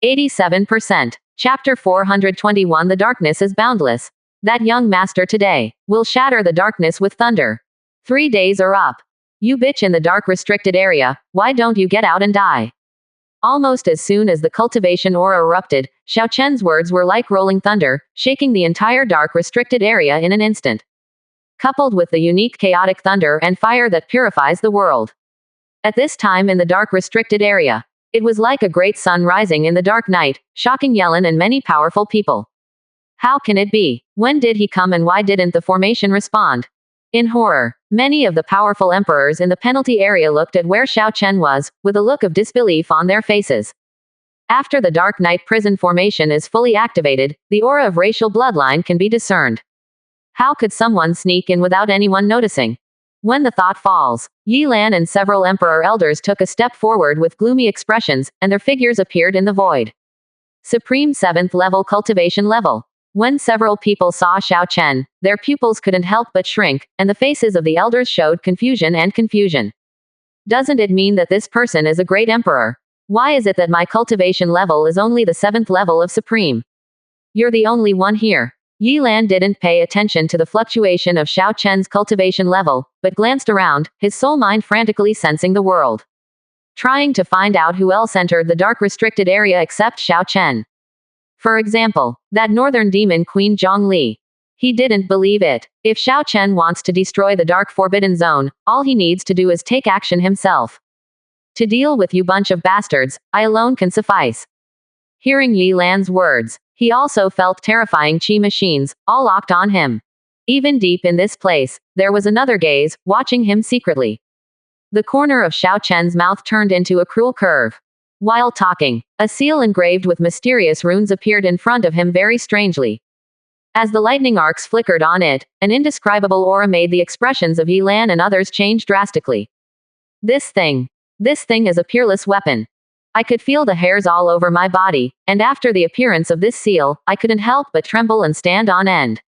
87%. Chapter 421 The darkness is boundless. That young master today will shatter the darkness with thunder. 3 days are up. You bitch in the dark restricted area, why don't you get out and die? Almost as soon as the cultivation aura erupted, Xiao Chen's words were like rolling thunder, shaking the entire dark restricted area in an instant. Coupled with the unique chaotic thunder and fire that purifies the world. At this time in the dark restricted area, it was like a great sun rising in the dark night, shocking Yellen and many powerful people. How can it be? When did he come and why didn't the formation respond? In horror, many of the powerful emperors in the penalty area looked at where Xiao Chen was, with a look of disbelief on their faces. After the Dark Knight prison formation is fully activated, the aura of racial bloodline can be discerned. How could someone sneak in without anyone noticing? When the thought falls, Yi Lan and several emperor elders took a step forward with gloomy expressions, and their figures appeared in the void. Supreme 7th level cultivation level. When several people saw Xiao Chen, their pupils couldn't help but shrink, and the faces of the elders showed confusion and confusion. Doesn't it mean that this person is a great emperor? Why is it that my cultivation level is only the 7th level of Supreme? You're the only one here. Yi Lan didn't pay attention to the fluctuation of Xiao Chen's cultivation level, but glanced around, his soul mind frantically sensing the world. Trying to find out who else entered the dark restricted area except Xiao Chen. For example, that northern demon Queen Zhongli. He didn't believe it. If Xiao Chen wants to destroy the dark forbidden zone, all he needs to do is take action himself. To deal with you bunch of bastards, I alone can suffice. Hearing Yi Lan's words, he also felt terrifying qi machines, all locked on him. Even deep in this place, there was another gaze, watching him secretly. The corner of Xiao Chen's mouth turned into a cruel curve. While talking, a seal engraved with mysterious runes appeared in front of him very strangely. As the lightning arcs flickered on it, an indescribable aura made the expressions of Yi Lan and others change drastically. This thing is a peerless weapon. I could feel the hairs all over my body, and after the appearance of this seal, I couldn't help but tremble and stand on end.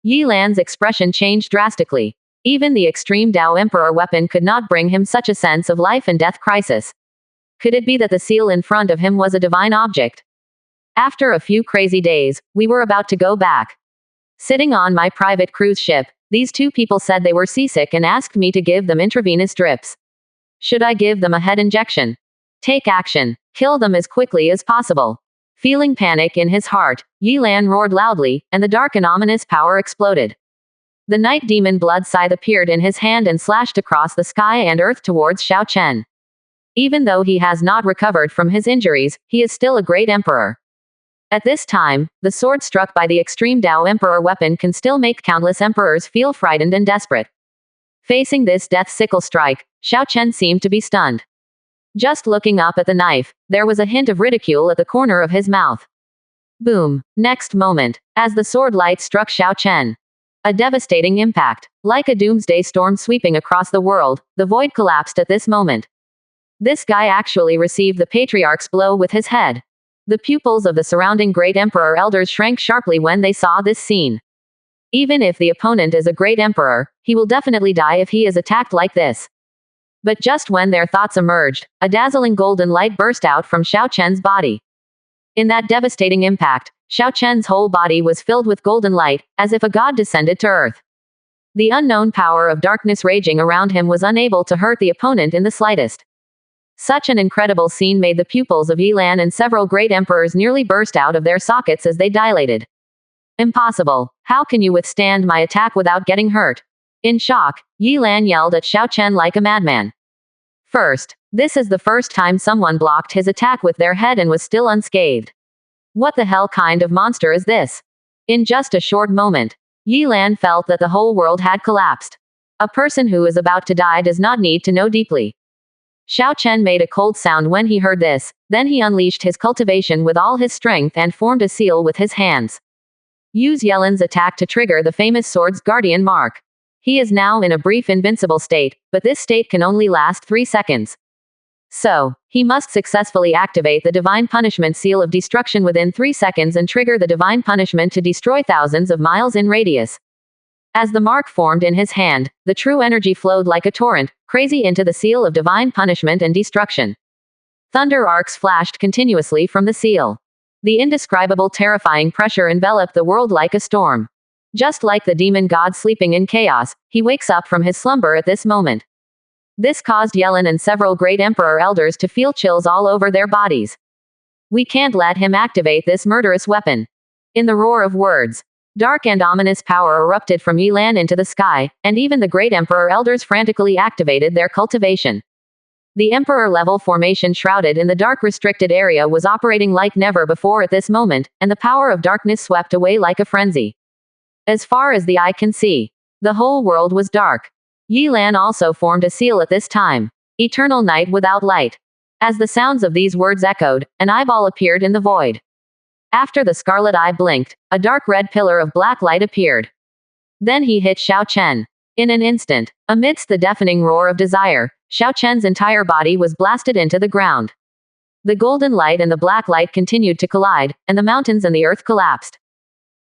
Yi Lan's expression changed drastically. Even the extreme Dao Emperor weapon could not bring him such a sense of life and death crisis. Could it be that the seal in front of him was a divine object? After a few crazy days, we were about to go back. Sitting on my private cruise ship, these two people said they were seasick and asked me to give them intravenous drips. Should I give them a head injection? Take action. Kill them as quickly as possible. Feeling panic in his heart, Yi Lan roared loudly, and the dark and ominous power exploded. The night demon blood scythe appeared in his hand and slashed across the sky and earth towards Xiao Chen. Even though he has not recovered from his injuries, he is still a great emperor. At this time, the sword struck by the extreme Dao Emperor weapon can still make countless emperors feel frightened and desperate. Facing this death sickle strike, Xiao Chen seemed to be stunned. Just looking up at the knife, there was a hint of ridicule at the corner of his mouth. Boom. Next moment, as the sword light struck Xiao Chen. A devastating impact. Like a doomsday storm sweeping across the world, the void collapsed at this moment. This guy actually received the patriarch's blow with his head. The pupils of the surrounding great emperor elders shrank sharply when they saw this scene. Even if the opponent is a great emperor, he will definitely die if he is attacked like this. But just when their thoughts emerged, a dazzling golden light burst out from Xiao Chen's body. In that devastating impact, Xiao Chen's whole body was filled with golden light, as if a god descended to earth. The unknown power of darkness raging around him was unable to hurt the opponent in the slightest. Such an incredible scene made the pupils of Yi Lan and several great emperors nearly burst out of their sockets as they dilated. Impossible. How can you withstand my attack without getting hurt? In shock, Yi Lan yelled at Xiao Chen like a madman. First, this is the first time someone blocked his attack with their head and was still unscathed. What the hell kind of monster is this? In just a short moment, Yi Lan felt that the whole world had collapsed. A person who is about to die does not need to know deeply. Xiao Chen made a cold sound when he heard this, then he unleashed his cultivation with all his strength and formed a seal with his hands. Use Yellen's attack to trigger the famous sword's guardian mark. He is now in a brief invincible state, but this state can only last 3 seconds. So, he must successfully activate the Divine Punishment Seal of Destruction within 3 seconds and trigger the Divine Punishment to destroy thousands of miles in radius. As the mark formed in his hand, the true energy flowed like a torrent, crazy into the Seal of Divine Punishment and Destruction. Thunder arcs flashed continuously from the seal. The indescribable terrifying pressure enveloped the world like a storm. Just like the demon god sleeping in chaos, he wakes up from his slumber at this moment. This caused Yellen and several great emperor elders to feel chills all over their bodies. We can't let him activate this murderous weapon. In the roar of words, dark and ominous power erupted from Yilan into the sky, and even the great emperor elders frantically activated their cultivation. The emperor-level formation shrouded in the dark restricted area was operating like never before at this moment, and the power of darkness swept away like a frenzy. As far as the eye can see, the whole world was dark. Yilan also formed a seal at this time. Eternal night without light. As the sounds of these words echoed, an eyeball appeared in the void. After the scarlet eye blinked, a dark red pillar of black light appeared. Then he hit Xiao Chen. In an instant, amidst the deafening roar of desire, Xiao Chen's entire body was blasted into the ground. The golden light and the black light continued to collide, and the mountains and the earth collapsed.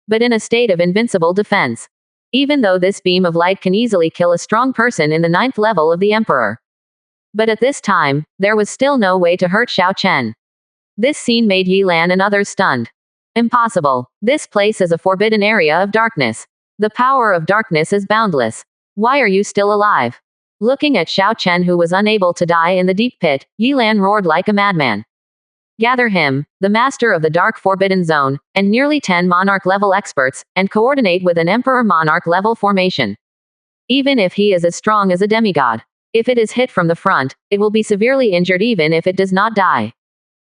But in a state of invincible defense. Even though this beam of light can easily kill a strong person in the 9th level of the Emperor. But at this time, there was still no way to hurt Xiao Chen. This scene made Yilan and others stunned. Impossible. This place is a forbidden area of darkness. The power of darkness is boundless. Why are you still alive? Looking at Xiao Chen, who was unable to die in the deep pit, Yilan roared like a madman. Gather him, the master of the dark forbidden zone, and nearly 10 monarch-level experts, and coordinate with an emperor monarch-level formation. Even if he is as strong as a demigod. If it is hit from the front, it will be severely injured even if it does not die.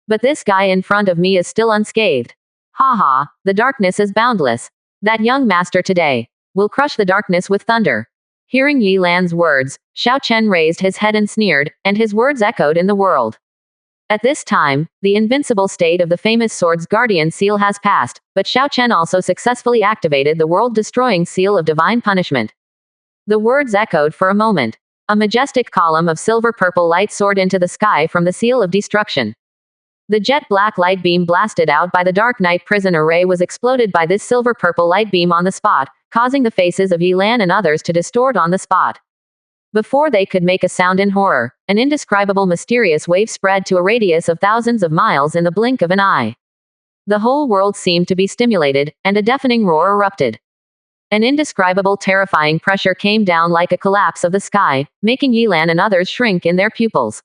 But this guy in front of me is still unscathed. Haha, the darkness is boundless. That young master today will crush the darkness with thunder. Hearing Yilan's words, Xiao Chen raised his head and sneered, and his words echoed in the world. At this time, the invincible state of the famous sword's guardian seal has passed, but Xiao Chen also successfully activated the world-destroying seal of divine punishment. The words echoed for a moment. A majestic column of silver-purple light soared into the sky from the seal of destruction. The jet-black light beam blasted out by the Dark Knight prison array was exploded by this silver-purple light beam on the spot, causing the faces of Yilan and others to distort on the spot. Before they could make a sound in horror, an indescribable mysterious wave spread to a radius of thousands of miles in the blink of an eye. The whole world seemed to be stimulated, and a deafening roar erupted. An indescribable terrifying pressure came down like a collapse of the sky, making Yilan and others shrink in their pupils.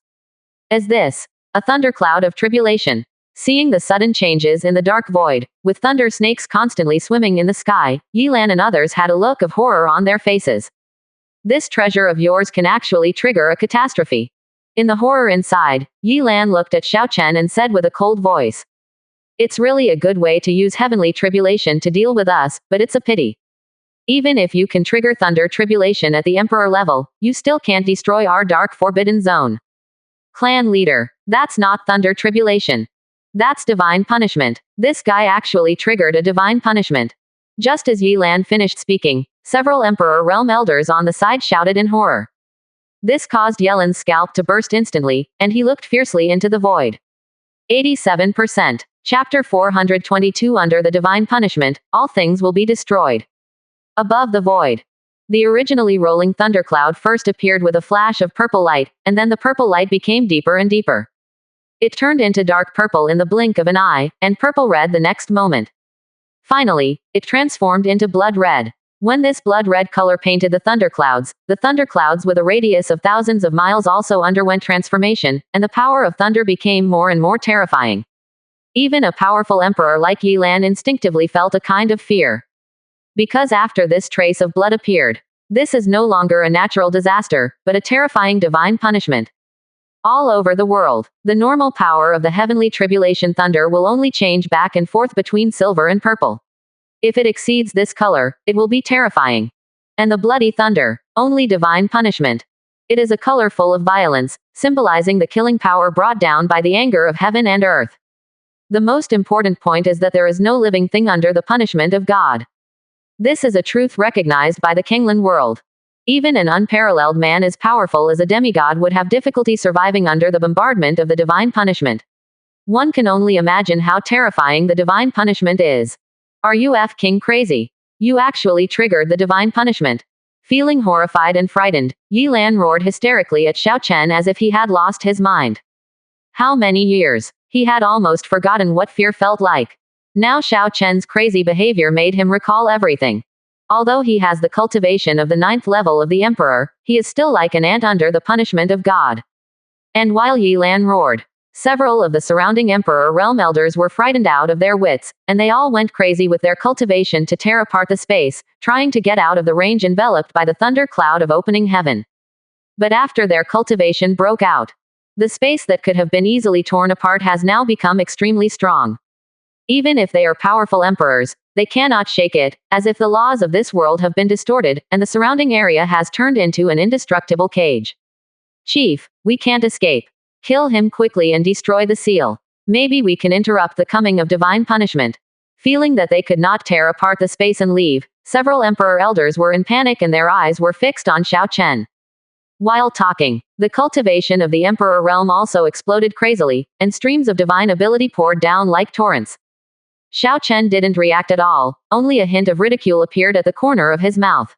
As this, a thundercloud of tribulation. Seeing the sudden changes in the dark void, with thunder snakes constantly swimming in the sky, Yilan and others had a look of horror on their faces. This treasure of yours can actually trigger a catastrophe. In the horror inside, Yilan looked at Xiao Chen and said with a cold voice. It's really a good way to use heavenly tribulation to deal with us, but it's a pity. Even if you can trigger thunder tribulation at the Emperor level, you still can't destroy our dark forbidden zone. Clan leader. That's not thunder tribulation. That's divine punishment. This guy actually triggered a divine punishment. Just as Yilan finished speaking, several Emperor Realm elders on the side shouted in horror. This caused Yelan's scalp to burst instantly, and he looked fiercely into the void. 87%. Chapter 422. Under the divine punishment, all things will be destroyed. Above the void. The originally rolling thundercloud first appeared with a flash of purple light, and then the purple light became deeper and deeper. It turned into dark purple in the blink of an eye, and purple red the next moment. Finally, it transformed into blood red. When this blood red color painted the thunderclouds with a radius of thousands of miles also underwent transformation, and the power of thunder became more and more terrifying. Even a powerful emperor like Yilan instinctively felt a kind of fear. Because after this trace of blood appeared, this is no longer a natural disaster, but a terrifying divine punishment. All over the world, the normal power of the heavenly tribulation thunder will only change back and forth between silver and purple. If it exceeds this color, it will be terrifying. And the bloody thunder, only divine punishment. It is a color full of violence, symbolizing the killing power brought down by the anger of heaven and earth. The most important point is that there is no living thing under the punishment of God. This is a truth recognized by the Kingland world. Even an unparalleled man as powerful as a demigod would have difficulty surviving under the bombardment of the divine punishment. One can only imagine how terrifying the divine punishment is. Are you f***ing crazy? You actually triggered the divine punishment. Feeling horrified and frightened, Yilan roared hysterically at Xiao Chen as if he had lost his mind. How many years? He had almost forgotten what fear felt like. Now Xiao Chen's crazy behavior made him recall everything. Although he has the cultivation of the 9th level of the Emperor, he is still like an ant under the punishment of God. And while Yi Lan roared, several of the surrounding Emperor realm elders were frightened out of their wits, and they all went crazy with their cultivation to tear apart the space, trying to get out of the range enveloped by the thunder cloud of opening heaven. But after their cultivation broke out, the space that could have been easily torn apart has now become extremely strong. Even if they are powerful emperors, they cannot shake it, as if the laws of this world have been distorted, and the surrounding area has turned into an indestructible cage. Chief, we can't escape. Kill him quickly and destroy the seal. Maybe we can interrupt the coming of divine punishment. Feeling that they could not tear apart the space and leave, several emperor elders were in panic and their eyes were fixed on Xiao Chen. While talking, the cultivation of the emperor realm also exploded crazily, and streams of divine ability poured down like torrents. Xiao Chen didn't react at all, only a hint of ridicule appeared at the corner of his mouth.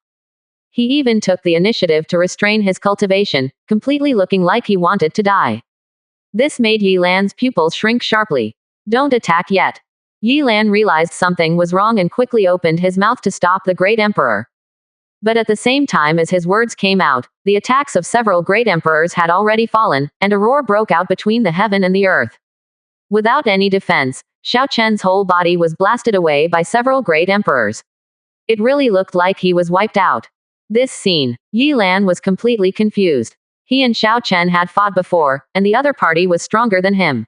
He even took the initiative to restrain his cultivation, completely looking like he wanted to die. This made Yi Lan's pupils shrink sharply. Don't attack yet. Yi Lan realized something was wrong and quickly opened his mouth to stop the great emperor. But at the same time as his words came out, the attacks of several great emperors had already fallen, and a roar broke out between the heaven and the earth. Without any defense, Xiao Chen's whole body was blasted away by several great emperors. It really looked like he was wiped out. This scene, Yi Lan was completely confused. He and Xiao Chen had fought before, and the other party was stronger than him.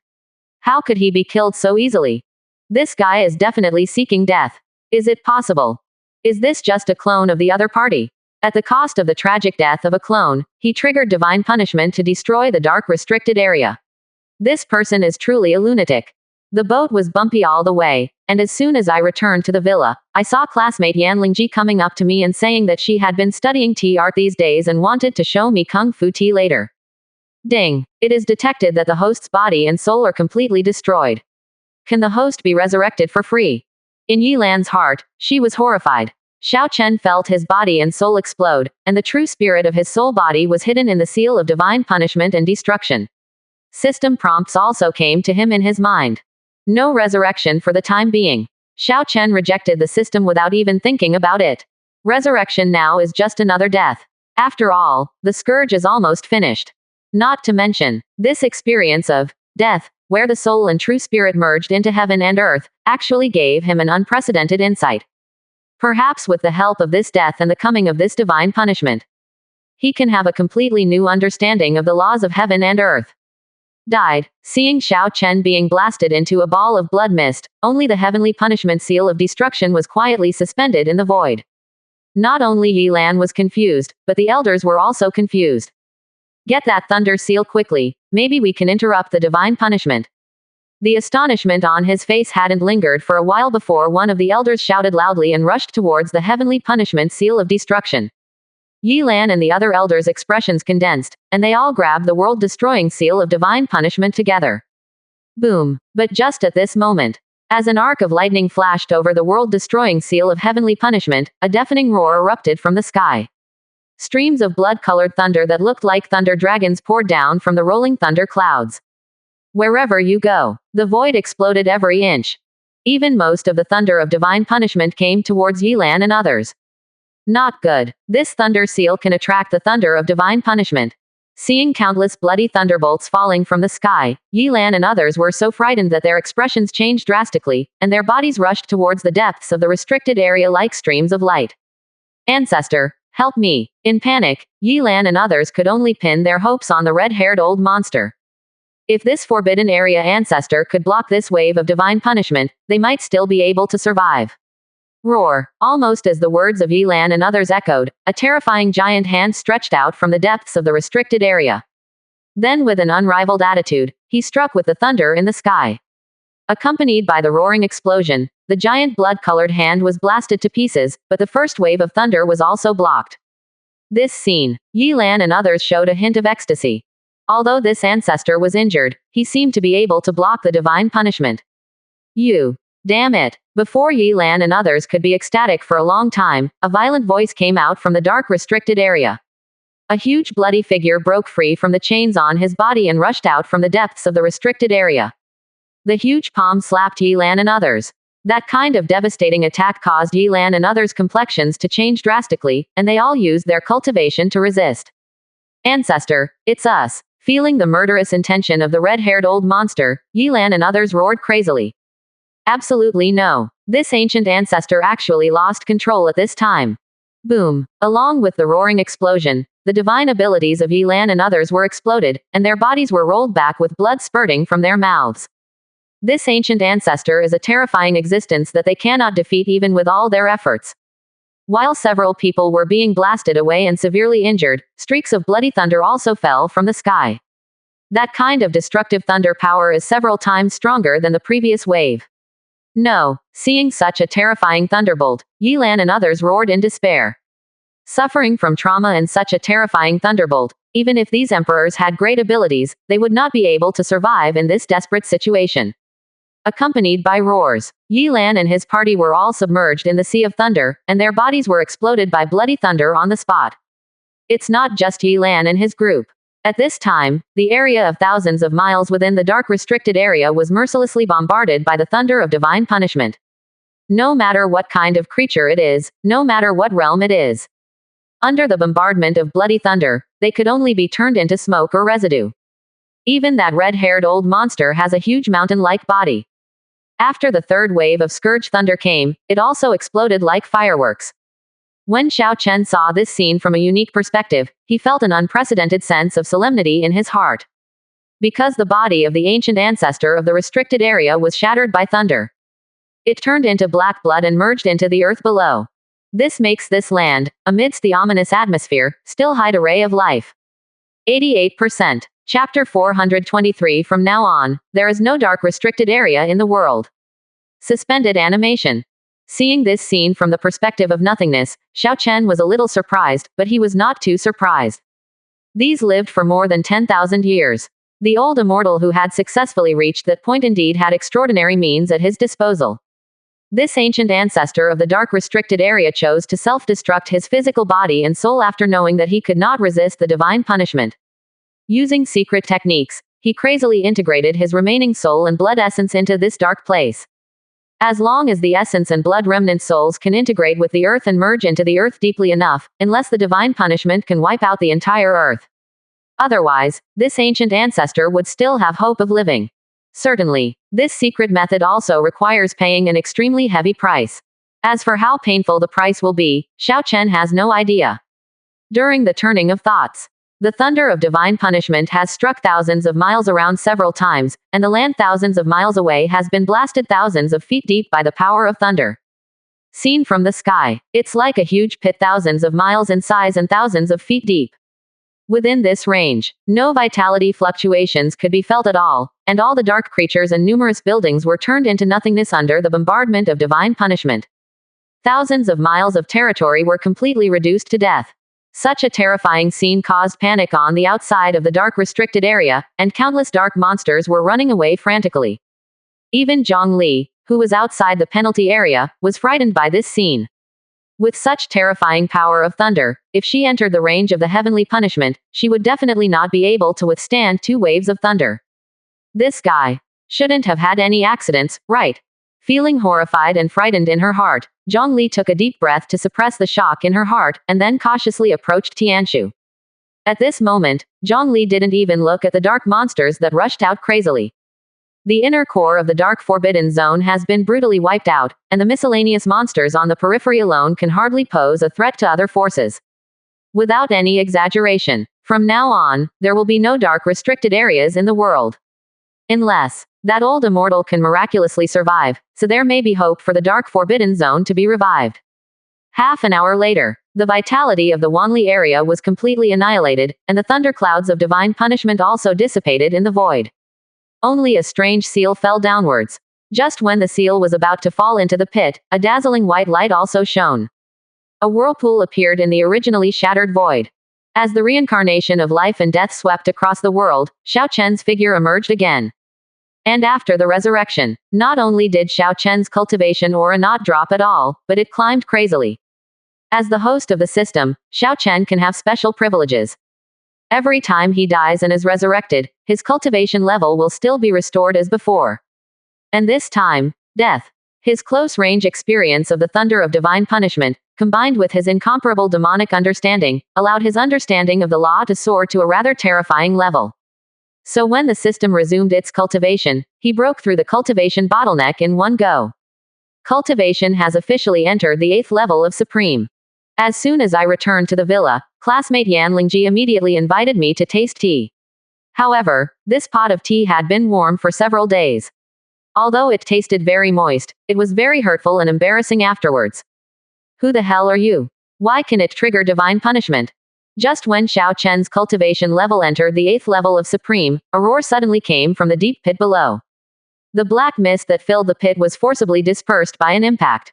How could he be killed so easily? This guy is definitely seeking death. Is it possible? Is this just a clone of the other party? At the cost of the tragic death of a clone, he triggered divine punishment to destroy the dark restricted area. This person is truly a lunatic. The boat was bumpy all the way, and as soon as I returned to the villa, I saw classmate Yan Lingji coming up to me and saying that she had been studying tea art these days and wanted to show me kung fu tea later. Ding! It is detected that the host's body and soul are completely destroyed. Can the host be resurrected for free? In Yi Lan's heart, she was horrified. Xiao Chen felt his body and soul explode, and the true spirit of his soul body was hidden in the seal of divine punishment and destruction. System prompts also came to him in his mind. No resurrection for the time being. Xiao Chen rejected the system without even thinking about it. Resurrection now is just another death. After all, the scourge is almost finished. Not to mention, this experience of death, where the soul and true spirit merged into heaven and earth, actually gave him an unprecedented insight. Perhaps with the help of this death and the coming of this divine punishment, he can have a completely new understanding of the laws of heaven and earth. Died. Seeing Xiao Chen being blasted into a ball of blood mist, only the heavenly punishment seal of destruction was quietly suspended in the void. Not only Yi Lan was confused, but the elders were also confused. Get that thunder seal quickly, maybe we can interrupt the divine punishment. The astonishment on his face hadn't lingered for a while before one of the elders shouted loudly and rushed towards the heavenly punishment seal of destruction. Yi Lan and the other elders' expressions condensed, and they all grabbed the world-destroying seal of divine punishment together. Boom! But just at this moment, as an arc of lightning flashed over the world-destroying seal of heavenly punishment, a deafening roar erupted from the sky. Streams of blood-colored thunder that looked like thunder dragons poured down from the rolling thunder clouds. Wherever you go, the void exploded every inch. Even most of the thunder of divine punishment came towards Yi Lan and others. Not good. This thunder seal can attract the thunder of divine punishment. Seeing countless bloody thunderbolts falling from the sky, Yi Lan and others were so frightened that their expressions changed drastically, and their bodies rushed towards the depths of the restricted area like streams of light. Ancestor, help me. In panic, Yi Lan and others could only pin their hopes on the red-haired old monster. If this forbidden area ancestor could block this wave of divine punishment, they might still be able to survive. Roar! Almost as the words of Yi Lan and others echoed, a terrifying giant hand stretched out from the depths of the restricted area. Then with an unrivaled attitude, he struck with the thunder in the sky. Accompanied by the roaring explosion, the giant blood-colored hand was blasted to pieces, but the first wave of thunder was also blocked. This scene, Yi Lan and others showed a hint of ecstasy. Although this ancestor was injured, he seemed to be able to block the divine punishment. Damn it! Before Yi Lan and others could be ecstatic for a long time, a violent voice came out from the dark restricted area. A huge bloody figure broke free from the chains on his body and rushed out from the depths of the restricted area. The huge palm slapped Yilan and others. That kind of devastating attack caused Yilan and others' complexions to change drastically, and they all used their cultivation to resist. Ancestor, it's us. Feeling the murderous intention of the red-haired old monster, Yilan and others roared crazily. Absolutely no. This ancient ancestor actually lost control at this time. Boom. Along with the roaring explosion, the divine abilities of Yilan and others were exploded, and their bodies were rolled back with blood spurting from their mouths. This ancient ancestor is a terrifying existence that they cannot defeat even with all their efforts. While several people were being blasted away and severely injured, streaks of bloody thunder also fell from the sky. That kind of destructive thunder power is several times stronger than the previous wave. No. Seeing such a terrifying thunderbolt, Yilan and others roared in despair. Suffering from trauma and such a terrifying thunderbolt, even if these emperors had great abilities, they would not be able to survive in this desperate situation. Accompanied by roars, Yilan and his party were all submerged in the sea of thunder, and their bodies were exploded by bloody thunder on the spot. It's not just Yilan and his group. At this time, the area of thousands of miles within the dark restricted area was mercilessly bombarded by the thunder of divine punishment. No matter what kind of creature it is, no matter what realm it is. Under the bombardment of bloody thunder, they could only be turned into smoke or residue. Even that red-haired old monster has a huge mountain-like body. After the third wave of scourge thunder came, it also exploded like fireworks. When Xiao Chen saw this scene from a unique perspective, he felt an unprecedented sense of solemnity in his heart. Because the body of the ancient ancestor of the restricted area was shattered by thunder. It turned into black blood and merged into the earth below. This makes this land, amidst the ominous atmosphere, still hide a ray of life. 88%. Chapter 423. From now on, there is no dark restricted area in the world. Suspended animation. Seeing this scene from the perspective of nothingness, Xiao Chen was a little surprised, but he was not too surprised. These lived for more than 10,000 years. The old immortal who had successfully reached that point indeed had extraordinary means at his disposal. This ancient ancestor of the dark restricted area chose to self-destruct his physical body and soul after knowing that he could not resist the divine punishment. Using secret techniques, he crazily integrated his remaining soul and blood essence into this dark place. As long as the essence and blood remnant souls can integrate with the earth and merge into the earth deeply enough, unless the divine punishment can wipe out the entire earth. Otherwise, this ancient ancestor would still have hope of living. Certainly, this secret method also requires paying an extremely heavy price. As for how painful the price will be, Xiao Chen has no idea. During the turning of thoughts, the thunder of divine punishment has struck thousands of miles around several times, and the land thousands of miles away has been blasted thousands of feet deep by the power of thunder. Seen from the sky, it's like a huge pit thousands of miles in size and thousands of feet deep. Within this range, no vitality fluctuations could be felt at all, and all the dark creatures and numerous buildings were turned into nothingness under the bombardment of divine punishment. Thousands of miles of territory were completely reduced to death. Such a terrifying scene caused panic on the outside of the dark restricted area, and countless dark monsters were running away frantically. Even Zhang Li, who was outside the penalty area, was frightened by this scene. With such terrifying power of thunder, if she entered the range of the heavenly punishment, she would definitely not be able to withstand 2 waves of thunder. This guy shouldn't have had any accidents, right? Feeling horrified and frightened in her heart, Zhang Li took a deep breath to suppress the shock in her heart, and then cautiously approached Tianshu. At this moment, Zhang Li didn't even look at the dark monsters that rushed out crazily. The inner core of the dark forbidden zone has been brutally wiped out, and the miscellaneous monsters on the periphery alone can hardly pose a threat to other forces. Without any exaggeration, from now on, there will be no dark restricted areas in the world. Unless that old immortal can miraculously survive, so there may be hope for the dark forbidden zone to be revived. Half an hour later, the vitality of the Wanli area was completely annihilated, and the thunderclouds of divine punishment also dissipated in the void. Only a strange seal fell downwards. Just when the seal was about to fall into the pit, a dazzling white light also shone. A whirlpool appeared in the originally shattered void. As the reincarnation of life and death swept across the world, Xiao Chen's figure emerged again. And after the resurrection, not only did Xiao Chen's cultivation aura not drop at all, but it climbed crazily. As the host of the system, Xiao Chen can have special privileges. Every time he dies and is resurrected, his cultivation level will still be restored as before. And this time, death. His close-range experience of the thunder of divine punishment, combined with his incomparable demonic understanding, allowed his understanding of the law to soar to a rather terrifying level. So when the system resumed its cultivation, he broke through the cultivation bottleneck in one go. Cultivation has officially entered the 8th level of Supreme. As soon as I returned to the villa, classmate Yan Lingji immediately invited me to taste tea. However, this pot of tea had been warm for several days. Although it tasted very moist, it was very hurtful and embarrassing afterwards. Who the hell are you? Why can it trigger divine punishment? Just when Xiao Chen's cultivation level entered the 8th level of Supreme, a roar suddenly came from the deep pit below. The black mist that filled the pit was forcibly dispersed by an impact.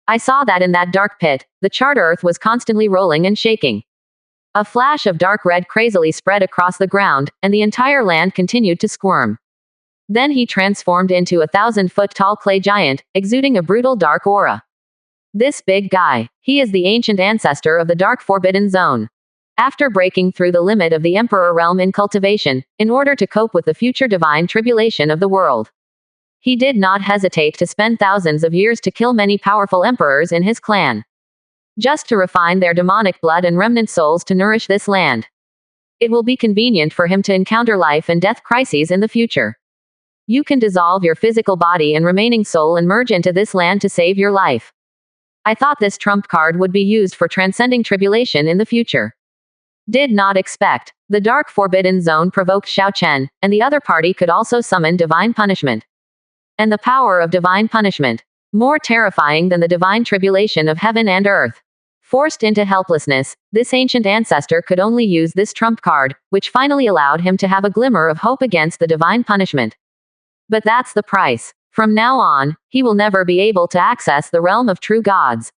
I saw that in that dark pit, the charred earth was constantly rolling and shaking. A flash of dark red crazily spread across the ground, and the entire land continued to squirm. Then he transformed into a 1,000-foot-tall clay giant, exuding a brutal dark aura. This big guy, he is the ancient ancestor of the Dark Forbidden Zone. After breaking through the limit of the Emperor realm in cultivation, in order to cope with the future divine tribulation of the world, he did not hesitate to spend thousands of years to kill many powerful emperors in his clan, just to refine their demonic blood and remnant souls to nourish this land. It will be convenient for him to encounter life and death crises in the future. You can dissolve your physical body and remaining soul and merge into this land to save your life. I thought this trump card would be used for transcending tribulation in the future. Did not expect. The Dark Forbidden Zone provoked Xiao Chen, and the other party could also summon divine punishment. And the power of divine punishment, more terrifying than the divine tribulation of heaven and earth. Forced into helplessness, this ancient ancestor could only use this trump card, which finally allowed him to have a glimmer of hope against the divine punishment. But that's the price. From now on, he will never be able to access the realm of true gods.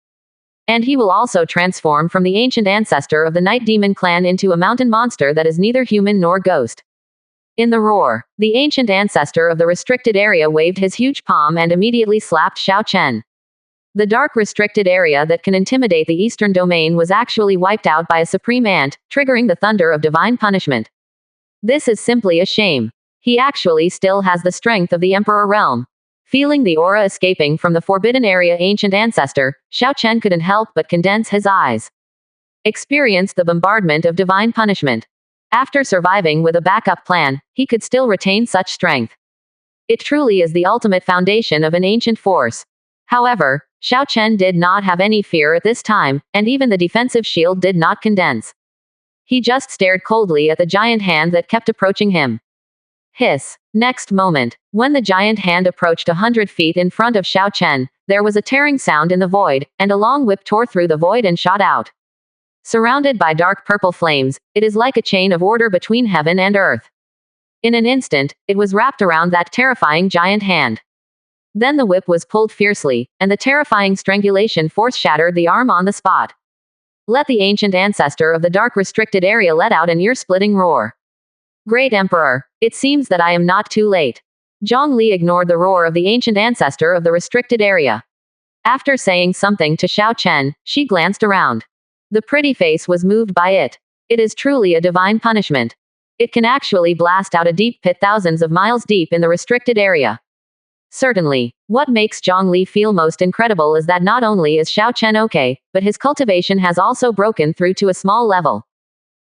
And he will also transform from the ancient ancestor of the Night Demon clan into a mountain monster that is neither human nor ghost. In the roar, the ancient ancestor of the restricted area waved his huge palm and immediately slapped Xiao Chen. The dark restricted area that can intimidate the eastern domain was actually wiped out by a supreme ant, triggering the thunder of divine punishment. This is simply a shame. He actually still has the strength of the Emperor realm. Feeling the aura escaping from the forbidden area ancient ancestor, Xiao Chen couldn't help but condense his eyes. Experienced the bombardment of divine punishment. After surviving with a backup plan, he could still retain such strength. It truly is the ultimate foundation of an ancient force. However, Xiao Chen did not have any fear at this time, and even the defensive shield did not condense. He just stared coldly at the giant hand that kept approaching him. Hiss. Next moment, when the giant hand approached 100 feet in front of Xiao Chen, there was a tearing sound in the void, and a long whip tore through the void and shot out. Surrounded by dark purple flames, it is like a chain of order between heaven and earth. In an instant, it was wrapped around that terrifying giant hand. Then the whip was pulled fiercely, and the terrifying strangulation force shattered the arm on the spot. Let the ancient ancestor of the dark restricted area let out an ear-splitting roar. Great Emperor, it seems that I am not too late. Zhong Li ignored the roar of the ancient ancestor of the restricted area. After saying something to Xiao Chen, she glanced around. The pretty face was moved by it. It is truly a divine punishment. It can actually blast out a deep pit thousands of miles deep in the restricted area. Certainly, what makes Zhong Li feel most incredible is that not only is Xiao Chen okay, but his cultivation has also broken through to a small level.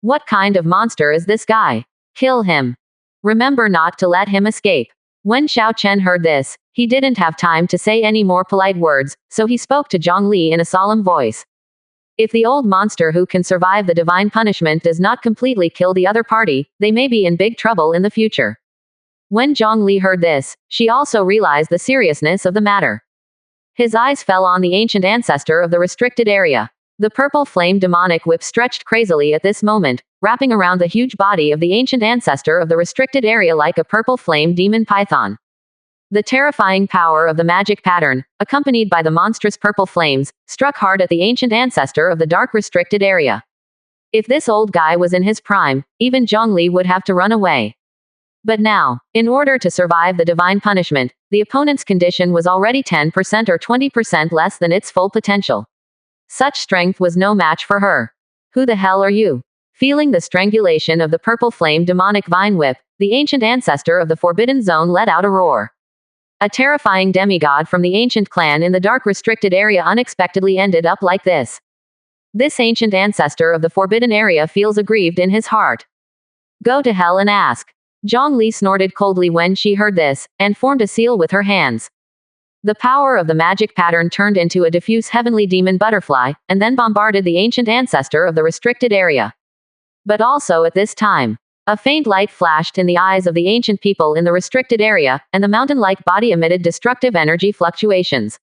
What kind of monster is this guy? Kill him. Remember not to let him escape. When Xiao Chen heard this, he didn't have time to say any more polite words, so he spoke to Zhong Li in a solemn voice. If the old monster who can survive the divine punishment does not completely kill the other party, they may be in big trouble in the future. When Zhong Li heard this, she also realized the seriousness of the matter. His eyes fell on the ancient ancestor of the restricted area. The purple flame demonic whip stretched crazily at this moment, wrapping around the huge body of the ancient ancestor of the restricted area like a purple flame demon python. The terrifying power of the magic pattern, accompanied by the monstrous purple flames, struck hard at the ancient ancestor of the dark restricted area. If this old guy was in his prime, even Zhong Li would have to run away. But now, in order to survive the divine punishment, the opponent's condition was already 10% or 20% less than its full potential. Such strength was no match for her. Who the hell are you? Feeling the strangulation of the purple flame demonic vine whip, the ancient ancestor of the Forbidden Zone let out a roar. A terrifying demigod from the ancient clan in the dark restricted area unexpectedly ended up like this. This ancient ancestor of the forbidden area feels aggrieved in his heart. Go to hell and ask. Zhongli snorted coldly when she heard this, and formed a seal with her hands. The power of the magic pattern turned into a diffuse heavenly demon butterfly, and then bombarded the ancient ancestor of the restricted area. But also at this time, a faint light flashed in the eyes of the ancient people in the restricted area, and the mountain-like body emitted destructive energy fluctuations.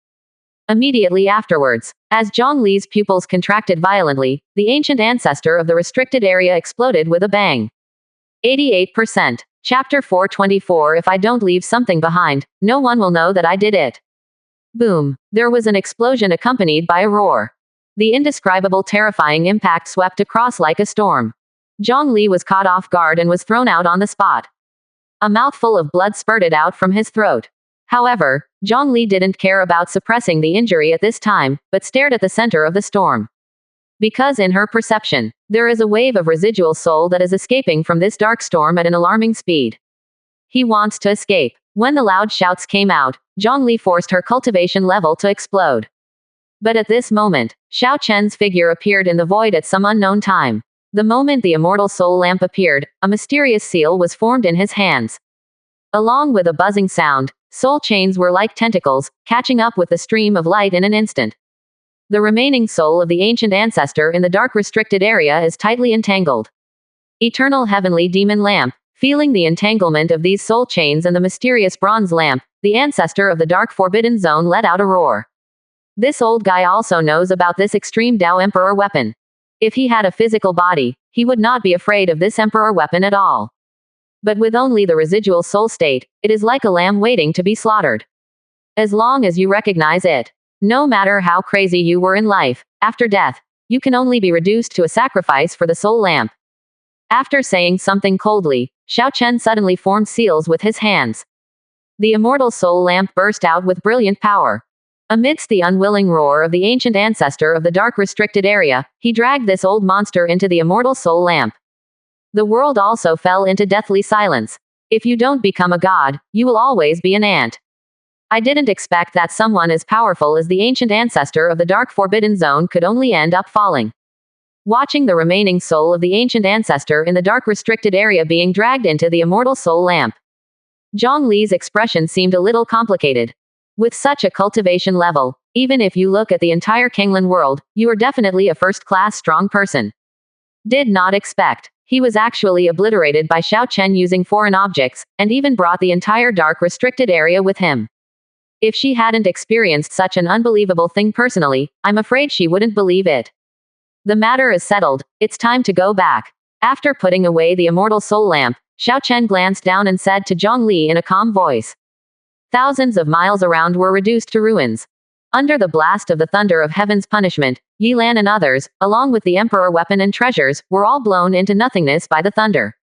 Immediately afterwards, as Zhongli's pupils contracted violently, the ancient ancestor of the restricted area exploded with a bang. 88%. Chapter 424. If I don't leave something behind, no one will know that I did it. Boom. There was an explosion accompanied by a roar. The indescribable terrifying impact swept across like a storm. Zhongli was caught off guard and was thrown out on the spot. A mouthful of blood spurted out from his throat. However, Zhongli didn't care about suppressing the injury at this time, but stared at the center of the storm. Because in her perception, there is a wave of residual soul that is escaping from this dark storm at an alarming speed. He wants to escape. When the loud shouts came out, Zhongli forced her cultivation level to explode. But at this moment, Xiao Chen's figure appeared in the void at some unknown time. The moment the immortal soul lamp appeared, a mysterious seal was formed in his hands. Along with a buzzing sound, soul chains were like tentacles, catching up with the stream of light in an instant. The remaining soul of the ancient ancestor in the dark restricted area is tightly entangled. Eternal heavenly demon lamp. Feeling the entanglement of these soul chains and the mysterious bronze lamp, the ancestor of the dark forbidden zone let out a roar. This old guy also knows about this extreme Dao Emperor weapon. If he had a physical body, he would not be afraid of this Emperor weapon at all. But with only the residual soul state, it is like a lamb waiting to be slaughtered. As long as you recognize it, no matter how crazy you were in life, after death, you can only be reduced to a sacrifice for the soul lamp. After saying something coldly, Xiao Chen suddenly formed seals with his hands. The immortal soul lamp burst out with brilliant power. Amidst the unwilling roar of the ancient ancestor of the dark restricted area, he dragged this old monster into the immortal soul lamp. The world also fell into deathly silence. If you don't become a god, you will always be an ant. I didn't expect that someone as powerful as the ancient ancestor of the dark forbidden zone could only end up falling. Watching the remaining soul of the ancient ancestor in the dark restricted area being dragged into the immortal soul lamp, Zhongli's expression seemed a little complicated. With such a cultivation level, even if you look at the entire Kanglan world, you are definitely a first-class strong person. Did not expect. He was actually obliterated by Xiao Chen using foreign objects, and even brought the entire dark restricted area with him. If she hadn't experienced such an unbelievable thing personally, I'm afraid she wouldn't believe it. The matter is settled, it's time to go back. After putting away the immortal soul lamp, Xiao Chen glanced down and said to Zhongli in a calm voice. Thousands of miles around were reduced to ruins. Under the blast of the thunder of heaven's punishment, Yilan and others, along with the emperor weapon and treasures, were all blown into nothingness by the thunder.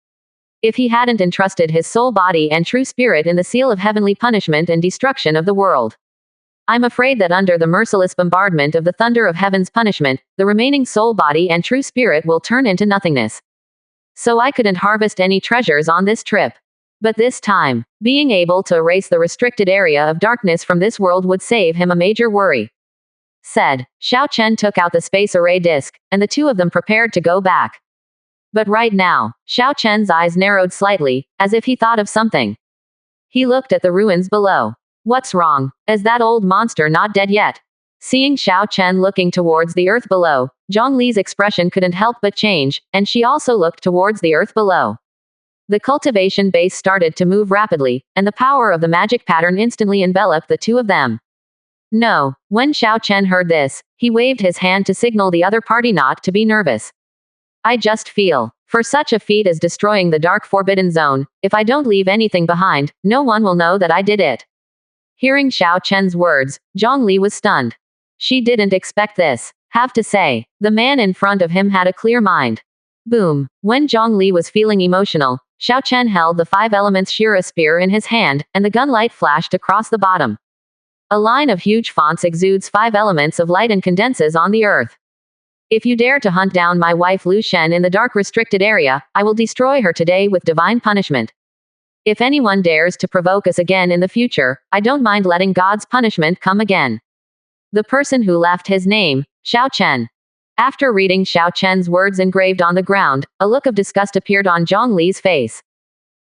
If he hadn't entrusted his soul body and true spirit in the seal of heavenly punishment and destruction of the world, I'm afraid that under the merciless bombardment of the thunder of heaven's punishment, the remaining soul body and true spirit will turn into nothingness. So I couldn't harvest any treasures on this trip. But this time, being able to erase the restricted area of darkness from this world would save him a major worry. Said, Xiao Chen took out the space array disc, and the two of them prepared to go back. But right now, Xiao Chen's eyes narrowed slightly, as if he thought of something. He looked at the ruins below. What's wrong? Is that old monster not dead yet? Seeing Xiao Chen looking towards the earth below, Zhongli's expression couldn't help but change, and she also looked towards the earth below. The cultivation base started to move rapidly, and the power of the magic pattern instantly enveloped the two of them. No. When Xiao Chen heard this, he waved his hand to signal the other party not to be nervous. I just feel, for such a feat as destroying the dark forbidden zone, if I don't leave anything behind, no one will know that I did it. Hearing Xiao Chen's words, Zhongli was stunned. She didn't expect this. Have to say, the man in front of him had a clear mind. Boom. When Zhongli was feeling emotional, Xiao Chen held the 5 elements Shira spear in his hand, and the gun light flashed across the bottom. A line of huge fonts exudes 5 elements of light and condenses on the earth. If you dare to hunt down my wife Lu Shen in the dark restricted area, I will destroy her today with divine punishment. If anyone dares to provoke us again in the future, I don't mind letting God's punishment come again. The person who left his name, Xiao Chen. After reading Xiao Chen's words engraved on the ground, a look of disgust appeared on Zhang Li's face.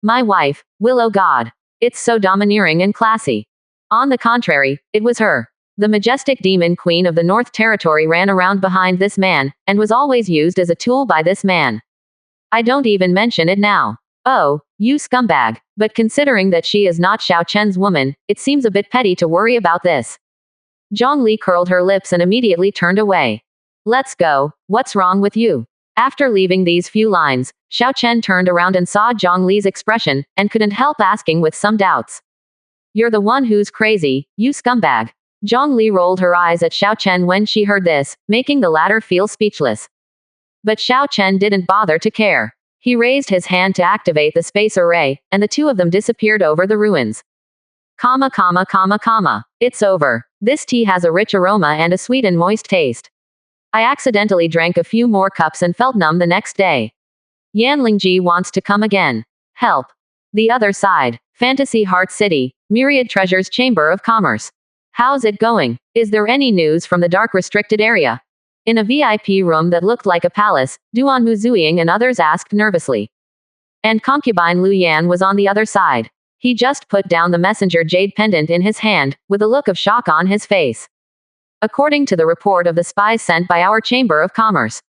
My wife, Willow God. It's so domineering and classy. On the contrary, it was her. The majestic demon queen of the North Territory ran around behind this man, and was always used as a tool by this man. I don't even mention it now. Oh, you scumbag. But considering that she is not Xiao Chen's woman, it seems a bit petty to worry about this. Zhang Li curled her lips and immediately turned away. Let's go. What's wrong with you? After leaving these few lines, Xiao Chen turned around and saw Zhang Li's expression, and couldn't help asking with some doubts. You're the one who's crazy, you scumbag. Zhang Li rolled her eyes at Xiao Chen when she heard this, making the latter feel speechless. But Xiao Chen didn't bother to care. He raised his hand to activate the space array, and the two of them disappeared over the ruins. It's over. This tea has a rich aroma and a sweet and moist taste. I accidentally drank a few more cups and felt numb the next day. Yan Lingji wants to come again. Help. The other side. Fantasy Heart City. Myriad Treasures Chamber of Commerce. How's it going? Is there any news from the dark restricted area? In a VIP room that looked like a palace, Duan Muzuiying and others asked nervously. And concubine Lu Yan was on the other side. He just put down the messenger jade pendant in his hand, with a look of shock on his face. According to the report of the spies sent by our Chamber of Commerce.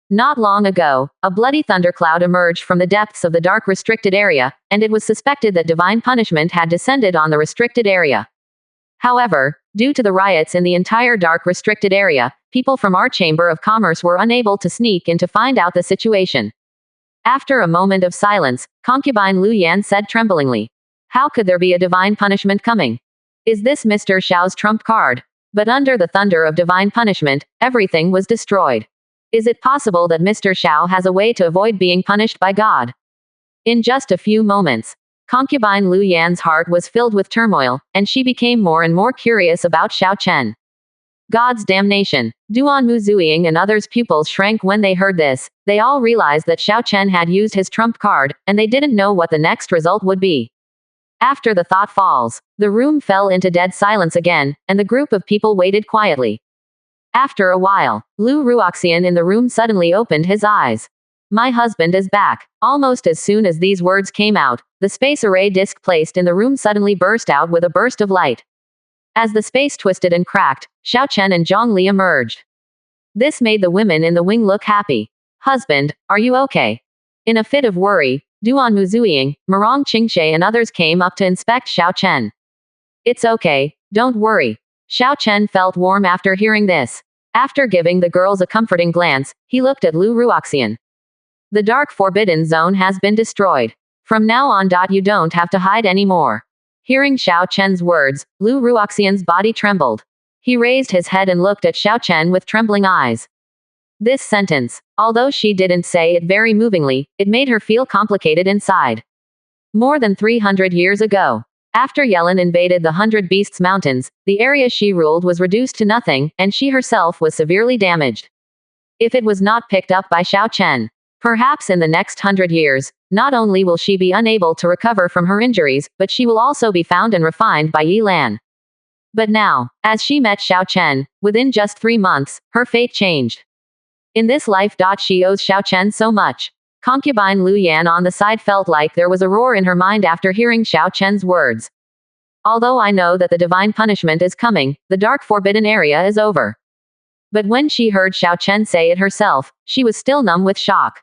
Not long ago, a bloody thundercloud emerged from the depths of the dark restricted area, and it was suspected that divine punishment had descended on the restricted area. However, due to the riots in the entire dark restricted area, people from our Chamber of Commerce were unable to sneak in to find out the situation. After a moment of silence, concubine Lu Yan said tremblingly. How could there be a divine punishment coming? Is this Mr. Xiao's trump card? But under the thunder of divine punishment, everything was destroyed. Is it possible that Mr. Xiao has a way to avoid being punished by God? In just a few moments, concubine Lu Yan's heart was filled with turmoil, and she became more and more curious about Xiao Chen. God's damnation. Duan Muzuiying and others' pupils shrank when they heard this. They all realized that Xiao Chen had used his trump card, and they didn't know what the next result would be. After the thought falls, the room fell into dead silence again, and the group of people waited quietly. After a while, Lu Ruoxian in the room suddenly opened his eyes. My husband is back. Almost as soon as these words came out, the space array disk placed in the room suddenly burst out with a burst of light. As the space twisted and cracked, Xiao Chen and Zhang Li emerged. This made the women in the wing look happy. Husband, are you okay? In a fit of worry, Duan Muzuiying, Murong Qingshe and others came up to inspect Xiao Chen. It's okay, don't worry. Xiao Chen felt warm after hearing this. After giving the girls a comforting glance, he looked at Lu Ruoxian. The dark forbidden zone has been destroyed. From now on, you don't have to hide anymore. Hearing Xiao Chen's words, Lu Ruoxian's body trembled. He raised his head and looked at Xiao Chen with trembling eyes. This sentence, although she didn't say it very movingly, it made her feel complicated inside. More than 300 years ago, after Yelin invaded the 100 Beasts Mountains, the area she ruled was reduced to nothing, and she herself was severely damaged. If it was not picked up by Xiao Chen, perhaps in the next 100 years, not only will she be unable to recover from her injuries, but she will also be found and refined by Yi Lan. But now, as she met Xiao Chen, within just 3 months, her fate changed. In this life, she owes Xiao Chen so much. Concubine Lu Yan on the side felt like there was a roar in her mind after hearing Xiao Chen's words. Although I know that the divine punishment is coming, the dark forbidden area is over. But when she heard Xiao Chen say it herself, she was still numb with shock.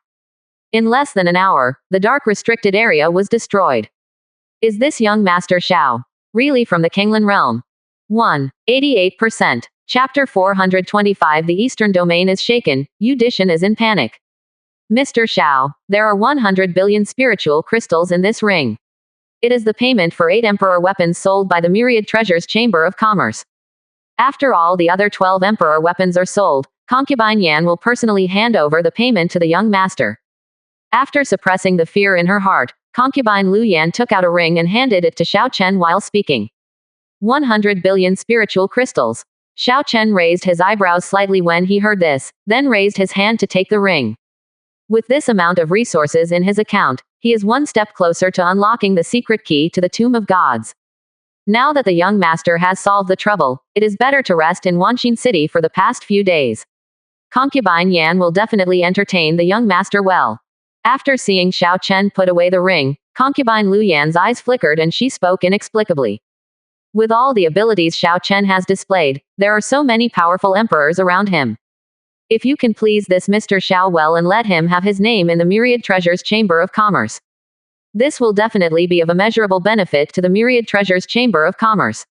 In less than an hour, the dark restricted area was destroyed. Is this young Master Xiao really from the Kinglan realm? 188%. Chapter 425. The Eastern Domain is shaken, Yu Dishan is in panic. Mr. Xiao, there are 100 billion spiritual crystals in this ring. It is the payment for 8 Emperor weapons sold by the Myriad Treasures Chamber of Commerce. After all the other 12 Emperor weapons are sold, concubine Yan will personally hand over the payment to the young master. After suppressing the fear in her heart, concubine Lu Yan took out a ring and handed it to Xiao Chen while speaking. 100 billion spiritual crystals. Xiao Chen raised his eyebrows slightly when he heard this, then raised his hand to take the ring. With this amount of resources in his account, he is one step closer to unlocking the secret key to the Tomb of Gods. Now that the young master has solved the trouble, it is better to rest in Wanxin City for the past few days. Concubine Yan will definitely entertain the young master well. After seeing Xiao Chen put away the ring, concubine Lu Yan's eyes flickered and she spoke inexplicably. With all the abilities Xiao Chen has displayed, there are so many powerful emperors around him. If you can please this Mr. Xiao well and let him have his name in the Myriad Treasures Chamber of Commerce. This will definitely be of immeasurable benefit to the Myriad Treasures Chamber of Commerce.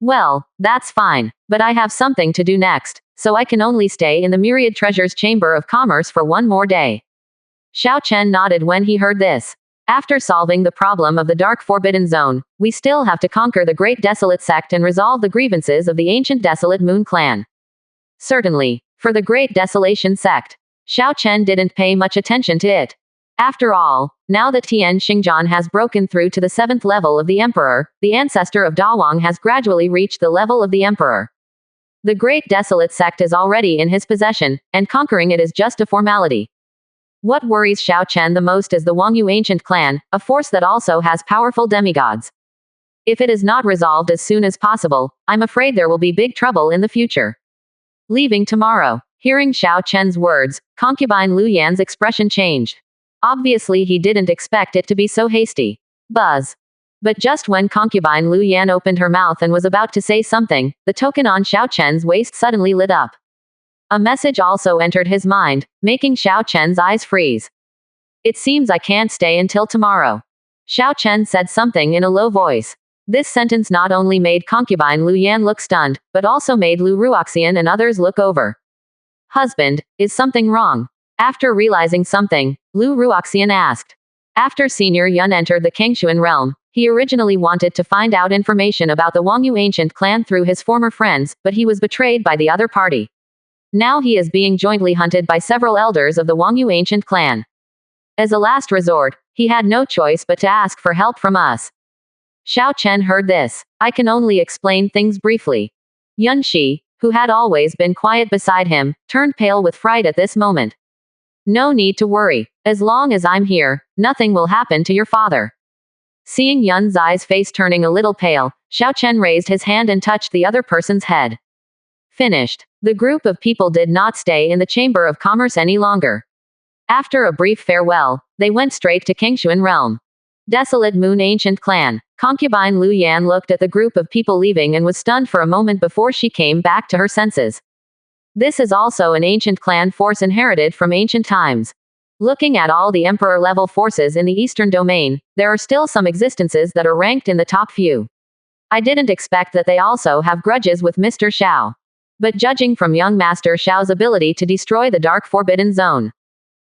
Well, that's fine, but I have something to do next, so I can only stay in the Myriad Treasures Chamber of Commerce for one more day. Xiao Chen nodded when he heard this. After solving the problem of the Dark Forbidden Zone, we still have to conquer the Great Desolate Sect and resolve the grievances of the ancient Desolate Moon Clan. Certainly. For the Great Desolation Sect, Xiao Chen didn't pay much attention to it. After all, now that Tian Xingjian has broken through to the 7th level of the Emperor, the ancestor of Dawang has gradually reached the level of the Emperor. The Great Desolate Sect is already in his possession, and conquering it is just a formality. What worries Xiao Chen the most is the Wangyu Ancient Clan, a force that also has powerful demigods. If it is not resolved as soon as possible, I'm afraid there will be big trouble in the future. Leaving tomorrow. Hearing Xiao Chen's words, concubine Lu Yan's expression changed. Obviously he didn't expect it to be so hasty. Buzz. But just when concubine Lu Yan opened her mouth and was about to say something, the token on Xiao Chen's waist suddenly lit up. A message also entered his mind, making Xiao Chen's eyes freeze. It seems I can't stay until tomorrow. Xiao Chen said something in a low voice. This sentence not only made concubine Lu Yan look stunned, but also made Lu Ruoxian and others look over. Husband, is something wrong? After realizing something, Lu Ruoxian asked. After Senior Yun entered the Kengshuan realm, he originally wanted to find out information about the Wangyu Ancient Clan through his former friends, but he was betrayed by the other party. Now he is being jointly hunted by several elders of the Wangyu Ancient Clan. As a last resort, he had no choice but to ask for help from us. Xiao Chen heard this. I can only explain things briefly. Yun Shi, who had always been quiet beside him, turned pale with fright at this moment. No need to worry. As long as I'm here, nothing will happen to your father. Seeing Yun's eyes face turning a little pale, Xiao Chen raised his hand and touched the other person's head. Finished. The group of people did not stay in the Chamber of Commerce any longer. After a brief farewell, they went straight to Kengshuan realm. Desolate Moon Ancient Clan. Concubine Lu Yan looked at the group of people leaving and was stunned for a moment before she came back to her senses. This is also an ancient clan force inherited from ancient times. Looking at all the emperor-level forces in the Eastern Domain, there are still some existences that are ranked in the top few. I didn't expect that they also have grudges with Mr. Xiao. But judging from young Master Xiao's ability to destroy the Dark Forbidden Zone,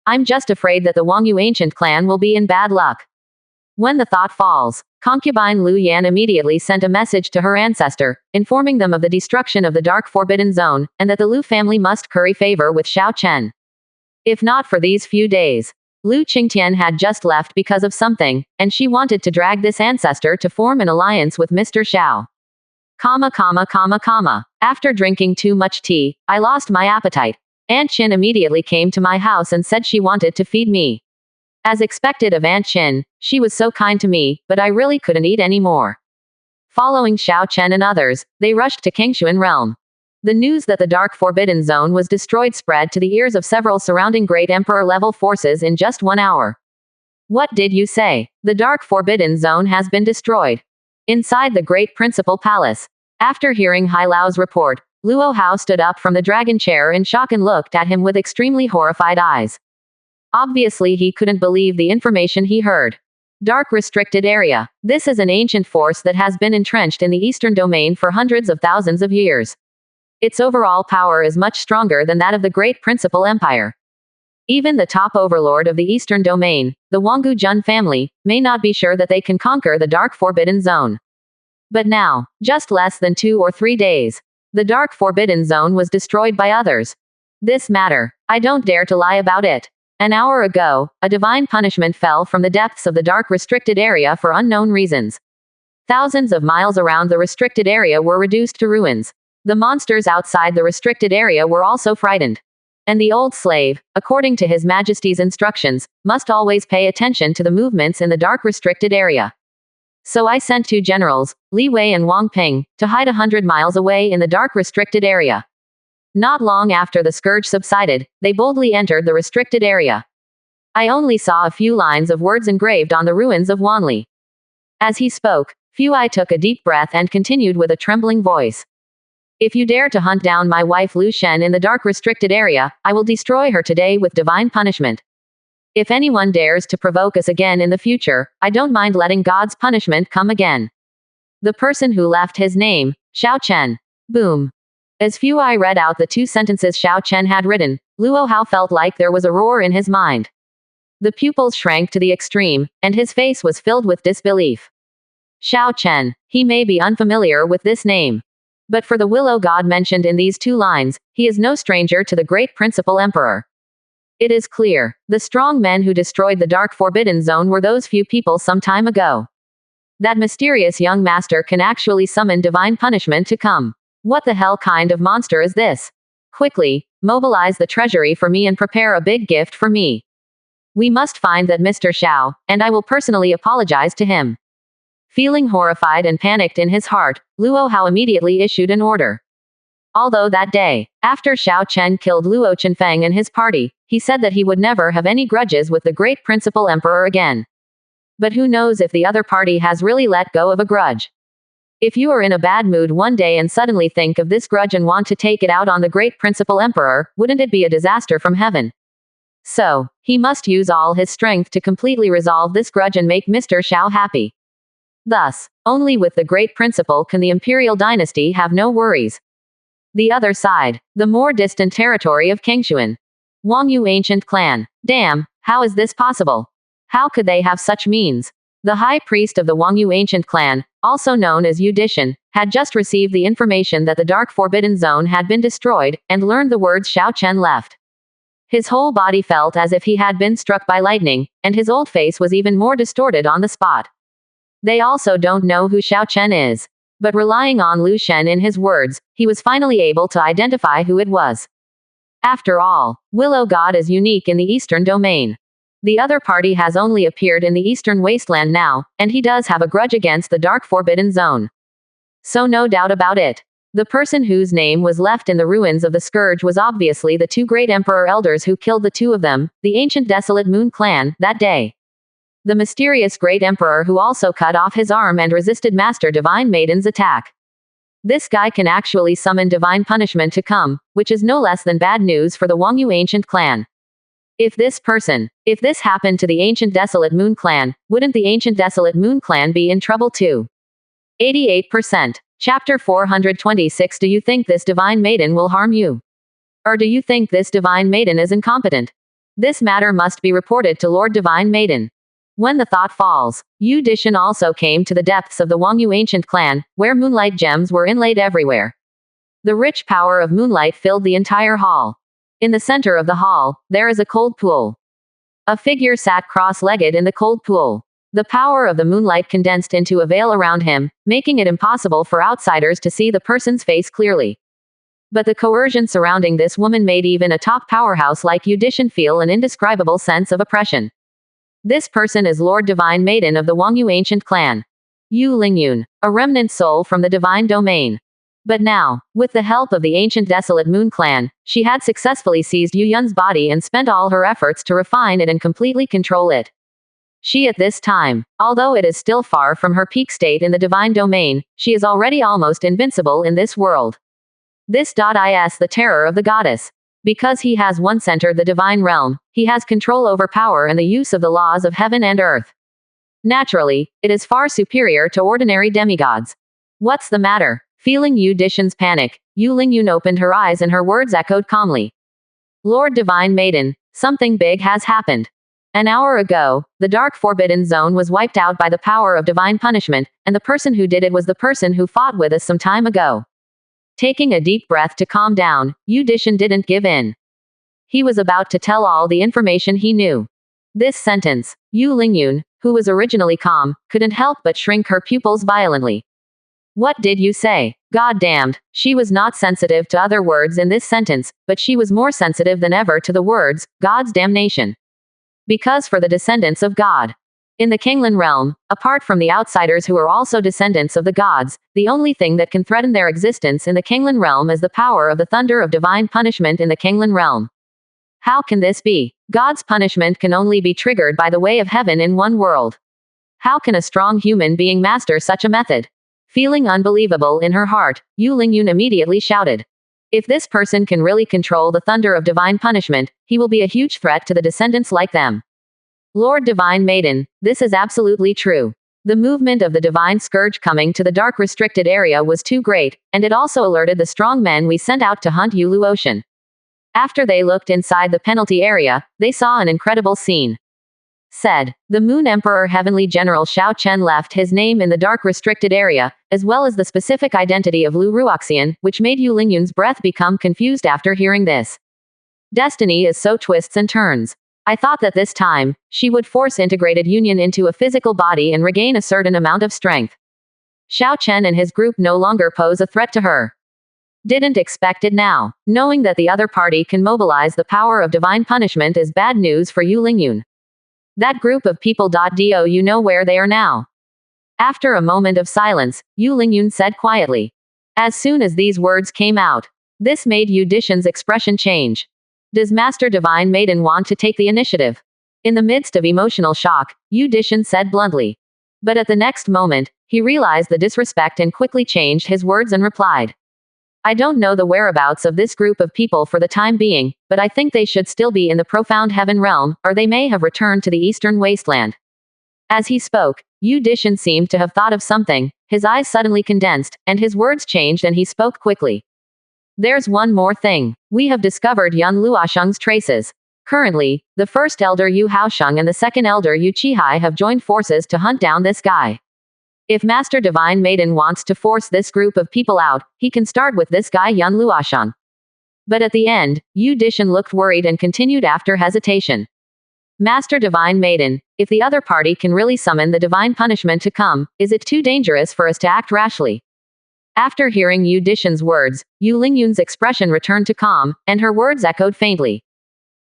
I'm just afraid that the Wangyu Ancient Clan will be in bad luck. When the thought falls, concubine Lu Yan immediately sent a message to her ancestor, informing them of the destruction of the Dark Forbidden Zone, and that the Lu family must curry favor with Xiao Chen. If not for these few days, Lu Qingtian had just left because of something, and she wanted to drag this ancestor to form an alliance with Mr. Xiao. After drinking too much tea, I lost my appetite. Aunt Qin immediately came to my house and said she wanted to feed me. As expected of Aunt Qin, she was so kind to me, but I really couldn't eat anymore. Following Xiao Chen and others, they rushed to Kengshuan realm. The news that the Dark Forbidden Zone was destroyed spread to the ears of several surrounding Great Emperor-level forces in just 1 hour. What did you say? The Dark Forbidden Zone has been destroyed. Inside the Great Principal Palace. After hearing Hai Lao's report, Luo Hao stood up from the dragon chair in shock and looked at him with extremely horrified eyes. Obviously he couldn't believe the information he heard. Dark Restricted Area. This is an ancient force that has been entrenched in the Eastern Domain for hundreds of thousands of years. Its overall power is much stronger than that of the Great Principal Empire. Even the top overlord of the Eastern Domain, the Wanggu Jun family, may not be sure that they can conquer the Dark Forbidden Zone. But now, just less than 2 or 3 days, the Dark Forbidden Zone was destroyed by others. This matter, I don't dare to lie about it. An hour ago, a divine punishment fell from the depths of the Dark Restricted Area for unknown reasons. Thousands of miles around the restricted area were reduced to ruins. The monsters outside the restricted area were also frightened. And the old slave, according to His Majesty's instructions, must always pay attention to the movements in the dark restricted area. So I sent 2 generals, Li Wei and Wang Ping, to hide 100 miles away in the dark restricted area. Not long after the scourge subsided, they boldly entered the restricted area. I only saw a few lines of words engraved on the ruins of Wanli. As he spoke, Fu-I took a deep breath and continued with a trembling voice. If you dare to hunt down my wife Lu Shen in the dark restricted area, I will destroy her today with divine punishment. If anyone dares to provoke us again in the future, I don't mind letting God's punishment come again. The person who left his name, Xiao Chen. Boom. As Fu-I read out the 2 sentences Xiao Chen had written, Luo Hao felt like there was a roar in his mind. The pupils shrank to the extreme, and his face was filled with disbelief. Xiao Chen. He may be unfamiliar with this name. But for the willow god mentioned in these 2 lines, he is no stranger to the great principal emperor. It is clear, the strong men who destroyed the dark forbidden zone were those few people some time ago. That mysterious young master can actually summon divine punishment to come. What the hell kind of monster is this? Quickly, mobilize the treasury for me and prepare a big gift for me. We must find that Mr. Xiao, and I will personally apologize to him. Feeling horrified and panicked in his heart, Luo Hao immediately issued an order. Although that day, after Xiao Chen killed Luo Chenfeng and his party, he said that he would never have any grudges with the great principal emperor again. But who knows if the other party has really let go of a grudge. If you are in a bad mood one day and suddenly think of this grudge and want to take it out on the great principal emperor, wouldn't it be a disaster from heaven? So, he must use all his strength to completely resolve this grudge and make Mr. Xiao happy. Thus, only with the great principal can the imperial dynasty have no worries. The other side, the more distant territory of Kengshuan. Wangyu ancient clan. Damn, how is this possible? How could they have such means? The high priest of the Wangyu ancient clan, also known as Yu Dishan, had just received the information that the dark forbidden zone had been destroyed, and learned the words Xiao Chen left. His whole body felt as if he had been struck by lightning, and his old face was even more distorted on the spot. They also don't know who Xiao Chen is. But relying on Lu Shen in his words, he was finally able to identify who it was. After all, Willow God is unique in the Eastern domain. The other party has only appeared in the Eastern wasteland now, and he does have a grudge against the Dark Forbidden Zone. So no doubt about it. The person whose name was left in the ruins of the Scourge was obviously the 2 great Emperor Elders who killed the 2 of them, the ancient Desolate Moon clan, that day. The mysterious great emperor who also cut off his arm and resisted Master Divine Maiden's attack. This guy can actually summon divine punishment to come, which is no less than bad news for the Wangyu ancient clan. If this happened to the ancient Desolate Moon clan, wouldn't the ancient Desolate Moon clan be in trouble too? 88%. Chapter 426. Do you think this divine maiden will harm you? Or do you think this divine maiden is incompetent? This matter must be reported to Lord Divine Maiden. When the thought falls, Yu Dishan also came to the depths of the Wangyu ancient clan, where moonlight gems were inlaid everywhere. The rich power of moonlight filled the entire hall. In the center of the hall, there is a cold pool. A figure sat cross-legged in the cold pool. The power of the moonlight condensed into a veil around him, making it impossible for outsiders to see the person's face clearly. But the coercion surrounding this woman made even a top powerhouse like Yu Dishan feel an indescribable sense of oppression. This person is Lord Divine Maiden of the Wangyu ancient clan. Yu Lingyun, a remnant soul from the divine domain. But now, with the help of the ancient Desolate Moon clan, she had successfully seized Yu Yun's body and spent all her efforts to refine it and completely control it. She at this time, although it is still far from her peak state in the divine domain, she is already almost invincible in this world. This is the terror of the goddess. Because he has once entered the divine realm, he has control over power and the use of the laws of heaven and earth. Naturally, it is far superior to ordinary demigods. What's the matter? Feeling Yu Dishan's panic, Yu Lingyun opened her eyes and her words echoed calmly. Lord Divine Maiden, something big has happened. An hour ago, the Dark Forbidden Zone was wiped out by the power of divine punishment, and the person who did it was the person who fought with us some time ago. Taking a deep breath to calm down, Yu Dishan didn't give in. He was about to tell all the information he knew. This sentence, Yu Lingyun, who was originally calm, couldn't help but shrink her pupils violently. What did you say? God damned. She was not sensitive to other words in this sentence, but she was more sensitive than ever to the words, God's damnation. Because for the descendants of God, in the Kinglan realm, apart from the outsiders who are also descendants of the gods, the only thing that can threaten their existence in the Kinglan realm is the power of the thunder of divine punishment in the Kinglan realm. How can this be? God's punishment can only be triggered by the way of heaven in one world. How can a strong human being master such a method? Feeling unbelievable in her heart, Yu Lingyun immediately shouted. If this person can really control the thunder of divine punishment, he will be a huge threat to the descendants like them. Lord Divine Maiden, this is absolutely true. The movement of the divine scourge coming to the dark restricted area was too great, and it also alerted the strong men we sent out to hunt Yulu Ocean. After they looked inside the penalty area, they saw an incredible scene. Said, the Moon Emperor Heavenly General Xiao Chen left his name in the dark restricted area, as well as the specific identity of Lu Ruoxian, which made Yu Lingyun's breath become confused after hearing this. Destiny is so twists and turns. I thought that this time, she would force integrated union into a physical body and regain a certain amount of strength. Xiao Chen and his group no longer pose a threat to her. Didn't expect it now. Knowing that the other party can mobilize the power of divine punishment is bad news for Yu Lingyun. That group of people. Do you know where they are now? After a moment of silence, Yu Lingyun said quietly. As soon as these words came out, this made Yu Dishan's expression change. Does Master Divine Maiden want to take the initiative? In the midst of emotional shock, Yu Dishan said bluntly. But at the next moment, he realized the disrespect and quickly changed his words and replied. I don't know the whereabouts of this group of people for the time being, but I think they should still be in the profound heaven realm, or they may have returned to the eastern wasteland. As he spoke, Yu Dishan seemed to have thought of something, his eyes suddenly condensed, and his words changed and he spoke quickly. There's one more thing. We have discovered Yun Luosheng's traces. Currently, the first elder Yu Haosheng and the second elder Yu Qihai have joined forces to hunt down this guy. If Master Divine Maiden wants to force this group of people out, he can start with this guy Yun Luosheng. But at the end, Yu Dishan looked worried and continued after hesitation. Master Divine Maiden, if the other party can really summon the divine punishment to come, is it too dangerous for us to act rashly? After hearing Yu Dishan's words, Yu Lingyun's expression returned to calm, and her words echoed faintly.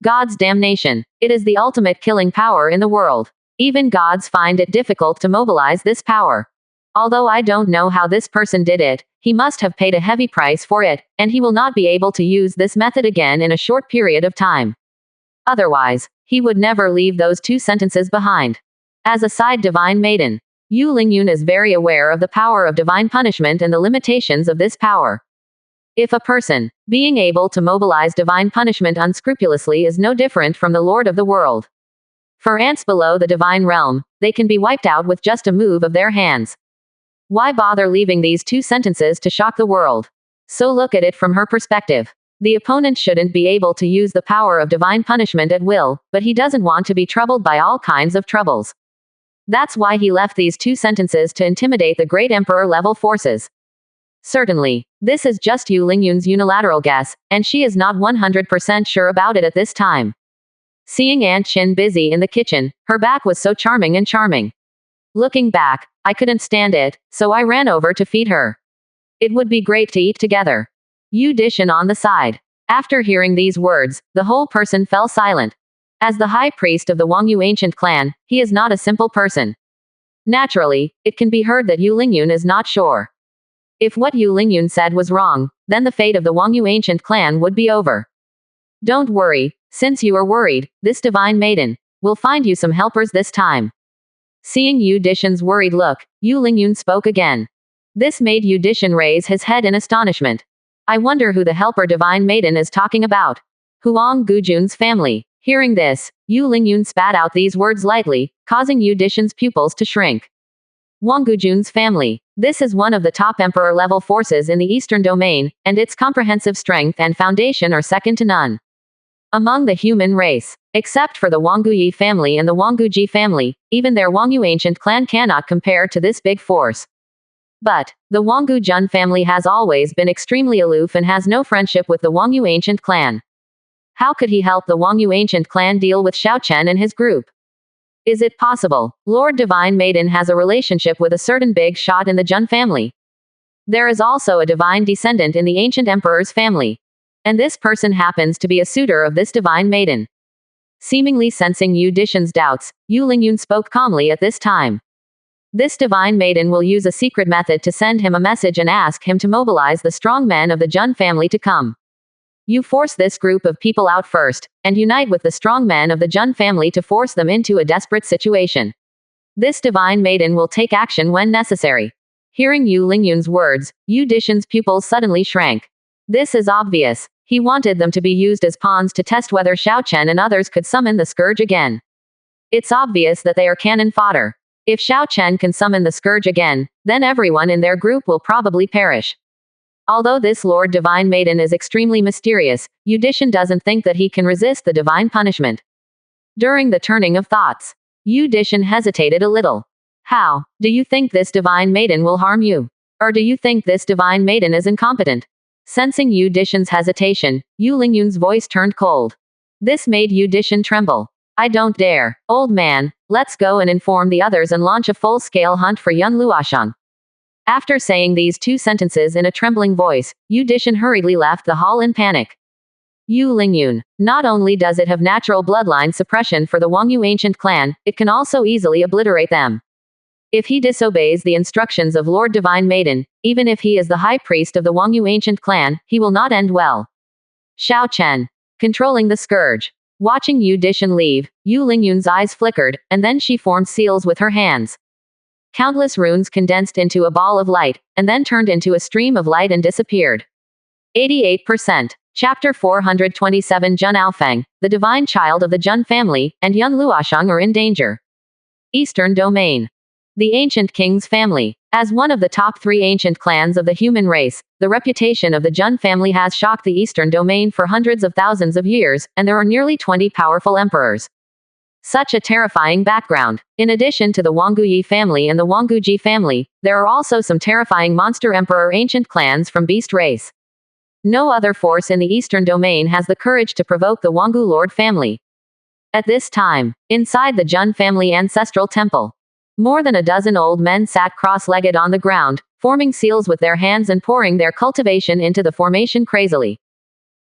God's damnation. It is the ultimate killing power in the world. Even gods find it difficult to mobilize this power. Although I don't know how this person did it, he must have paid a heavy price for it, and he will not be able to use this method again in a short period of time. Otherwise, he would never leave those two sentences behind. As a side Divine Maiden, Yu Lingyun is very aware of the power of divine punishment and the limitations of this power. If a person, being able to mobilize divine punishment unscrupulously is no different from the Lord of the world. For ants below the divine realm, they can be wiped out with just a move of their hands. Why bother leaving these two sentences to shock the world? So look at it from her perspective. The opponent shouldn't be able to use the power of divine punishment at will, but he doesn't want to be troubled by all kinds of troubles. That's why he left these two sentences to intimidate the great emperor-level forces. Certainly, this is just Yu Lingyun's unilateral guess, and she is not 100% sure about it at this time. Seeing Aunt Qin busy in the kitchen, her back was so charming and charming. Looking back, I couldn't stand it, so I ran over to feed her. It would be great to eat together. Yu Dishan on the side. After hearing these words, the whole person fell silent. As the high priest of the Wangyu ancient clan, he is not a simple person. Naturally, it can be heard that Yu Lingyun is not sure. If what Yu Lingyun said was wrong, then the fate of the Wangyu ancient clan would be over. Don't worry, since you are worried, this Divine Maiden will find you some helpers this time. Seeing Yu Dishan's worried look, Yu Lingyun spoke again. This made Yu Dishan raise his head in astonishment. I wonder who the helper Divine Maiden is talking about. Huang Gujun's family. Hearing this, Yu Lingyun spat out these words lightly, causing Yu Dishan's pupils to shrink. Wang Gujun's family. This is one of the top emperor-level forces in the Eastern Domain, and its comprehensive strength and foundation are second to none among the human race. Except for the Wangguyi family and the Wangguji family, even their Wangyu ancient clan cannot compare to this big force. But, the Wanggu Jun family has always been extremely aloof and has no friendship with the Wangyu ancient clan. How could he help the Wangyu ancient clan deal with Xiao Chen and his group? Is it possible Lord Divine Maiden has a relationship with a certain big shot in the Jun family? There is also a divine descendant in the ancient emperor's family. And this person happens to be a suitor of this divine maiden. Seemingly sensing Yu Dishan's doubts, Yu Lingyun spoke calmly at this time. This divine maiden will use a secret method to send him a message and ask him to mobilize the strong men of the Jun family to come. You force this group of people out first, and unite with the strong men of the Jun family to force them into a desperate situation. This divine maiden will take action when necessary. Hearing Yu Lingyun's words, Yu Dishan's pupils suddenly shrank. This is obvious. He wanted them to be used as pawns to test whether Xiao Chen and others could summon the scourge again. It's obvious that they are cannon fodder. If Xiao Chen can summon the scourge again, then everyone in their group will probably perish. Although this Lord Divine Maiden is extremely mysterious, Yu Dishan doesn't think that he can resist the divine punishment. During the turning of thoughts, Yu Dishan hesitated a little. How? Do you think this divine maiden will harm you? Or do you think this divine maiden is incompetent? Sensing Yu Dishan's hesitation, Yu Lingyun's voice turned cold. This made Yu Dishan tremble. I don't dare. Old man, let's go and inform the others and launch a full-scale hunt for young Luoshang. After saying these two sentences in a trembling voice, Yu Dishan hurriedly left the hall in panic. Yu Lingyun. Not only does it have natural bloodline suppression for the Wangyu ancient clan, it can also easily obliterate them. If he disobeys the instructions of Lord Divine Maiden, even if he is the high priest of the Wangyu ancient clan, he will not end well. Xiao Chen. Controlling the scourge. Watching Yu Dishan leave, Yu Lingyun's eyes flickered, and then she formed seals with her hands. Countless runes condensed into a ball of light, and then turned into a stream of light and disappeared. 88%. Chapter 427 Jun Aofeng, the divine child of the Jun family, and young Luoshang are in danger. Eastern Domain. The ancient king's family. As one of the top 3 ancient clans of the human race, the reputation of the Jun family has shocked the Eastern Domain for hundreds of thousands of years, and there are nearly 20 powerful emperors. Such a terrifying background. In addition to the Wangguyi family and the Wangguji family, there are also some terrifying monster emperor ancient clans from beast race. No other force in the Eastern Domain has the courage to provoke the Wanggu Lord family. At this time, inside the Jun family ancestral temple, more than a dozen old men sat cross-legged on the ground, forming seals with their hands and pouring their cultivation into the formation crazily.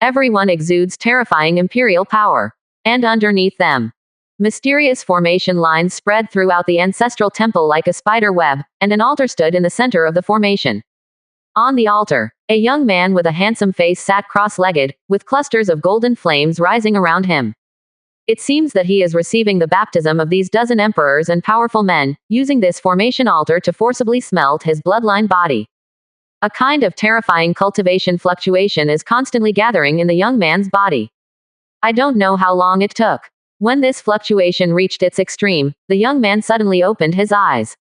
Everyone exudes terrifying imperial power. And underneath them, mysterious formation lines spread throughout the ancestral temple like a spider web, and an altar stood in the center of the formation. On the altar, a young man with a handsome face sat cross-legged, with clusters of golden flames rising around him. It seems that he is receiving the baptism of these dozen emperors and powerful men, using this formation altar to forcibly smelt his bloodline body. A kind of terrifying cultivation fluctuation is constantly gathering in the young man's body. I don't know how long it took. When this fluctuation reached its extreme, the young man suddenly opened his eyes.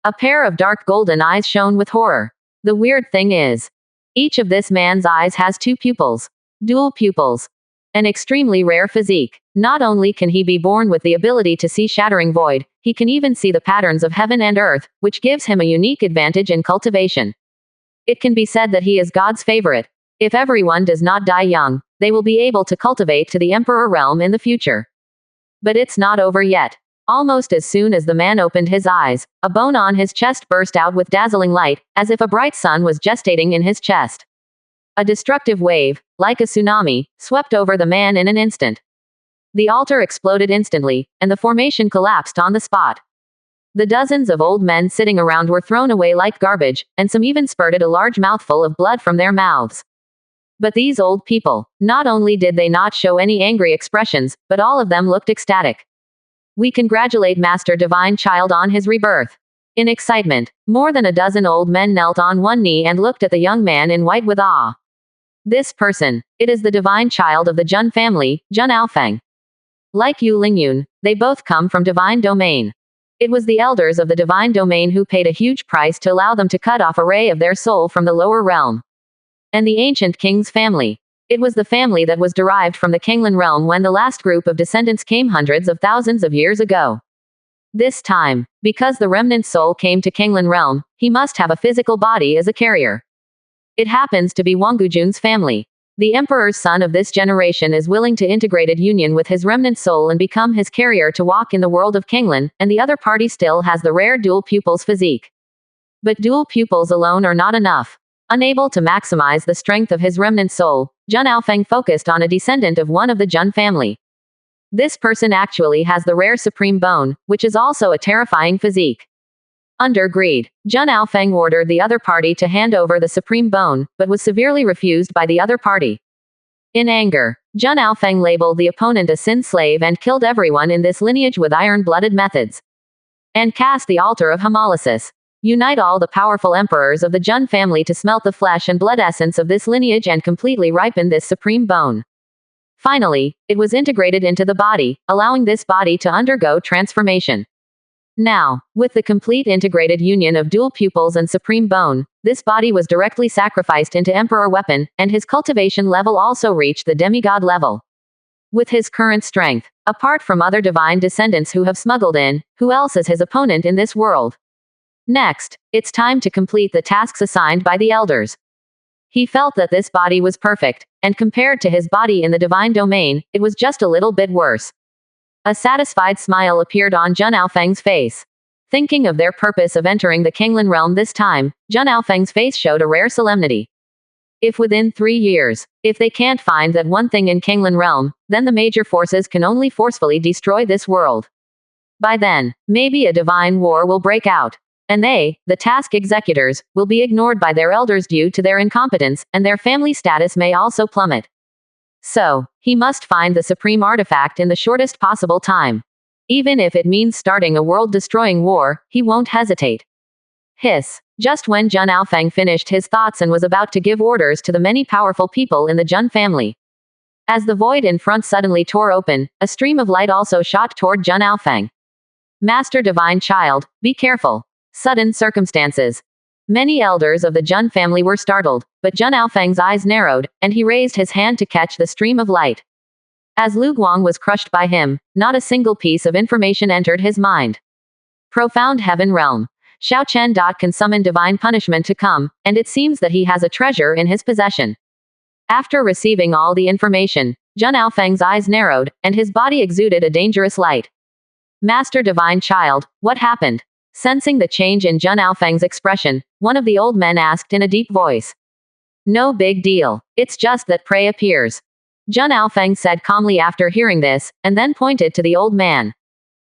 A pair of dark golden eyes shone with horror. The weird thing is, each of this man's eyes has 2 pupils. Dual pupils. An extremely rare physique. Not only can he be born with the ability to see shattering void, he can even see the patterns of heaven and earth, which gives him a unique advantage in cultivation. It can be said that he is God's favorite. If everyone does not die young, they will be able to cultivate to the emperor realm in the future. But it's not over yet. Almost as soon as the man opened his eyes, a bone on his chest burst out with dazzling light, as if a bright sun was gestating in his chest. A destructive wave, like a tsunami, swept over the man in an instant. The altar exploded instantly, and the formation collapsed on the spot. The dozens of old men sitting around were thrown away like garbage, and some even spurted a large mouthful of blood from their mouths. But these old people, not only did they not show any angry expressions, but all of them looked ecstatic. We congratulate Master Divine Child on his rebirth. In excitement, more than a dozen old men knelt on one knee and looked at the young man in white with awe. This person, it is the Divine Child of the Jun family, Jun Aofeng. Like Yu Lingyun, they both come from Divine Domain. It was the elders of the Divine Domain who paid a huge price to allow them to cut off a ray of their soul from the lower realm. And the ancient king's family. It was the family that was derived from the Kanglan realm when the last group of descendants came hundreds of thousands of years ago. This time, because the remnant soul came to Kanglan realm, he must have a physical body as a carrier. It happens to be Wanggujun's family. The emperor's son of this generation is willing to integrated union with his remnant soul and become his carrier to walk in the world of Kanglan, and the other party still has the rare dual pupils physique. But dual pupils alone are not enough. Unable to maximize the strength of his remnant soul, Jun Aofeng focused on a descendant of one of the Jun family. This person actually has the rare supreme bone, which is also a terrifying physique. Under greed, Jun Aofeng ordered the other party to hand over the supreme bone, but was severely refused by the other party. In anger, Jun Aofeng labeled the opponent a sin slave and killed everyone in this lineage with iron-blooded methods. And cast the altar of hemolysis. Unite all the powerful emperors of the Jun family to smelt the flesh and blood essence of this lineage and completely ripen this supreme bone. Finally, it was integrated into the body, allowing this body to undergo transformation. Now, with the complete integrated union of dual pupils and supreme bone, this body was directly sacrificed into emperor weapon, and his cultivation level also reached the demigod level. With his current strength, apart from other divine descendants who have smuggled in, who else is his opponent in this world? Next, it's time to complete the tasks assigned by the elders. He felt that this body was perfect, and compared to his body in the divine domain, it was just a little bit worse. A satisfied smile appeared on Jun Aofeng's face. Thinking of their purpose of entering the Kinglan realm this time, Jun Aofeng's face showed a rare solemnity. If within 3 years, if they can't find that one thing in Kinglan realm, then the major forces can only forcefully destroy this world. By then, maybe a divine war will break out. And they, the task executors, will be ignored by their elders due to their incompetence, and their family status may also plummet. So, he must find the supreme artifact in the shortest possible time. Even if it means starting a world-destroying war, he won't hesitate. Hiss. Just when Jun Aofeng finished his thoughts and was about to give orders to the many powerful people in the Jun family. As the void in front suddenly tore open, a stream of light also shot toward Jun Aofeng. Master Divine Child, be careful. Sudden circumstances. Many elders of the Jun family were startled, but Jun Aofeng's eyes narrowed, and he raised his hand to catch the stream of light. As Lu Guang was crushed by him, not a single piece of information entered his mind. Profound Heaven Realm. Xiao Chen can summon divine punishment to come, and it seems that he has a treasure in his possession. After receiving all the information, Jun Aofeng's eyes narrowed, and his body exuded a dangerous light. Master Divine Child, what happened? Sensing the change in Jun Aofeng's expression, one of the old men asked in a deep voice. No big deal. It's just that prey appears. Jun Aofeng said calmly after hearing this, and then pointed to the old man.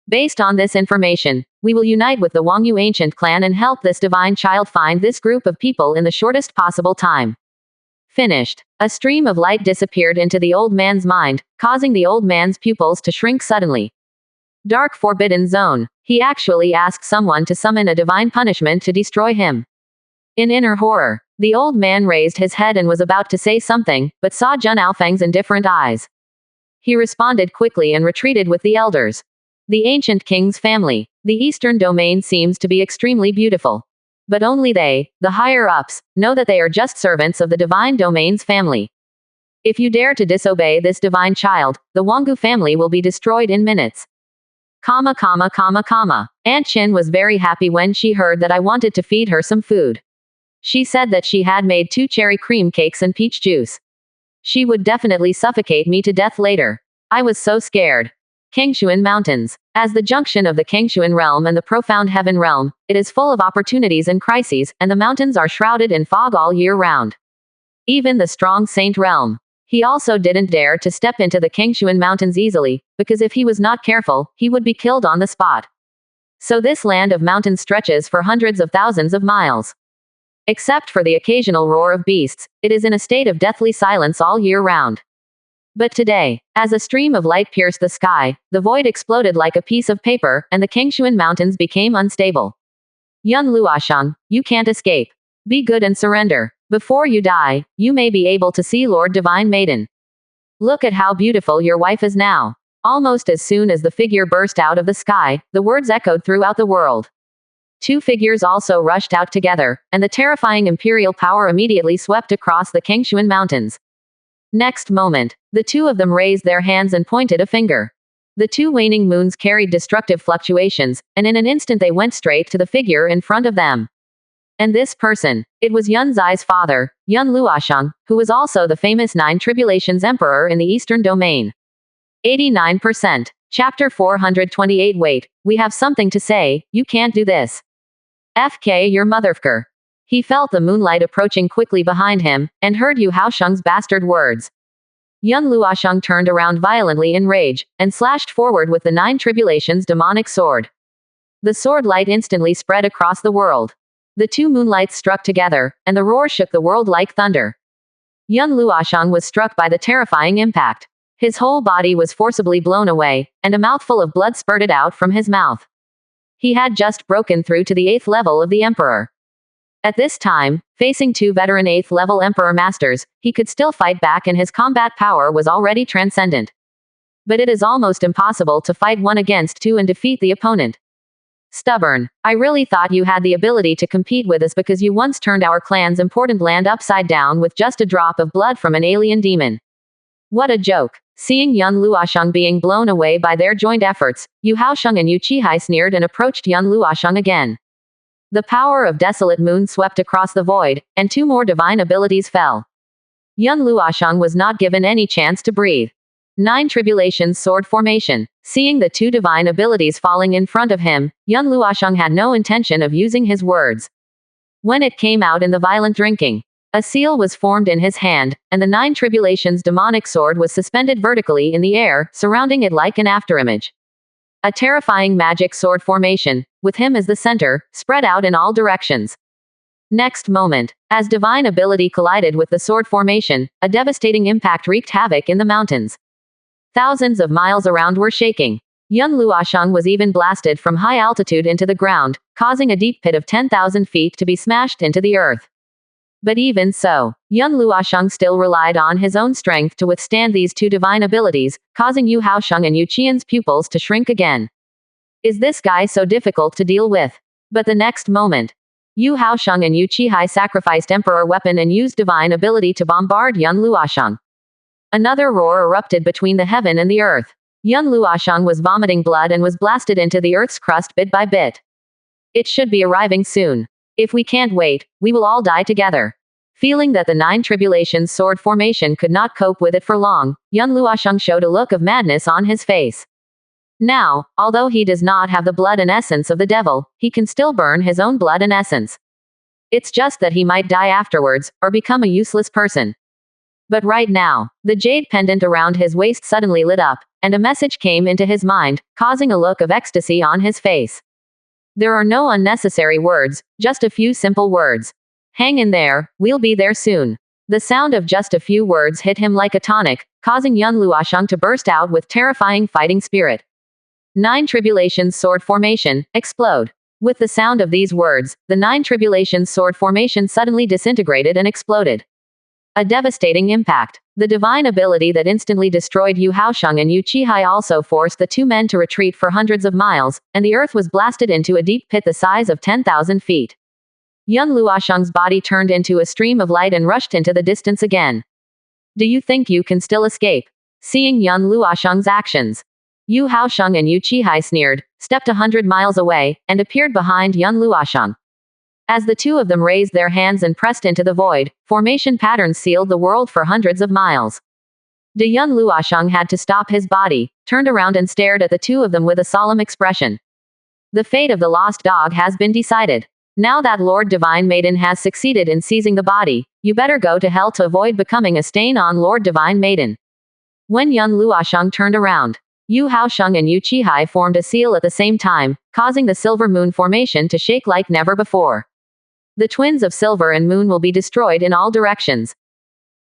Based on this information, we will unite with the Wangyu ancient clan and help this divine child find this group of people in the shortest possible time. Finished. A stream of light disappeared into the old man's mind, causing the old man's pupils to shrink suddenly. Dark Forbidden Zone. He actually asked someone to summon a divine punishment to destroy him. In inner horror, the old man raised his head and was about to say something, but saw Jun Aofeng's indifferent eyes. He responded quickly and retreated with the elders. The ancient king's family. The eastern domain seems to be extremely beautiful. But only they, the higher-ups, know that they are just servants of the divine domain's family. If you dare to disobey this divine child, the Wangyu family will be destroyed in minutes. Aunt Qin was very happy when she heard that I wanted to feed her some food. She said that she had made 2 cherry cream cakes and peach juice. She would definitely suffocate me to death later. I was so scared. Kengshuan Mountains. As the junction of the Kengshuan realm and the Profound Heaven realm, it is full of opportunities and crises, and the mountains are shrouded in fog all year round. Even the strong Saint realm. He also didn't dare to step into the Kengshuan Mountains easily, because if he was not careful, he would be killed on the spot. So this land of mountains stretches for hundreds of thousands of miles. Except for the occasional roar of beasts, it is in a state of deathly silence all year round. But today, as a stream of light pierced the sky, the void exploded like a piece of paper, and the Kengshuan Mountains became unstable. Yun Luoshang, you can't escape. Be good and surrender. Before you die, you may be able to see Lord Divine Maiden. Look at how beautiful your wife is now. Almost as soon as the figure burst out of the sky, the words echoed throughout the world. 2 figures also rushed out together, and the terrifying imperial power immediately swept across the Kengshuan Mountains. Next moment, the 2 of them raised their hands and pointed a finger. The 2 waning moons carried destructive fluctuations, and in an instant they went straight to the figure in front of them. And this person, it was Yun Zai's father, Yun Luoshang, who was also the famous 9 Tribulations Emperor in the Eastern Domain. 89%. Chapter 428. Wait, we have something to say, you can't do this. FK your motherfucker. He felt the moonlight approaching quickly behind him, and heard Yu Haosheng's bastard words. Young Luosheng turned around violently in rage, and slashed forward with the Nine Tribulations demonic sword. The sword light instantly spread across the world. The two moonlights struck together, and the roar shook the world like thunder. Young Luosheng was struck by the terrifying impact. His whole body was forcibly blown away, and a mouthful of blood spurted out from his mouth. He had just broken through to the 8th level of the Emperor. At this time, facing two veteran 8th level Emperor Masters, he could still fight back and his combat power was already transcendent. But it is almost impossible to fight 1 against 2 and defeat the opponent. Stubborn. I really thought you had the ability to compete with us because you once turned our clan's important land upside down with just a drop of blood from an alien demon. What a joke. Seeing Yun Luosheng being blown away by their joint efforts, Yu Haosheng and Yu Qihai sneered and approached Yun Luosheng again. The power of Desolate Moon swept across the void, and 2 more divine abilities fell. Yun Luosheng was not given any chance to breathe. 9 Tribulations Sword Formation. Seeing the 2 divine abilities falling in front of him, Yun Luosheng had no intention of using his words. When it came out in the violent drinking, a seal was formed in his hand, and the 9 Tribulations demonic sword was suspended vertically in the air, surrounding it like an afterimage. A terrifying magic sword formation, with him as the center, spread out in all directions. Next moment, as divine ability collided with the sword formation, a devastating impact wreaked havoc in the mountains. Thousands of miles around were shaking. Yun Luosheng was even blasted from high altitude into the ground, causing a deep pit of 10,000 feet to be smashed into the earth. But even so, Yun Luosheng still relied on his own strength to withstand these 2 divine abilities, causing Yu Haosheng and Yu Qian's pupils to shrink again. Is this guy so difficult to deal with? But the next moment, Yu Haosheng and Yu Qihai sacrificed Emperor weapon and used divine ability to bombard Yun Luosheng. Another roar erupted between the heaven and the earth. Yun Luosheng was vomiting blood and was blasted into the earth's crust bit by bit. It should be arriving soon. If we can't wait, we will all die together. Feeling that the 9 Tribulations sword formation could not cope with it for long, Yun Luosheng showed a look of madness on his face. Now, although he does not have the blood and essence of the devil, he can still burn his own blood and essence. It's just that he might die afterwards, or become a useless person. But right now, the jade pendant around his waist suddenly lit up, and a message came into his mind, causing a look of ecstasy on his face. There are no unnecessary words, just a few simple words. Hang in there, we'll be there soon. The sound of just a few words hit him like a tonic, causing Yun Luosheng to burst out with terrifying fighting spirit. 9 Tribulations Sword Formation, explode. With the sound of these words, the 9 Tribulations Sword Formation suddenly disintegrated and exploded. A devastating impact. The divine ability that instantly destroyed Yu Haosheng and Yu Qihai also forced the 2 men to retreat for hundreds of miles, and the earth was blasted into a deep pit the size of 10,000 feet. Yun Luosheng's body turned into a stream of light and rushed into the distance again. Do you think you can still escape? Seeing Yun Luosheng's actions, Yu Haosheng and Yu Qihai sneered, stepped 100 miles away, and appeared behind Yun Luosheng. As the 2 of them raised their hands and pressed into the void, formation patterns sealed the world for hundreds of miles. Yun Luosheng had to stop his body, turned around and stared at the 2 of them with a solemn expression. The fate of the lost dog has been decided. Now that Lord Divine Maiden has succeeded in seizing the body, you better go to hell to avoid becoming a stain on Lord Divine Maiden. When Yun Luosheng turned around, Yu Haosheng and Yu Qihai formed a seal at the same time, causing the Silver Moon formation to shake like never before. The twins of Silver and Moon will be destroyed in all directions.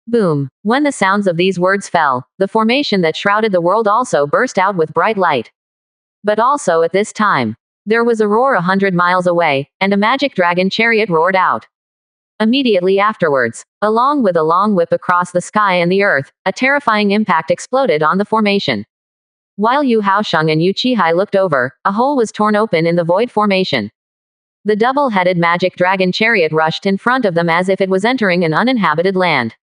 Boom. When the sounds of these words fell, the formation that shrouded the world also burst out with bright light. But also at this time, there was a roar 100 miles away, and a magic dragon chariot roared out. Immediately afterwards, along with a long whip across the sky and the earth, a terrifying impact exploded on the formation. While Yu Haosheng and Yu Qihai looked over, a hole was torn open in the void formation. The double-headed magic dragon chariot rushed in front of them as if it was entering an uninhabited land.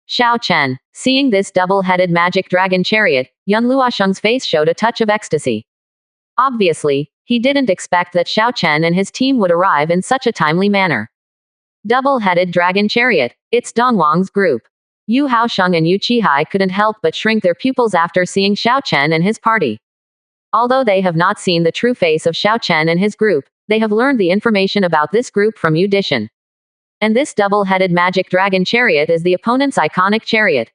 Xiao Chen. Seeing this double-headed magic dragon chariot, Yun Luosheng's face showed a touch of ecstasy. Obviously, he didn't expect that Xiao Chen and his team would arrive in such a timely manner. Double-headed dragon chariot. It's Dongwang's group. Yu Haosheng and Yu Qihai couldn't help but shrink their pupils after seeing Xiao Chen and his party. Although they have not seen the true face of Xiao Chen and his group, They have learned the information about this group from Udishan. And this double-headed magic dragon chariot is the opponent's iconic chariot.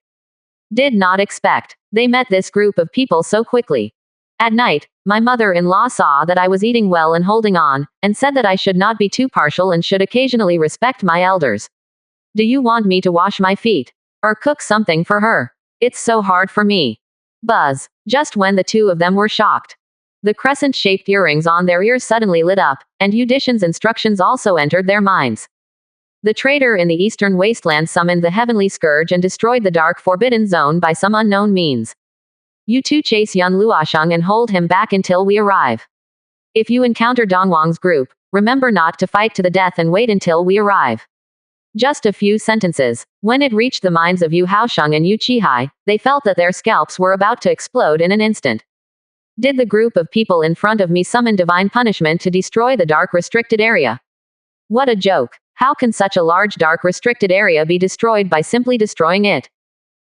Did not expect. They met this group of people so quickly. At night, my mother-in-law saw that I was eating well and holding on, and said that I should not be too partial and should occasionally respect my elders. Do you want me to wash my feet? Or cook something for her? It's so hard for me. Buzz. Just when the two of them were shocked. The crescent-shaped earrings on their ears suddenly lit up, and Udishan's instructions also entered their minds. The traitor in the eastern wasteland summoned the heavenly scourge and destroyed the dark forbidden zone by some unknown means. You two chase Yun Luosheng and hold him back until we arrive. If you encounter Dongwang's group, remember not to fight to the death and wait until we arrive. Just a few sentences. When it reached the minds of Yu Haosheng and Yu Qihai, they felt that their scalps were about to explode in an instant. Did the group of people in front of me summon divine punishment to destroy the dark restricted area? What a joke. How can such a large dark restricted area be destroyed by simply destroying it?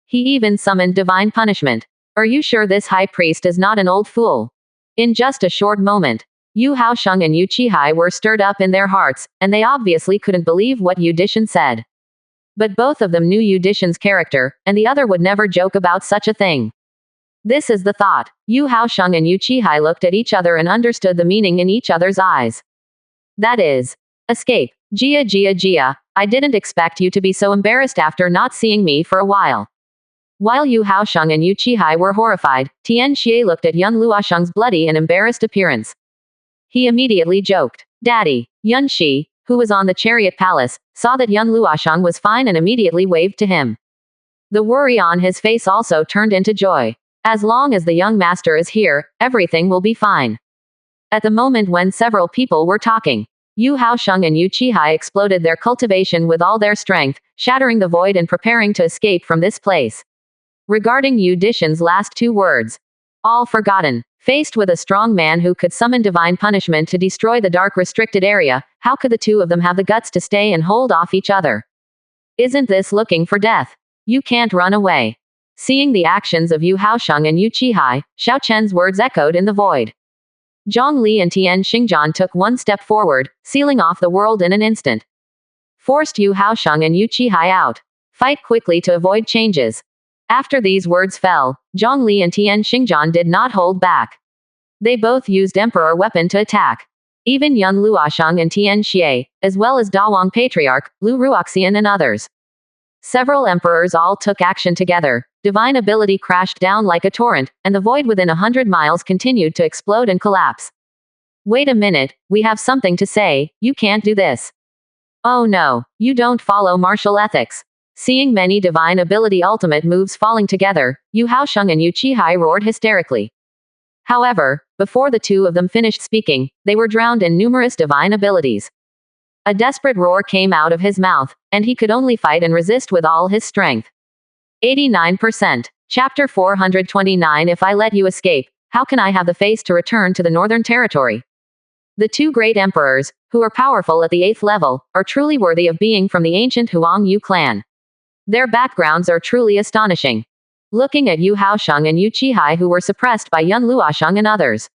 He even summoned divine punishment. Are you sure this high priest is not an old fool? In just a short moment, Yu Haosheng and Yu Qihai were stirred up in their hearts, and they obviously couldn't believe what Udishan said. But both of them knew Udishan's character, and the other would never joke about such a thing. This is the thought. Yu Haosheng and Yu Qihai looked at each other and understood the meaning in each other's eyes. That is, escape. Jia, I didn't expect you to be so embarrassed after not seeing me for a while. While Yu Haosheng and Yu Qihai were horrified, Tian Xie looked at Yun Luosheng's bloody and embarrassed appearance. He immediately joked. Daddy. Yun Shi, who was on the chariot palace, saw that Yun Luosheng was fine and immediately waved to him. The worry on his face also turned into joy. As long as the young master is here, everything will be fine. At the moment when several people were talking, Yu Haosheng and Yu Qihai exploded their cultivation with all their strength, shattering the void and preparing to escape from this place. Regarding Udishan's last two words, all forgotten. Faced with a strong man who could summon divine punishment to destroy the dark restricted area, how could the two of them have the guts to stay and hold off each other? Isn't this looking for death? You can't run away. Seeing the actions of Yu Haosheng and Yu Qihai, Xiao Chen's words echoed in the void. Zhang Li and Tian Xingjian took one step forward, sealing off the world in an instant. Forced Yu Haosheng and Yu Qihai out. Fight quickly to avoid changes. After these words fell, Zhang Li and Tian Xingjian did not hold back. They both used Emperor weapon to attack. Even Yun Luosheng and Tian Xie, as well as Dawang Patriarch, Lu Ruoxian and others. Several emperors all took action together. Divine ability crashed down like a torrent, and the void within 100 miles continued to explode and collapse. Wait a minute, we have something to say. You can't do this. Oh no, you don't follow martial ethics. Seeing many divine ability ultimate moves falling together, Yu Haosheng and Yu Qihai roared hysterically. However, before the two of them finished speaking, they were drowned in numerous divine abilities. A desperate roar came out of his mouth, and he could only fight and resist with all his strength. 89%. Chapter 429. If I let you escape, how can I have the face to return to the Northern Territory? The two great emperors, who are powerful at the 8th level, are truly worthy of being from the ancient Huang Yu clan. Their backgrounds are truly astonishing. Looking at Yu Haosheng and Yu Qihai, who were suppressed by Yun Luosheng and others,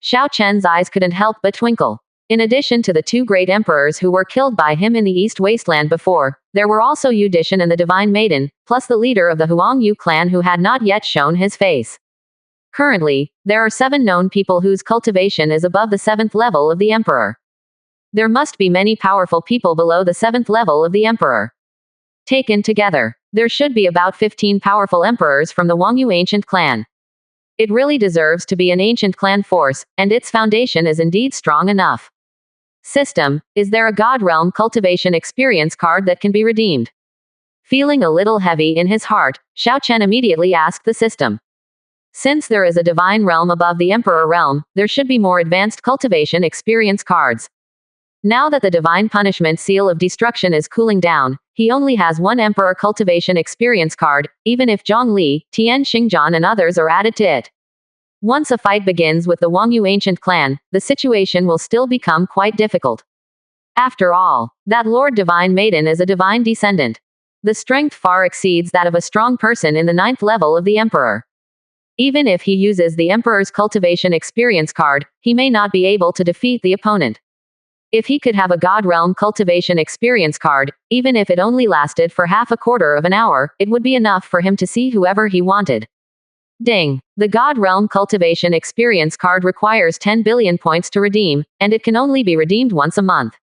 Xiao Chen's eyes couldn't help but twinkle. In addition to the two great emperors who were killed by him in the East Wasteland before, there were also Udishan and the Divine Maiden, plus the leader of the Huang Yu clan who had not yet shown his face. Currently, there are 7 known people whose cultivation is above the 7th level of the Emperor. There must be many powerful people below the 7th level of the Emperor. Taken together, there should be about 15 powerful emperors from the Huang Yu ancient clan. It really deserves to be an ancient clan force, and its foundation is indeed strong enough. System, is there a God Realm cultivation experience card that can be redeemed? Feeling a little heavy in his heart, Xiao Chen immediately asked the system. Since there is a divine realm above the Emperor realm, there should be more advanced cultivation experience cards. Now that the divine punishment seal of destruction is cooling down, he only has one Emperor cultivation experience card, even if Zhang Li, Tian Xingjian and others are added to it. Once a fight begins with the Huang Yu ancient clan, the situation will still become quite difficult. After all, that Lord Divine Maiden is a divine descendant. The strength far exceeds that of a strong person in the 9th level of the Emperor. Even if he uses the Emperor's cultivation experience card, he may not be able to defeat the opponent. If he could have a God Realm Cultivation Experience card, even if it only lasted for half a quarter of an hour, it would be enough for him to see whoever he wanted. Ding! The God Realm Cultivation Experience card requires 10 billion points to redeem, and it can only be redeemed once a month.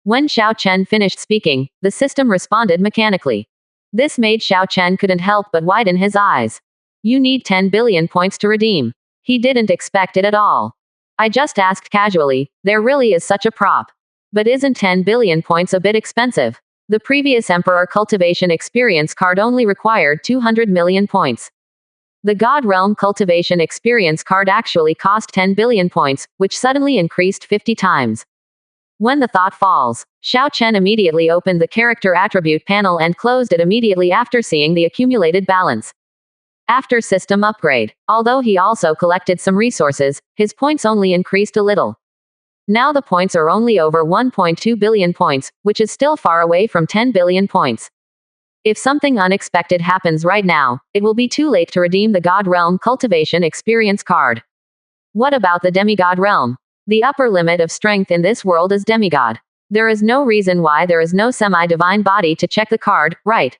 When Xiao Chen finished speaking, the system responded mechanically. This made Xiao Chen couldn't help but widen his eyes. You need 10 billion points to redeem. He didn't expect it at all. I just asked casually, there really is such a prop. But isn't 10 billion points a bit expensive? The previous Emperor Cultivation Experience card only required 200 million points. The God Realm Cultivation Experience card actually cost 10 billion points, which suddenly increased 50 times. When the thought falls, Xiao Chen immediately opened the character attribute panel and closed it immediately after seeing the accumulated balance. After system upgrade, although he also collected some resources, his points only increased a little. Now the points are only over 1.2 billion points, which is still far away from 10 billion points. If something unexpected happens right now, it will be too late to redeem the God Realm Cultivation Experience card. What about the Demigod Realm? The upper limit of strength in this world is Demigod. There is no reason why there is no semi-divine body to check the card, right?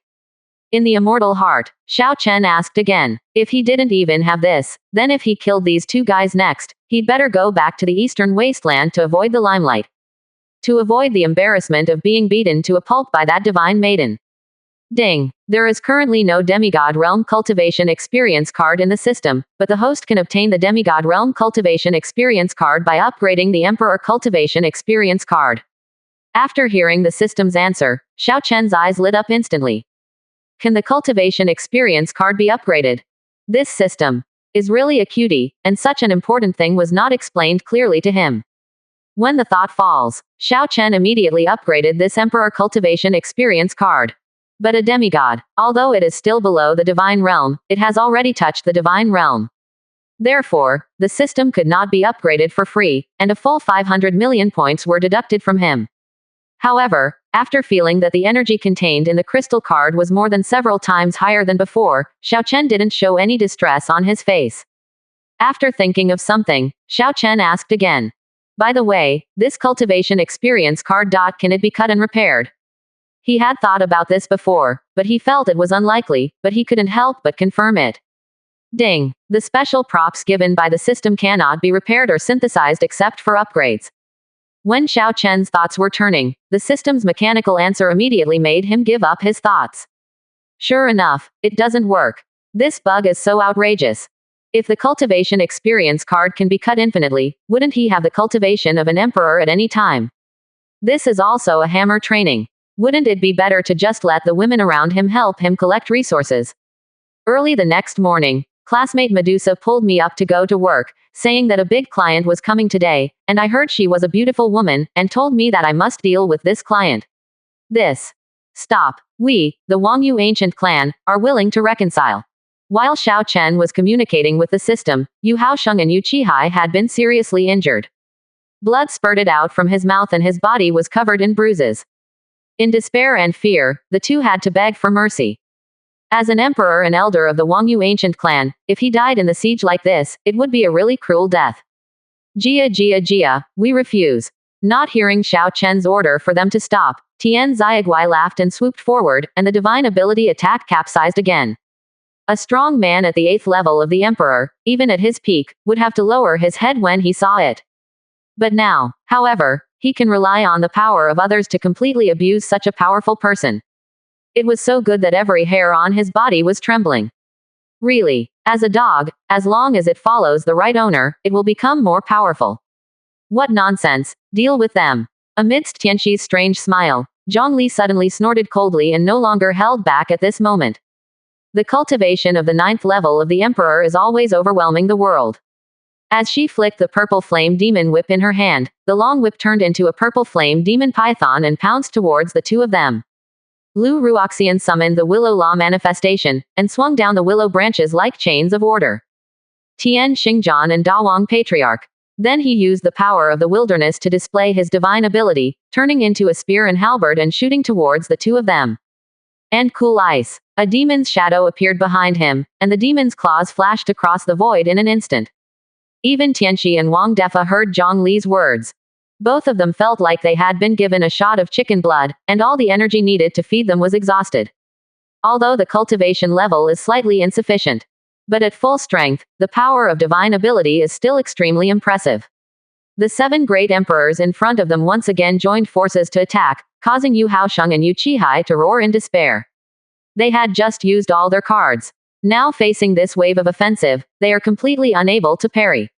In the immortal heart, Xiao Chen asked again. If he didn't even have this, then if he killed these two guys next, he'd better go back to the eastern wasteland to avoid the limelight. To avoid the embarrassment of being beaten to a pulp by that divine maiden. Ding! There is currently no Demigod Realm Cultivation Experience card in the system, but the host can obtain the Demigod Realm Cultivation Experience card by upgrading the Emperor Cultivation Experience card. After hearing the system's answer, Xiao Chen's eyes lit up instantly. Can the Cultivation Experience card be upgraded? This system is really a cutie, and such an important thing was not explained clearly to him. When the thought falls, Xiao Chen immediately upgraded this Emperor Cultivation Experience card. But a demigod, although it is still below the divine realm, it has already touched the divine realm. Therefore, the system could not be upgraded for free, and a full 500 million points were deducted from him. However, after feeling that the energy contained in the crystal card was more than several times higher than before, Xiao Chen didn't show any distress on his face. After thinking of something, Xiao Chen asked again. By the way, this cultivation experience card. Can it be cut and repaired? He had thought about this before, but he felt it was unlikely, but he couldn't help but confirm it. Ding! The special props given by the system cannot be repaired or synthesized except for upgrades. When Xiao Chen's thoughts were turning, the system's mechanical answer immediately made him give up his thoughts. Sure enough, it doesn't work. This bug is so outrageous. If the cultivation experience card can be cut infinitely, wouldn't he have the cultivation of an emperor at any time? This is also a hammer training. Wouldn't it be better to just let the women around him help him collect resources? Early the next morning, classmate Medusa pulled me up to go to work, saying that a big client was coming today, and I heard she was a beautiful woman, and told me that I must deal with this client. Stop. We, the Wangyu ancient clan, are willing to reconcile. While Xiao Chen was communicating with the system, Yu Haosheng and Yu Qihai had been seriously injured. Blood spurted out from his mouth and his body was covered in bruises. In despair and fear, the two had to beg for mercy. As an emperor and elder of the Wangyu ancient clan, if he died in the siege like this, it would be a really cruel death. Jia, we refuse. Not hearing Xiao Chen's order for them to stop, Tian Xiaogui laughed and swooped forward, and the divine ability attack capsized again. A strong man at the 8th level of the emperor, even at his peak, would have to lower his head when he saw it. But now, however, he can rely on the power of others to completely abuse such a powerful person. It was so good that every hair on his body was trembling. Really, as a dog, as long as it follows the right owner, it will become more powerful. What nonsense, deal with them. Amidst Tianxi's strange smile, Zhongli suddenly snorted coldly and no longer held back at this moment. The cultivation of the 9th level of the emperor is always overwhelming the world. As she flicked the purple flame demon whip in her hand, the long whip turned into a purple flame demon python and pounced towards the two of them. Lu Ruoxian summoned the Willow Law manifestation, and swung down the willow branches like chains of order. Tian Xingjian and Dawang Patriarch. Then he used the power of the wilderness to display his divine ability, turning into a spear and halberd and shooting towards the two of them. And cool ice. A demon's shadow appeared behind him, and the demon's claws flashed across the void in an instant. Even Tianxi and Wang Defa heard Zhong Li's words. Both of them felt like they had been given a shot of chicken blood, and all the energy needed to feed them was exhausted. Although the cultivation level is slightly insufficient. But at full strength, the power of divine ability is still extremely impressive. The 7 great emperors in front of them once again joined forces to attack, causing Yu Haosheng and Yu Qihai to roar in despair. They had just used all their cards. Now facing this wave of offensive, they are completely unable to parry.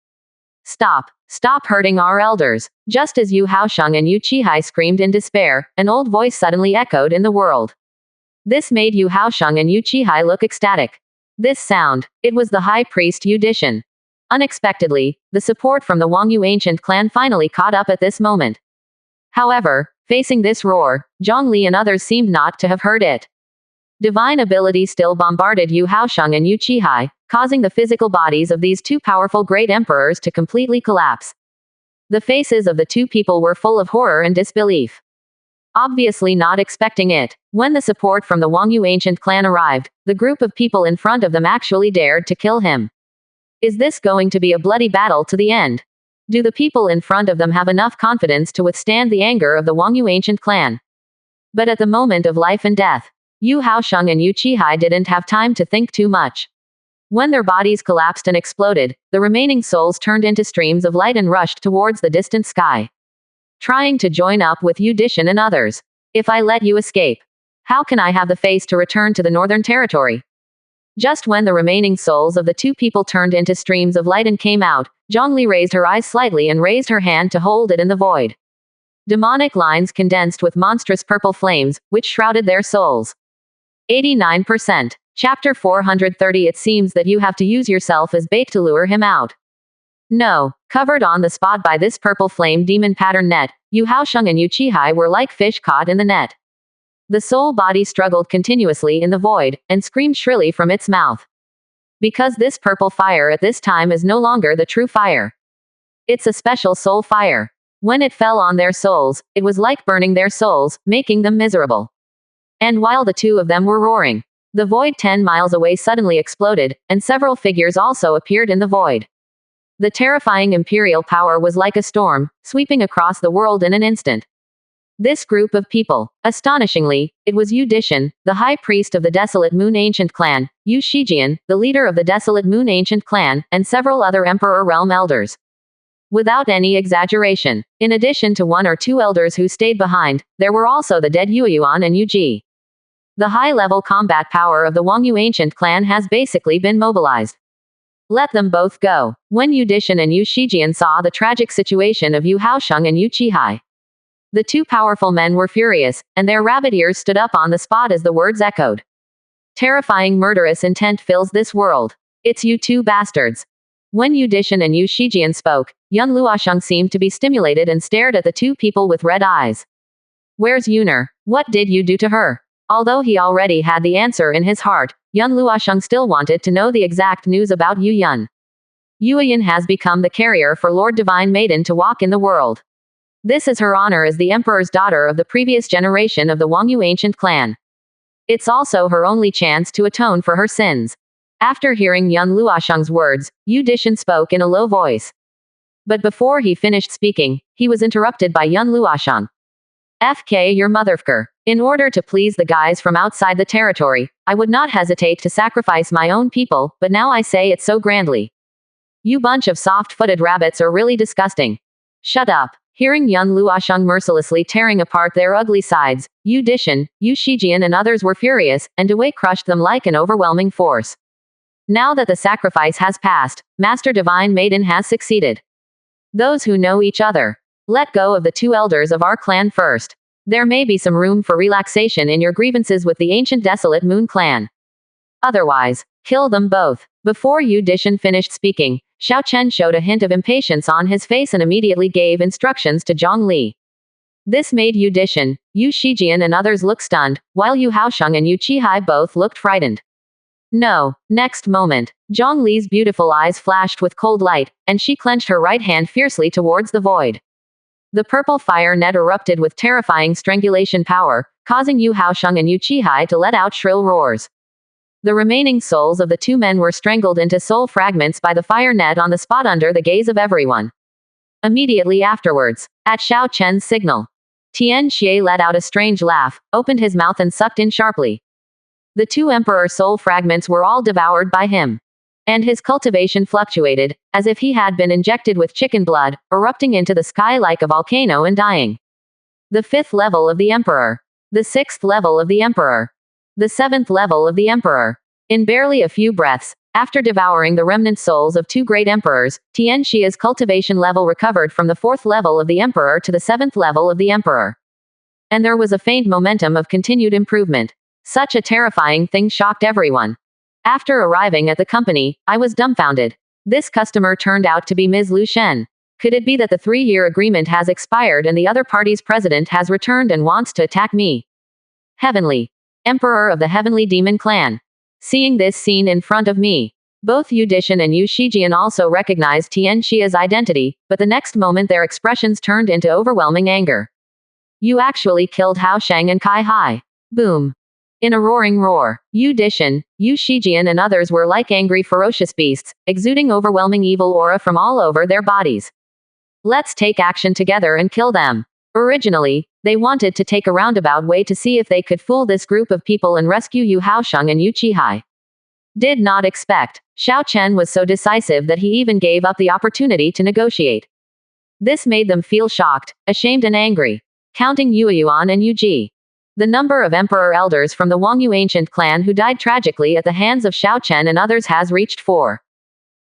Stop! Stop hurting our elders! Just as Yu Haosheng and Yu Qihai screamed in despair, an old voice suddenly echoed in the world. This made Yu Haosheng and Yu Qihai look ecstatic. This sound, it was the high priest Yu Dishan. Unexpectedly, the support from the Wangyu ancient clan finally caught up at this moment. However, facing this roar, Zhongli and others seemed not to have heard it. Divine ability still bombarded Yu Haosheng and Yu Qihai, causing the physical bodies of these 2 powerful great emperors to completely collapse. The faces of the 2 people were full of horror and disbelief. Obviously not expecting it, when the support from the Wangyu ancient clan arrived, the group of people in front of them actually dared to kill him. Is this going to be a bloody battle to the end? Do the people in front of them have enough confidence to withstand the anger of the Wangyu ancient clan? But at the moment of life and death, Yu Haosheng and Yu Qihai didn't have time to think too much. When their bodies collapsed and exploded, the remaining souls turned into streams of light and rushed towards the distant sky, trying to join up with Yu Dishan and others. If I let you escape, how can I have the face to return to the northern territory? Just when the remaining souls of the 2 people turned into streams of light and came out, Zhongli raised her eyes slightly and raised her hand to hold it in the void. Demonic lines condensed with monstrous purple flames, which shrouded their souls. 89%. Chapter 430. It seems that you have to use yourself as bait to lure him out. No. Covered on the spot by this purple flame demon pattern net, Yu Haosheng and Yu Qihai were like fish caught in the net. The soul body struggled continuously in the void, and screamed shrilly from its mouth. Because this purple fire at this time is no longer the true fire. It's a special soul fire. When it fell on their souls, it was like burning their souls, making them miserable. And while the 2 of them were roaring, the void 10 miles away suddenly exploded, and several figures also appeared in the void. The terrifying imperial power was like a storm, sweeping across the world in an instant. This group of people, astonishingly, it was Yu Dishan, the high priest of the Desolate Moon Ancient Clan, Yu Shijian, the leader of the Desolate Moon Ancient Clan, and several other Emperor Realm elders. Without any exaggeration, in addition to 1 or 2 elders who stayed behind, there were also the dead Yueyuan and Yu Ji. The high-level combat power of the Wangyu Ancient Clan has basically been mobilized. Let them both go. When Yu Dishan and Yu Shijian saw the tragic situation of Yu Haosheng and Yu Qihai, the 2 powerful men were furious, and their rabbit ears stood up on the spot as the words echoed. Terrifying murderous intent fills this world. It's you 2 bastards. When Yu Dishan and Yu Shijian spoke, Yun Luosheng seemed to be stimulated and stared at the 2 people with red eyes. Where's Yuner? What did you do to her? Although he already had the answer in his heart, Yun Luosheng still wanted to know the exact news about Yu Yun. Yuyan has become the carrier for Lord Divine Maiden to walk in the world. This is her honor as the emperor's daughter of the previous generation of the Wangyu ancient clan. It's also her only chance to atone for her sins. After hearing Yun Luosheng's words, Yu Dishan spoke in a low voice. But before he finished speaking, he was interrupted by Yun Luosheng. FK your motherfucker. In order to please the guys from outside the territory, I would not hesitate to sacrifice my own people, but now I say it so grandly. You bunch of soft-footed rabbits are really disgusting. Shut up. Hearing Yun Luosheng mercilessly tearing apart their ugly sides, Yu Dishan, Yu Shijian and others were furious, and Dewey crushed them like an overwhelming force. Now that the sacrifice has passed, Master Divine Maiden has succeeded. Those who know each other, let go of the 2 elders of our clan first. There may be some room for relaxation in your grievances with the ancient Desolate Moon clan. Otherwise, kill them both. Before Yu Dishan finished speaking, Xiao Chen showed a hint of impatience on his face and immediately gave instructions to Zhong Li. This made Yu Dishan, Yu Shijian and others look stunned, while Yu Haosheng and Yu Qihai both looked frightened. No. Next moment, Zhong Li's beautiful eyes flashed with cold light, and she clenched her right hand fiercely towards the void. The purple fire net erupted with terrifying strangulation power, causing Yu Haosheng and Yu Qihai to let out shrill roars. The remaining souls of the 2 men were strangled into soul fragments by the fire net on the spot under the gaze of everyone. Immediately afterwards, at Xiao Chen's signal, Tian Xie let out a strange laugh, opened his mouth and sucked in sharply. The two emperor soul fragments were all devoured by him. And his cultivation fluctuated, as if he had been injected with chicken blood, erupting into the sky like a volcano and dying. The 5th level of the emperor. The 6th level of the emperor. The 7th level of the emperor. In barely a few breaths, after devouring the remnant souls of 2 great emperors, Tian Xia's cultivation level recovered from the 4th level of the emperor to the 7th level of the emperor. And there was a faint momentum of continued improvement. Such a terrifying thing shocked everyone. After arriving at the company, I was dumbfounded. This customer turned out to be Ms. Lu Shen. Could it be that the 3-year agreement has expired and the other party's president has returned and wants to attack me? Heavenly. Emperor of the Heavenly Demon Clan. Seeing this scene in front of me, both Yu Dishan and Yu Shijian also recognized Tian Xia's identity, but the next moment their expressions turned into overwhelming anger. You actually killed Hao Sheng and Kai Hai. Boom. In a roaring roar, Yu Dishan, Yu Shijian and others were like angry ferocious beasts, exuding overwhelming evil aura from all over their bodies. Let's take action together and kill them. Originally, they wanted to take a roundabout way to see if they could fool this group of people and rescue Yu Haosheng and Yu Qihai. Did not expect. Xiao Chen was so decisive that he even gave up the opportunity to negotiate. This made them feel shocked, ashamed and angry. Counting Yu Yuan and Yu Ji. The number of emperor elders from the Wangyu ancient clan who died tragically at the hands of Xiao Chen and others has reached 4.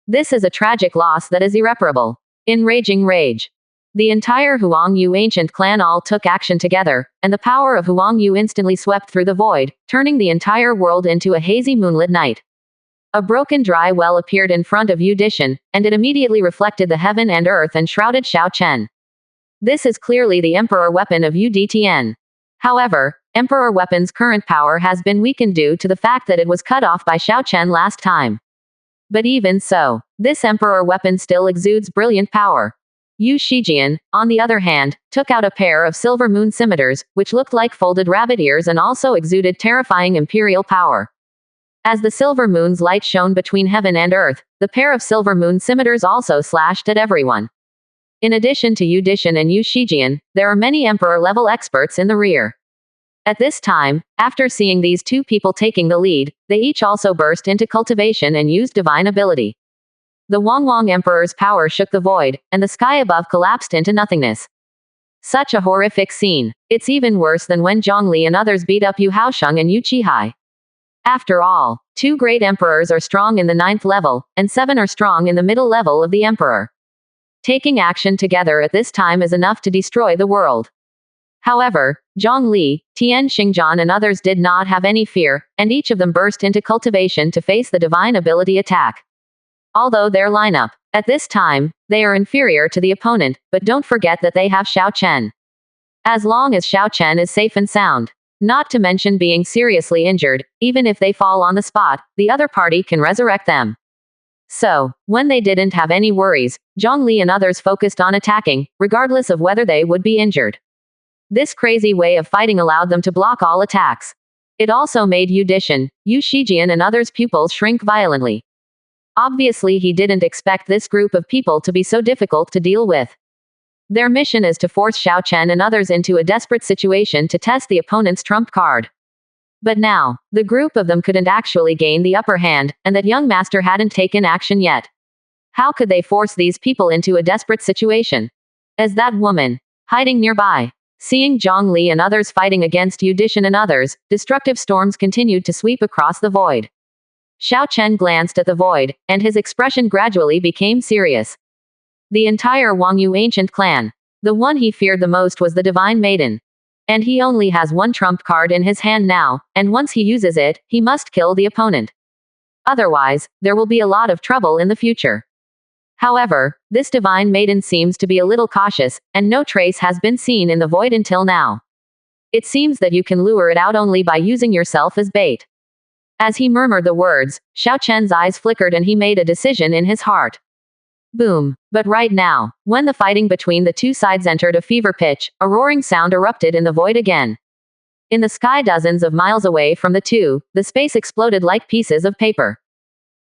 This is a tragic loss that is irreparable. In raging rage, the entire Huangyu ancient clan all took action together, and the power of Huangyu instantly swept through the void, turning the entire world into a hazy moonlit night. A broken dry well appeared in front of Yu Dishan, and it immediately reflected the heaven and earth and shrouded Xiao Chen. This is clearly the emperor weapon of Yu Dtn. However, Emperor Weapon's current power has been weakened due to the fact that it was cut off by Xiao Chen last time. But even so, this Emperor Weapon still exudes brilliant power. Yu Shijian, on the other hand, took out a pair of silver moon scimitars, which looked like folded rabbit ears and also exuded terrifying imperial power. As the silver moon's light shone between heaven and earth, the pair of silver moon scimitars also slashed at everyone. In addition to Yu Dishan and Yu Shijian, there are many Emperor-level experts in the rear. At this time, after seeing these two people taking the lead, they each also burst into cultivation and used divine ability. The Wangwang Emperor's power shook the void, and the sky above collapsed into nothingness. Such a horrific scene. It's even worse than when Zhongli and others beat up Yu Haosheng and Yu Qihai. After all, 2 great emperors are strong in the 9th level, and 7 are strong in the middle level of the emperor. Taking action together at this time is enough to destroy the world. However, Zhang Li, Tian Xingzhan and others did not have any fear, and each of them burst into cultivation to face the divine ability attack. Although their lineup, at this time, they are inferior to the opponent, but don't forget that they have Xiao Chen. As long as Xiao Chen is safe and sound, not to mention being seriously injured, even if they fall on the spot, the other party can resurrect them. So, when they didn't have any worries, Zhang Li and others focused on attacking, regardless of whether they would be injured. This crazy way of fighting allowed them to block all attacks. It also made Yu Dishan, Yu Shijian and others' pupils shrink violently. Obviously he didn't expect this group of people to be so difficult to deal with. Their mission is to force Xiao Chen and others into a desperate situation to test the opponent's trump card. But now, the group of them couldn't actually gain the upper hand, and that young master hadn't taken action yet. How could they force these people into a desperate situation? As that woman, hiding nearby, seeing Zhang Li and others fighting against Yu Dishan and others, destructive storms continued to sweep across the void. Xiao Chen glanced at the void, and his expression gradually became serious. The entire Wangyu ancient clan, the one he feared the most was the Divine Maiden. And he only has one trump card in his hand now, and once he uses it, he must kill the opponent. Otherwise, there will be a lot of trouble in the future. However, this Divine Maiden seems to be a little cautious, and no trace has been seen in the void until now. It seems that you can lure it out only by using yourself as bait. As he murmured the words, Xiao Chen's eyes flickered and he made a decision in his heart. Boom. But right now, when the fighting between the two sides entered a fever pitch, a roaring sound erupted in the void again. In the sky dozens of miles away from the two, the space exploded like pieces of paper.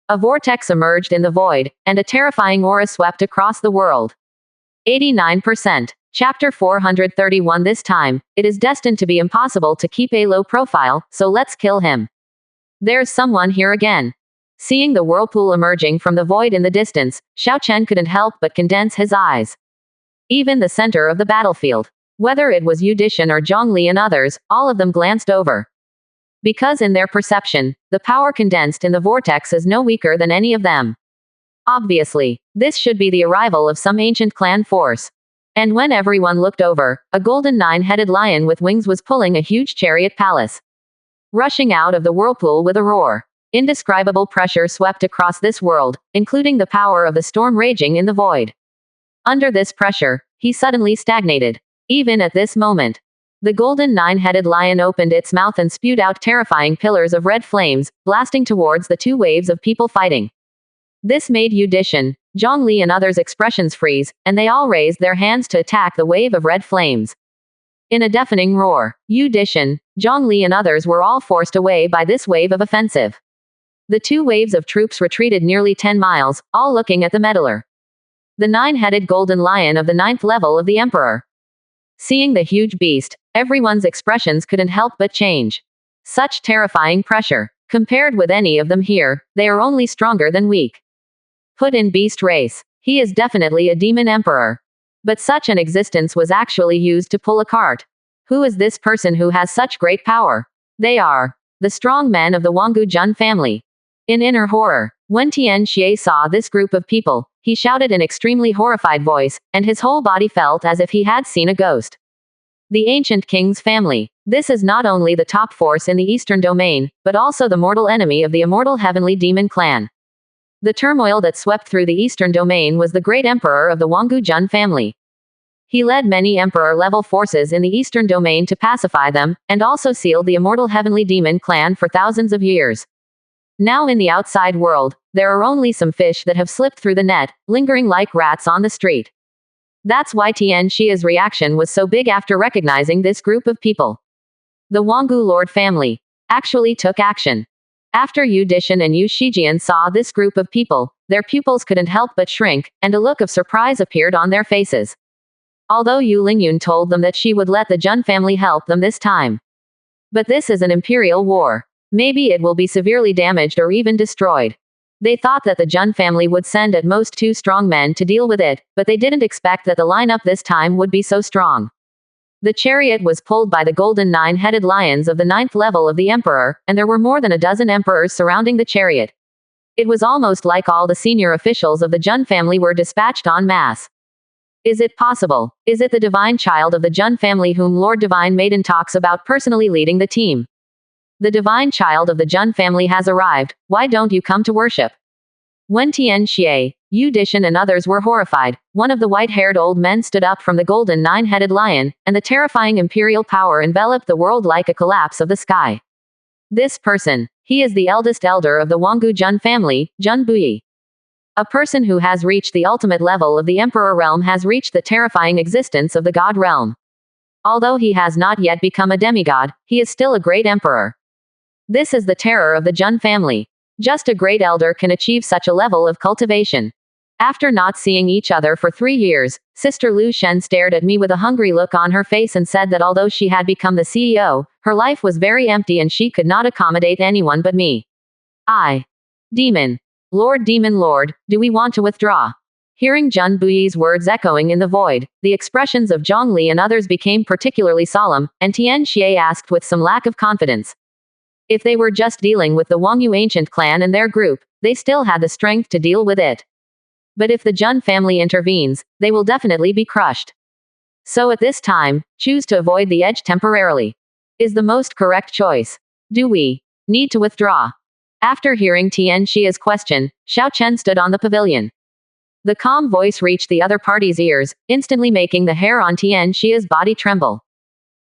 A vortex emerged in the void, and a terrifying aura swept across the world. 89%. Chapter 431. This time, it is destined to be impossible to keep a low profile, so let's kill him. There's someone here again. Seeing the whirlpool emerging from the void in the distance, Xiao Chen couldn't help but condense his eyes. Even the center of the battlefield. Whether it was Yu Dishan or Zhongli and others, all of them glanced over. Because in their perception, the power condensed in the vortex is no weaker than any of them. Obviously, this should be the arrival of some ancient clan force. And when everyone looked over, a golden nine-headed lion with wings was pulling a huge chariot palace. Rushing out of the whirlpool with a roar. Indescribable pressure swept across this world, including the power of the storm raging in the void. Under this pressure, he suddenly stagnated. Even at this moment, the golden nine-headed lion opened its mouth and spewed out terrifying pillars of red flames, blasting towards the two waves of people fighting. This made Yu Dishan, Zhongli and others' expressions freeze, and they all raised their hands to attack the wave of red flames. In a deafening roar, Yu Dishan, Zhongli and others were all forced away by this wave of offensive. The two waves of troops retreated nearly 10 miles, all looking at the meddler. The nine-headed golden lion of the 9th level of the Emperor. Seeing the huge beast, everyone's expressions couldn't help but change. Such terrifying pressure. Compared with any of them here, they are only stronger than weak. Put in beast race. He is definitely a demon emperor. But such an existence was actually used to pull a cart. Who is this person who has such great power? They are the strong men of the Wangu Jun family. In inner horror, when Tian Xie saw this group of people, he shouted in extremely horrified voice, and his whole body felt as if he had seen a ghost. The ancient king's family. This is not only the top force in the eastern domain, but also the mortal enemy of the immortal heavenly demon clan. The turmoil that swept through the eastern domain was the great emperor of the Wangu Jun family. He led many emperor-level forces in the eastern domain to pacify them, and also sealed the immortal heavenly demon clan for thousands of years. Now in the outside world, there are only some fish that have slipped through the net, lingering like rats on the street. That's why Tian Xia's reaction was so big after recognizing this group of people. The Wangu Lord family actually took action. After Yu Dishan and Yu Shijian saw this group of people, their pupils couldn't help but shrink, and a look of surprise appeared on their faces. Although Yu Lingyun told them that she would let the Jun family help them this time. But this is an imperial war. Maybe it will be severely damaged or even destroyed. They thought that the Jun family would send at most 2 strong men to deal with it, but they didn't expect that the lineup this time would be so strong. The chariot was pulled by the golden nine-headed lions of the 9th level of the Emperor, and there were more than a dozen emperors surrounding the chariot. It was almost like all the senior officials of the Jun family were dispatched en masse. Is it possible? Is it the divine child of the Jun family whom Lord Divine Maiden talks about personally leading the team? The divine child of the Jun family has arrived, why don't you come to worship? When Tian Xie, Yu Dishan and others were horrified, one of the white-haired old men stood up from the golden nine-headed lion, and the terrifying imperial power enveloped the world like a collapse of the sky. This person, he is the eldest elder of the Wangu Jun family, Jun Buyi. A person who has reached the ultimate level of the emperor realm has reached the terrifying existence of the god realm. Although he has not yet become a demigod, he is still a great emperor. This is the terror of the Jun family. Just a great elder can achieve such a level of cultivation. After not seeing each other for 3 years, Sister Lu Shen stared at me with a hungry look on her face and said that although she had become the CEO, her life was very empty and she could not accommodate anyone but me. Demon. Lord, do we want to withdraw? Hearing Jun Buyi's words echoing in the void, the expressions of Zhongli and others became particularly solemn, and Tian Xie asked with some lack of confidence. If they were just dealing with the Wangyu ancient clan and their group, they still had the strength to deal with it. But if the Jun family intervenes, they will definitely be crushed. So at this time, choose to avoid the edge temporarily. Is the most correct choice. Do we need to withdraw? After hearing Tian Xia's question, Xiao Chen stood on the pavilion. The calm voice reached the other party's ears, instantly making the hair on Tian Xia's body tremble.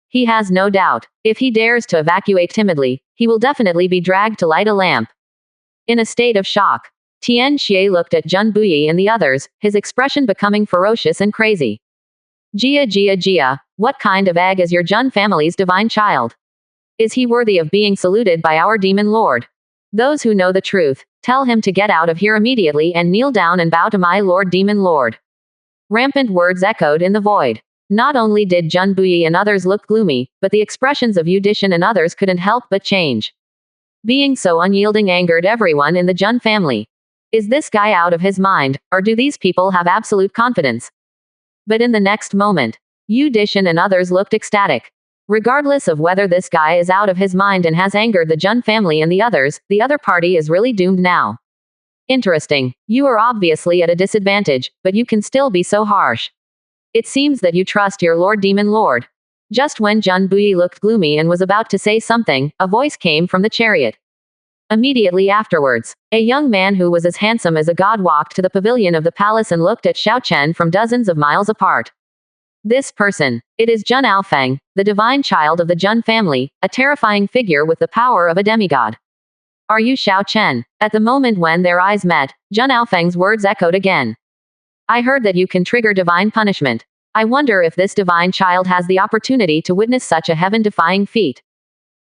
He has no doubt, if he dares to evacuate timidly, he will definitely be dragged to light a lamp. In a state of shock, Tian Xie looked at Jun Buyi and the others, his expression becoming ferocious and crazy. Jia, what kind of egg is your Jun family's divine child? Is he worthy of being saluted by our demon lord? Those who know the truth, tell him to get out of here immediately and kneel down and bow to my lord demon lord. Rampant words echoed in the void. Not only did Jun Bui and others look gloomy, but the expressions of Yu Dishan and others couldn't help but change. Being so unyielding angered everyone in the Jun family. Is this guy out of his mind, or do these people have absolute confidence? But in the next moment, Yu Dishan and others looked ecstatic. Regardless of whether this guy is out of his mind and has angered the Jun family and the other party is really doomed now. Interesting. You are obviously at a disadvantage, but you can still be so harsh. It seems that you trust your Lord Demon Lord. Just when Jun Bui looked gloomy and was about to say something, a voice came from the chariot. Immediately afterwards, a young man who was as handsome as a god walked to the pavilion of the palace and looked at Xiao Chen from dozens of miles apart. This person, it is Jun Alfeng, the divine child of the Jun family, a terrifying figure with the power of a demigod. Are you Xiao Chen? At the moment when their eyes met, Jun Alfeng's words echoed again. I heard that you can trigger divine punishment. I wonder if this divine child has the opportunity to witness such a heaven-defying feat.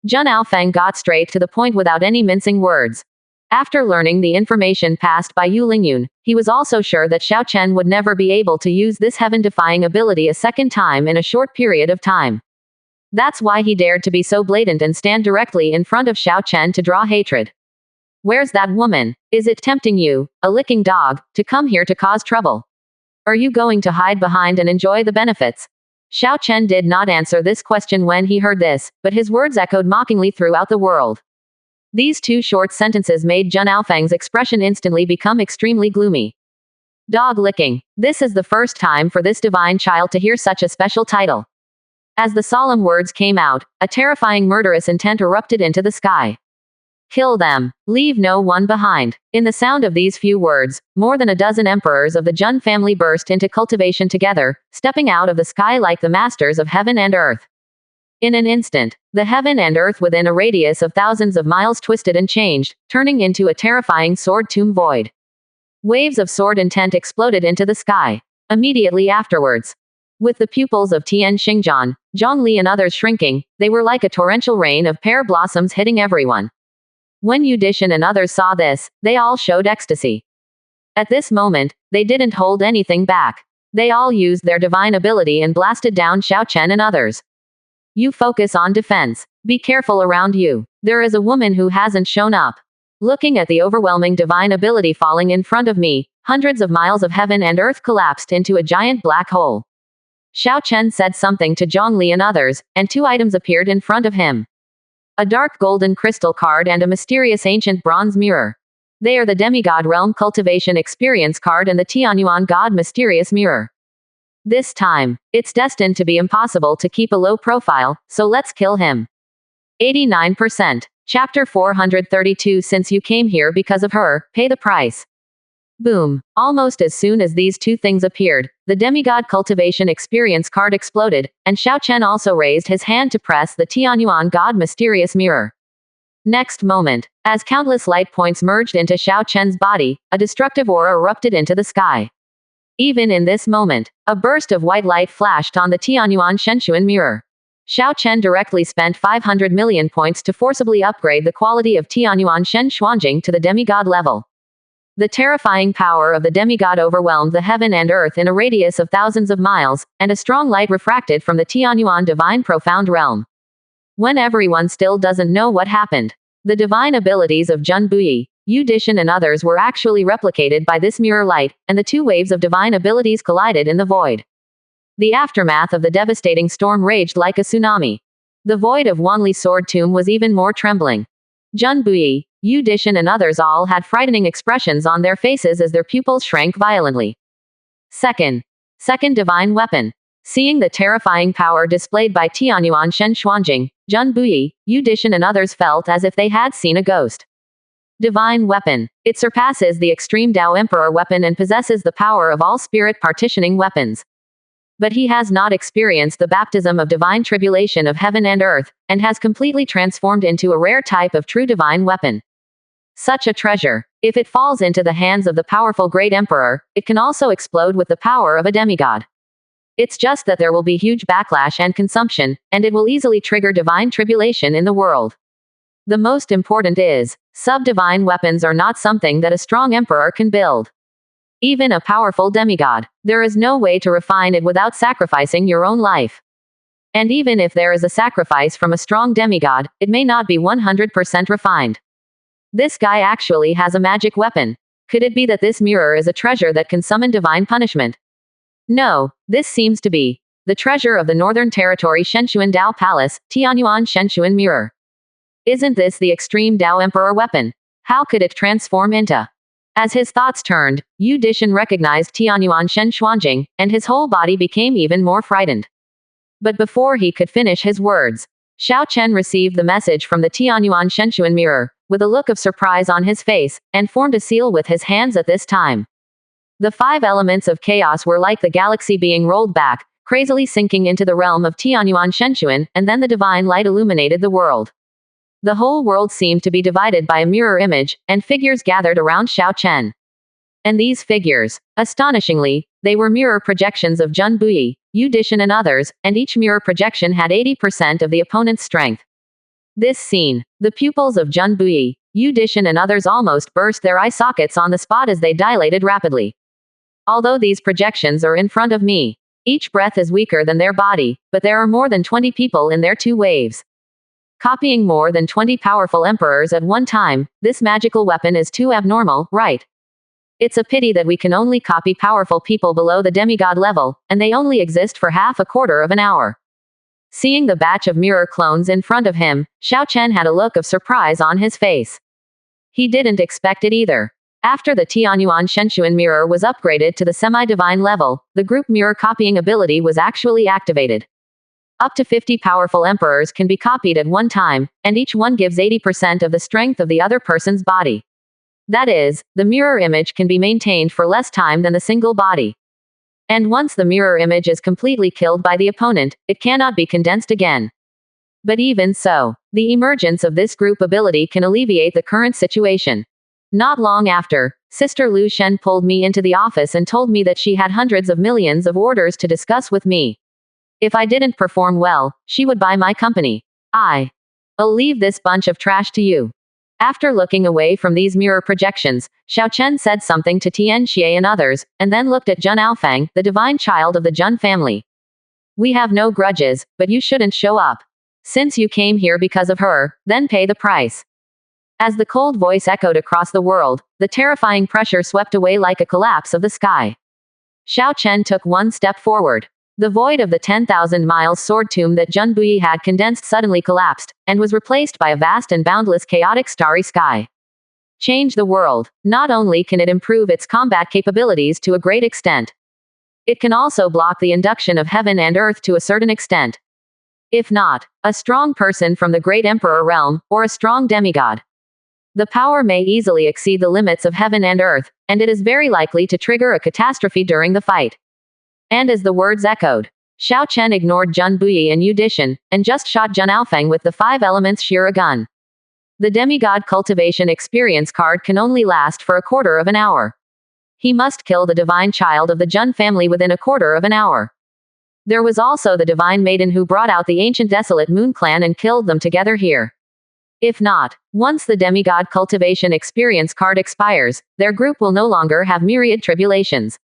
Jun Alfeng got straight to the point without any mincing words. After learning the information passed by Yu Lingyun, he was also sure that Xiao Chen would never be able to use this heaven-defying ability a second time in a short period of time. That's why he dared to be so blatant and stand directly in front of Xiao Chen to draw hatred. Where's that woman? Is it tempting you, a licking dog, to come here to cause trouble? Are you going to hide behind and enjoy the benefits? Xiao Chen did not answer this question when he heard this, but his words echoed mockingly throughout the world. These two short sentences made Jun Alfeng's expression instantly become extremely gloomy. Dog licking. This is the first time for this divine child to hear such a special title. As the solemn words came out, a terrifying murderous intent erupted into the sky. Kill them. Leave no one behind. In the sound of these few words, more than a dozen emperors of the Jun family burst into cultivation together, stepping out of the sky like the masters of heaven and earth. In an instant, the heaven and earth within a radius of thousands of miles twisted and changed, turning into a terrifying sword tomb void. Waves of sword intent exploded into the sky. Immediately afterwards, with the pupils of Tian Xingjian, Zhongli and others shrinking, they were like a torrential rain of pear blossoms hitting everyone. When Yu Dishan and others saw this, they all showed ecstasy. At this moment, they didn't hold anything back. They all used their divine ability and blasted down Xiao Chen and others. You focus on defense. Be careful around you. There is a woman who hasn't shown up. Looking at the overwhelming divine ability falling in front of me, hundreds of miles of heaven and earth collapsed into a giant black hole. Xiao Chen said something to Zhongli and others, and two items appeared in front of him. A dark golden crystal card and a mysterious ancient bronze mirror. They are the Demigod Realm Cultivation Experience card and the Tianyuan God Mysterious Mirror. This time, it's destined to be impossible to keep a low profile, so let's kill him. 89%. Chapter 432 Since you came here because of her, pay the price. Boom. Almost as soon as these two things appeared, the Demigod Cultivation Experience card exploded, and Xiao Chen also raised his hand to press the Tianyuan God Mysterious Mirror. Next moment, as countless light points merged into Xiao Chen's body, a destructive aura erupted into the sky. Even in this moment, a burst of white light flashed on the Tianyuan Shenshuan mirror. Xiao Chen directly spent 500 million points to forcibly upgrade the quality of Tianyuan Shen Xuanjing to the demigod level. The terrifying power of the demigod overwhelmed the heaven and earth in a radius of thousands of miles, and a strong light refracted from the Tianyuan divine profound realm. When everyone still doesn't know what happened, the divine abilities of Jun Bui, Yu Dishan and others were actually replicated by this mirror light, and the two waves of divine abilities collided in the void. The aftermath of the devastating storm raged like a tsunami. The void of Wanli's sword tomb was even more trembling. Jun Bui, Yu Dishan and others all had frightening expressions on their faces as their pupils shrank violently. Second divine weapon. Seeing the terrifying power displayed by Tianyuan Shen Xuanjing, Jun Bui, Yu Dishan and others felt as if they had seen a ghost. Divine weapon. It surpasses the extreme Dao Emperor weapon and possesses the power of all spirit partitioning weapons. But he has not experienced the baptism of divine tribulation of heaven and earth, and has completely transformed into a rare type of true divine weapon. Such a treasure, if it falls into the hands of the powerful great emperor, it can also explode with the power of a demigod. It's just that there will be huge backlash and consumption, and it will easily trigger divine tribulation in the world. The most important is, sub-divine weapons are not something that a strong emperor can build. Even a powerful demigod. There is no way to refine it without sacrificing your own life. And even if there is a sacrifice from a strong demigod, it may not be 100% refined. This guy actually has a magic weapon. Could it be that this mirror is a treasure that can summon divine punishment? No, this seems to be the treasure of the Northern Territory Shenshuan Dao Palace, Tianyuan Shenshuan Mirror. Isn't this the extreme Dao Emperor weapon? How could it transform into? As his thoughts turned, Yu Dishan recognized Tianyuan Shen Xuanjing, and his whole body became even more frightened. But before he could finish his words, Xiao Chen received the message from the Tianyuan Shenshuan mirror, with a look of surprise on his face, and formed a seal with his hands at this time. The 5 elements of chaos were like the galaxy being rolled back, crazily sinking into the realm of Tianyuan Shenshuan, and then the divine light illuminated the world. The whole world seemed to be divided by a mirror image, and figures gathered around Xiao Chen. And these figures, astonishingly, they were mirror projections of Jun Bui, Yu Dishan and others, and each mirror projection had 80% of the opponent's strength. This scene, the pupils of Jun Bui, Yu Dishan and others almost burst their eye sockets on the spot as they dilated rapidly. Although these projections are in front of me, each breath is weaker than their body, but there are more than 20 people in their 2 waves. Copying more than 20 powerful emperors at one time, this magical weapon is too abnormal, right? It's a pity that we can only copy powerful people below the demigod level, and they only exist for half a quarter of an hour. Seeing the batch of mirror clones in front of him, Xiao Chen had a look of surprise on his face. He didn't expect it either. After the Tianyuan Shenshuan mirror was upgraded to the semi-divine level, the group mirror copying ability was actually activated. Up to 50 powerful emperors can be copied at one time, and each one gives 80% of the strength of the other person's body. That is, the mirror image can be maintained for less time than the single body. And once the mirror image is completely killed by the opponent, it cannot be condensed again. But even so, the emergence of this group ability can alleviate the current situation. Not long after, Sister Lu Shen pulled me into the office and told me that she had hundreds of millions of orders to discuss with me. If I didn't perform well, she would buy my company. I'll leave this bunch of trash to you. After looking away from these mirror projections, Xiao Chen said something to Tian Xie and others, and then looked at Jun Aofang, the divine child of the Jun family. We have no grudges, but you shouldn't show up. Since you came here because of her, then pay the price. As the cold voice echoed across the world, the terrifying pressure swept away like a collapse of the sky. Xiao Chen took one step forward. The void of the 10,000 miles sword tomb that Jun Bui had condensed suddenly collapsed, and was replaced by a vast and boundless chaotic starry sky. Change the world. Not only can it improve its combat capabilities to a great extent, it can also block the induction of heaven and earth to a certain extent. If not, a strong person from the great emperor realm, or a strong demigod. The power may easily exceed the limits of heaven and earth, and it is very likely to trigger a catastrophe during the fight. And as the words echoed, Xiao Chen ignored Jun Bui and Yu Dishan, and just shot Jun Aofang with the 5 elements Shira gun. The demigod cultivation experience card can only last for a quarter of an hour. He must kill the divine child of the Jun family within a quarter of an hour. There was also the divine maiden who brought out the ancient desolate moon clan and killed them together here. If not, once the demigod cultivation experience card expires, their group will no longer have myriad tribulations.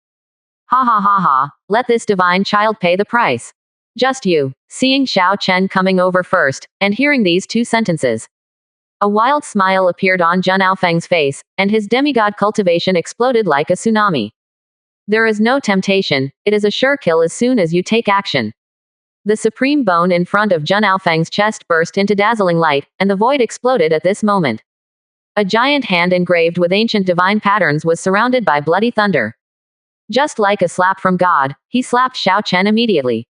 Ha ha ha ha, let this divine child pay the price. Just you. Seeing Xiao Chen coming over first, and hearing these 2 sentences. A wild smile appeared on Jun Aofang's face, and his demigod cultivation exploded like a tsunami. There is no temptation, it is a sure kill as soon as you take action. The supreme bone in front of Jun Aofang's chest burst into dazzling light, and the void exploded at this moment. A giant hand engraved with ancient divine patterns was surrounded by bloody thunder. Just like a slap from God, he slapped Xiao Chen immediately.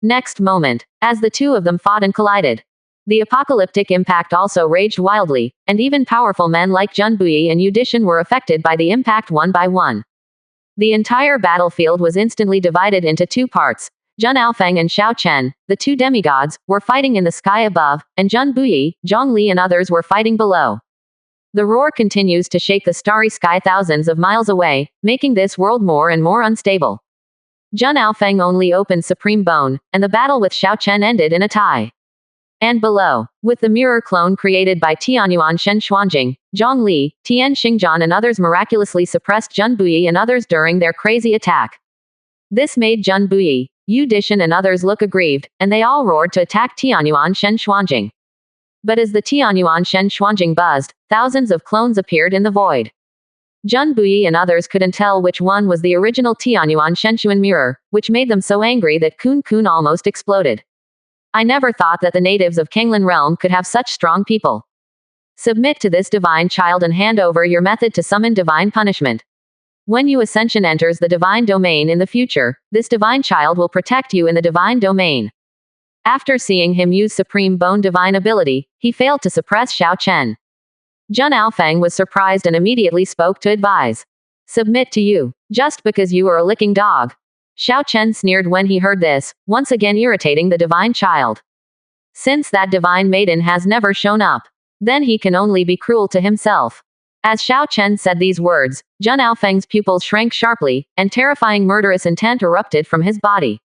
Next moment, as the 2 of them fought and collided, the apocalyptic impact also raged wildly, and even powerful men like Jun Bui and Yu Dishan were affected by the impact one by one. The entire battlefield was instantly divided into 2 parts. Jun Aofang and Xiao Chen, the 2 demigods, were fighting in the sky above, and Jun Bui, Zhongli and others were fighting below. The roar continues to shake the starry sky thousands of miles away, making this world more and more unstable. Jun Aofang only opened Supreme Bone, and the battle with Xiao Chen ended in a tie. And below, with the mirror clone created by Tianyuan Shen Xuanjing, Zhang Li, Tian Xingjian and others miraculously suppressed Zhun Buyi and others during their crazy attack. This made Zhun Buyi, Yu Dishan and others look aggrieved, and they all roared to attack Tianyuan Shen Xuanjing. But as the Tianyuan Shen Xuanjing buzzed, thousands of clones appeared in the void. Zhun Buyi and others couldn't tell which one was the original Tianyuan Shenshuan mirror, which made them so angry that Kun Kun almost exploded. I never thought that the natives of Kanglan realm could have such strong people. Submit to this divine child and hand over your method to summon divine punishment. When you ascension enters the divine domain in the future, this divine child will protect you in the divine domain. After seeing him use Supreme Bone divine ability, he failed to suppress Xiao Chen. Zhun Aofeng was surprised and immediately spoke to advise. Submit to you, just because you are a licking dog. Xiao Chen sneered when he heard this, once again irritating the divine child. Since that divine maiden has never shown up, then he can only be cruel to himself. As Xiao Chen said these words, Zhun Aofeng's pupils shrank sharply, and terrifying murderous intent erupted from his body.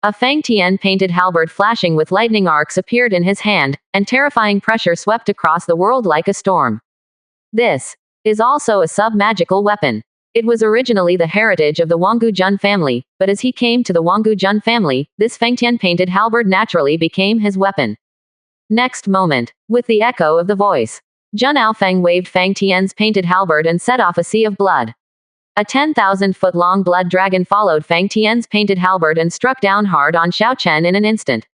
A Fang Tian painted halberd flashing with lightning arcs appeared in his hand, and terrifying pressure swept across the world like a storm. This is also a sub-magical weapon. It was originally the heritage of the Wanggu Jun family, but as he came to the Wanggu Jun family, this Fangtian painted halberd naturally became his weapon. Next moment, with the echo of the voice, Zhun Aofeng waved Fang Tian's painted halberd and set off a sea of blood. A 10,000-foot-long blood dragon followed Fang Tian's painted halberd and struck down hard on Xiao Chen in an instant.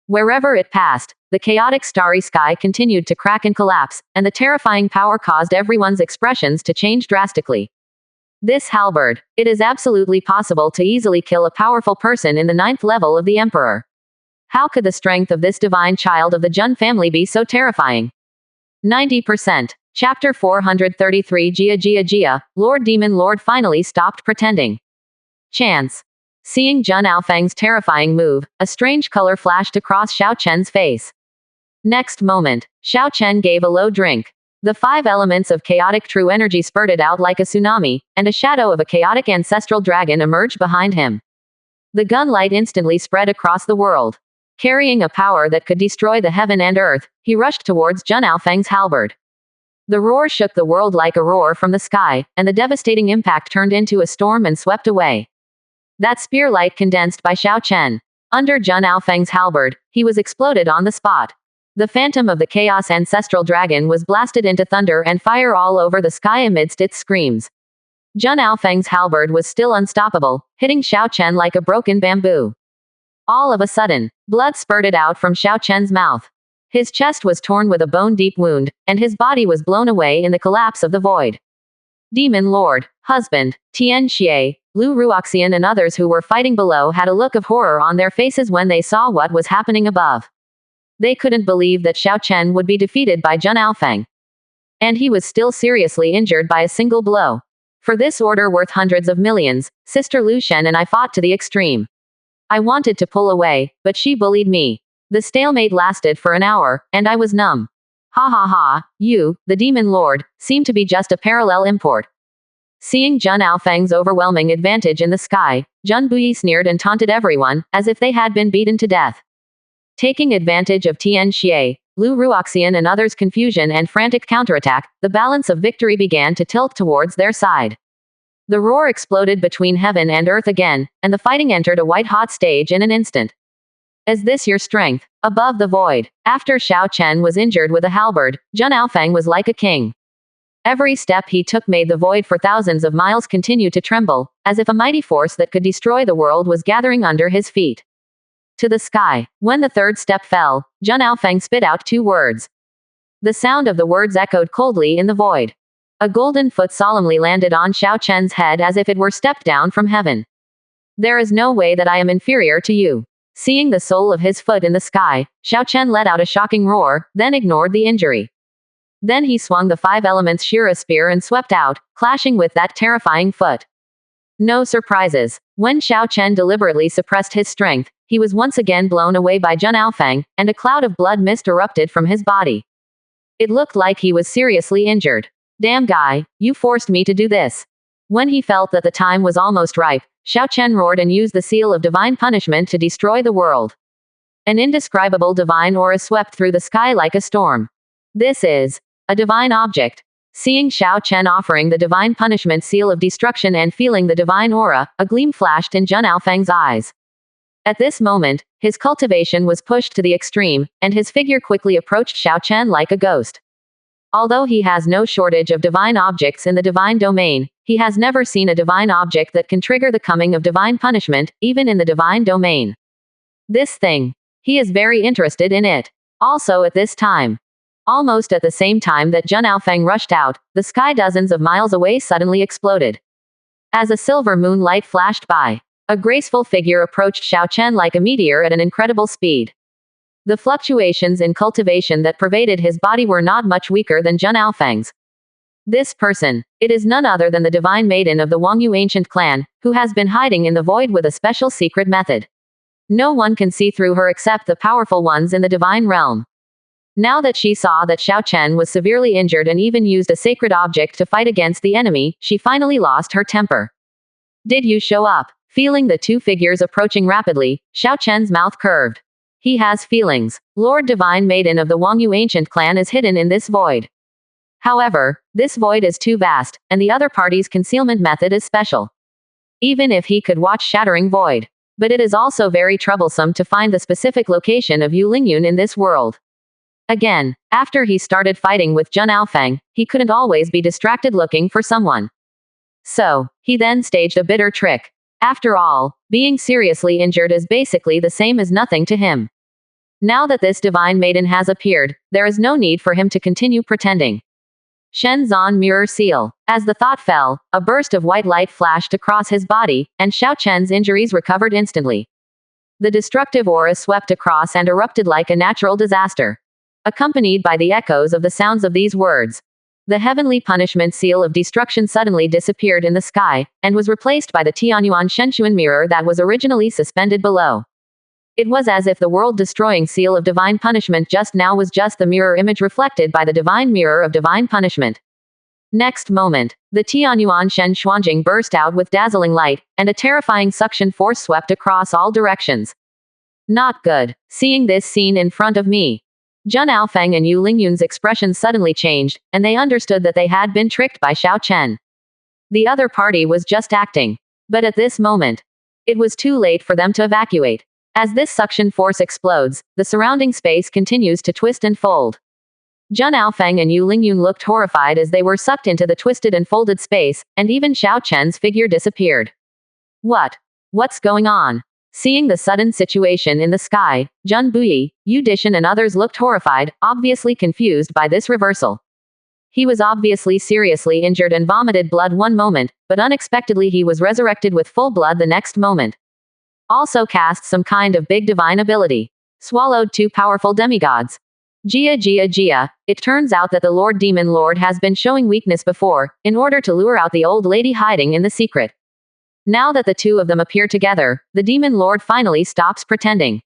Wherever it passed, the chaotic starry sky continued to crack and collapse, and the terrifying power caused everyone's expressions to change drastically. This halberd, it is absolutely possible to easily kill a powerful person in the 9th level of the Emperor. How could the strength of this divine child of the Jun family be so terrifying? 90%. Chapter 433 Jia Jia Jia, Lord Demon Lord finally stopped pretending. Chance. Seeing Zhun Aofeng's terrifying move, a strange color flashed across Xiao Chen's face. Next moment, Xiao Chen gave a low drink. The 5 elements of chaotic true energy spurted out like a tsunami, and a shadow of a chaotic ancestral dragon emerged behind him. The gun light instantly spread across the world. Carrying a power that could destroy the heaven and earth, he rushed towards Zhun Aofeng's halberd. The roar shook the world like a roar from the sky, and the devastating impact turned into a storm and swept away. That spear light condensed by Xiao Chen. Under Zhun Aofeng's halberd, he was exploded on the spot. The phantom of the chaos ancestral dragon was blasted into thunder and fire all over the sky amidst its screams. Zhun Aofeng's halberd was still unstoppable, hitting Xiao Chen like a broken bamboo. All of a sudden, blood spurted out from Xiao Chen's mouth. His chest was torn with a bone-deep wound, and his body was blown away in the collapse of the void. Demon Lord, Husband, Tian Xie, Lu Ruoxian and others who were fighting below had a look of horror on their faces when they saw what was happening above. They couldn't believe that Xiao Chen would be defeated by Zhun Aofeng. And he was still seriously injured by a single blow. For this order worth hundreds of millions, Sister Lu Shen and I fought to the extreme. I wanted to pull away, but she bullied me. The stalemate lasted for an hour, and I was numb. Ha ha ha, you, the Demon Lord, seem to be just a parallel import. Seeing Zhun Aofeng's overwhelming advantage in the sky, Zhun Buyi sneered and taunted everyone, as if they had been beaten to death. Taking advantage of Tian Xie, Lu Ruoxian and others' confusion and frantic counterattack, the balance of victory began to tilt towards their side. The roar exploded between heaven and earth again, and the fighting entered a white-hot stage in an instant. Is this your strength? Above the void. After Xiao Chen was injured with a halberd, Zhun Aofeng was like a king. Every step he took made the void for thousands of miles continue to tremble, as if a mighty force that could destroy the world was gathering under his feet. To the sky. When the third step fell, Zhun Aofeng spit out 2 words. The sound of the words echoed coldly in the void. A golden foot solemnly landed on Xiao Chen's head as if it were stepped down from heaven. There is no way that I am inferior to you. Seeing the sole of his foot in the sky, Xiao Chen let out a shocking roar, then ignored the injury. Then he swung the 5 elements Shira spear and swept out, clashing with that terrifying foot. No surprises. When Xiao Chen deliberately suppressed his strength, he was once again blown away by Zhun Aofeng, and a cloud of blood mist erupted from his body. It looked like he was seriously injured. Damn guy, you forced me to do this. When he felt that the time was almost ripe, Xiao Chen roared and used the seal of divine punishment to destroy the world. An indescribable divine aura swept through the sky like a storm. This is a divine object. Seeing Xiao Chen offering the divine punishment seal of destruction and feeling the divine aura, a gleam flashed in Zhen Aofeng's eyes. At this moment, his cultivation was pushed to the extreme, and his figure quickly approached Xiao Chen like a ghost. Although he has no shortage of divine objects in the divine domain, he has never seen a divine object that can trigger the coming of divine punishment, even in the divine domain. This thing. He is very interested in it. Also at this time. Almost at the same time that Zhen Aofeng rushed out, the sky dozens of miles away suddenly exploded. As a silver moonlight flashed by, a graceful figure approached Xiao Chen like a meteor at an incredible speed. The fluctuations in cultivation that pervaded his body were not much weaker than Zhen Aofeng's. This person, it is none other than the divine maiden of the Wangyu ancient clan, who has been hiding in the void with a special secret method. No one can see through her except the powerful ones in the divine realm. Now that she saw that Xiao Chen was severely injured and even used a sacred object to fight against the enemy, she finally lost her temper. Did you show up? Feeling the two figures approaching rapidly, Xiao Chen's mouth curved. He has feelings. Lord Divine Maiden of the Wangyu ancient clan is hidden in this void. However, this void is too vast, and the other party's concealment method is special. Even if he could watch Shattering Void. But it is also very troublesome to find the specific location of Yu Lingyun in this world. Again, after he started fighting with Zhen Aofeng, he couldn't always be distracted looking for someone. So, he then staged a bitter trick. After all, being seriously injured is basically the same as nothing to him. Now that this divine maiden has appeared, there is no need for him to continue pretending. Shen Zan Mirror Seal. As the thought fell, a burst of white light flashed across his body, and Xiao Chen's injuries recovered instantly. The destructive aura swept across and erupted like a natural disaster. Accompanied by the echoes of the sounds of these words. The heavenly punishment seal of destruction suddenly disappeared in the sky, and was replaced by the Tianyuan Shenshuan mirror that was originally suspended below. It was as if the world-destroying seal of divine punishment just now was just the mirror image reflected by the divine mirror of divine punishment. Next moment, the Tianyuan Shen Xuanjing burst out with dazzling light, and a terrifying suction force swept across all directions. Not good. Seeing this scene in front of me. Zhen Aofeng and Yu Lingyun's expressions suddenly changed, and they understood that they had been tricked by Xiao Chen. The other party was just acting. But at this moment, it was too late for them to evacuate. As this suction force explodes, the surrounding space continues to twist and fold. Zhen Aofeng and Yu Lingyun looked horrified as they were sucked into the twisted and folded space, and even Xiao Chen's figure disappeared. What's going on? Seeing the sudden situation in the sky, Zhen Buyi, Yu Dishan and others looked horrified, obviously confused by this reversal. He was obviously seriously injured and vomited blood one moment, but unexpectedly he was resurrected with full blood the next moment. Also cast some kind of big divine ability. Swallowed two powerful demigods. Jia. It turns out that the Lord Demon Lord has been showing weakness before, in order to lure out the old lady hiding in the secret. Now that the two of them appear together, the Demon Lord finally stops pretending.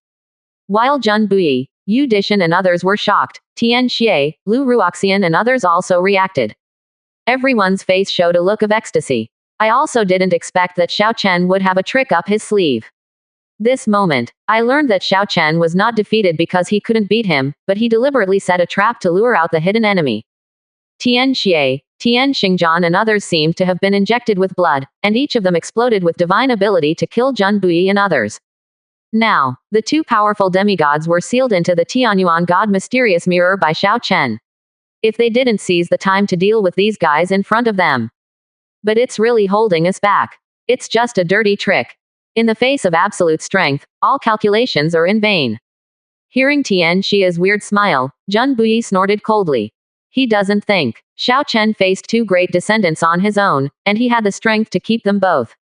While Zhen Buyi, Yu Dishan and others were shocked, Tian Xie, Lu Ruoxian and others also reacted. Everyone's face showed a look of ecstasy. I also didn't expect that Xiao Chen would have a trick up his sleeve. This moment, I learned that Xiao Chen was not defeated because he couldn't beat him, but he deliberately set a trap to lure out the hidden enemy. Tian Xie, Tian Xingzhan and others seemed to have been injected with blood, and each of them exploded with divine ability to kill Zhen Buyi and others. Now, the two powerful demigods were sealed into the Tianyuan God mysterious mirror by Xiao Chen. If they didn't seize the time to deal with these guys in front of them. But it's really holding us back. It's just a dirty trick. In the face of absolute strength, all calculations are in vain. Hearing Tian Xia's weird smile, Zhen Buyi snorted coldly. He doesn't think. Xiao Chen faced two great descendants on his own, and he had the strength to keep them both.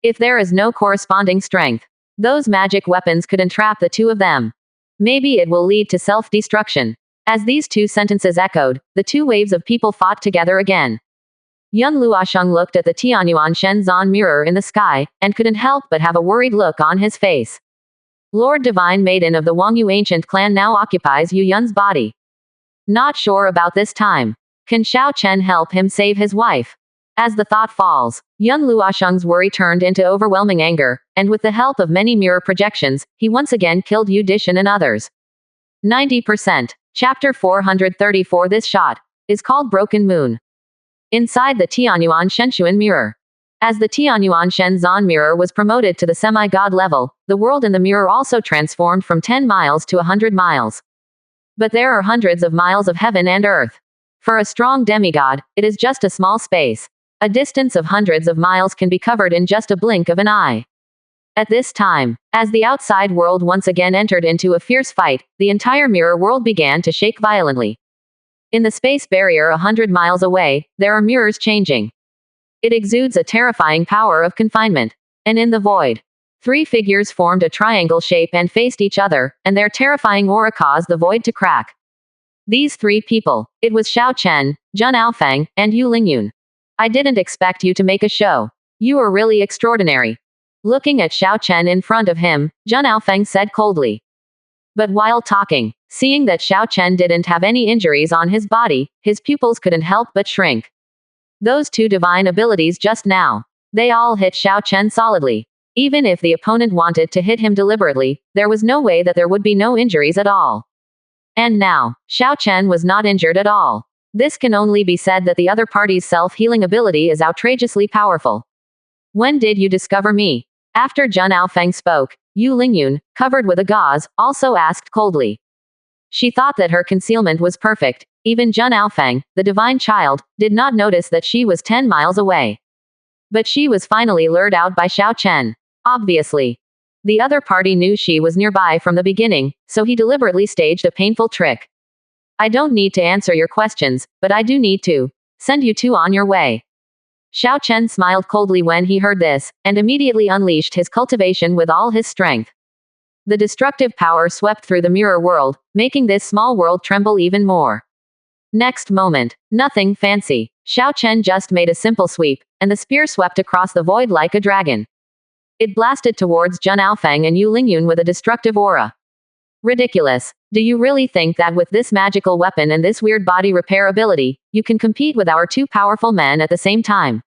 If there is no corresponding strength, those magic weapons could entrap the two of them. Maybe it will lead to self-destruction. As these two sentences echoed, the two waves of people fought together again. Yun Luosheng looked at the Tianyuan Shenzan mirror in the sky, and couldn't help but have a worried look on his face. Lord Divine Maiden of the Wangyu ancient clan now occupies Yu Yun's body. Not sure about this time. Can Xiao Chen help him save his wife? As the thought falls, Yun Luosheng's worry turned into overwhelming anger, and with the help of many mirror projections, he once again killed Yu Dishan and others. 90%. Chapter 434. This shot is called Broken Moon. Inside the Tianyuan Shenshuan mirror. As the Tianyuan Shenzan mirror was promoted to the semi-god level, the world in the mirror also transformed from 10 miles to 100 miles. But there are hundreds of miles of heaven and earth. For a strong demigod, it is just a small space. A distance of hundreds of miles can be covered in just a blink of an eye. At this time, as the outside world once again entered into a fierce fight, the entire mirror world began to shake violently. In the space barrier 100 miles away, there are mirrors changing. It exudes a terrifying power of confinement. And in the void, 3 figures formed a triangle shape and faced each other, and their terrifying aura caused the void to crack. These 3 people, it was Xiao Chen, Jun Aofeng, and Yu Lingyun. I didn't expect you to make a show. You are really extraordinary. Looking at Xiao Chen in front of him, Jun Aofeng said coldly. But while talking, seeing that Xiao Chen didn't have any injuries on his body, his pupils couldn't help but shrink. Those 2 divine abilities just now. They all hit Xiao Chen solidly. Even if the opponent wanted to hit him deliberately, there was no way that there would be no injuries at all. And now, Xiao Chen was not injured at all. This can only be said that the other party's self-healing ability is outrageously powerful. When did you discover me? After Jun Aofeng spoke, Yu Lingyun, covered with a gauze, also asked coldly. She thought that her concealment was perfect. Even Jun Aofeng, the divine child, did not notice that she was 10 miles away. But she was finally lured out by Xiao Chen. Obviously. The other party knew she was nearby from the beginning, so he deliberately staged a painful trick. I don't need to answer your questions, but I do need to send you 2 on your way. Xiao Chen smiled coldly when he heard this, and immediately unleashed his cultivation with all his strength. The destructive power swept through the mirror world, making this small world tremble even more. Next moment, nothing fancy. Xiao Chen just made a simple sweep, and the spear swept across the void like a dragon. It blasted towards Jun Aofeng and Yu Lingyun with a destructive aura. Ridiculous. Do you really think that with this magical weapon and this weird body repair ability, you can compete with our 2 powerful men at the same time?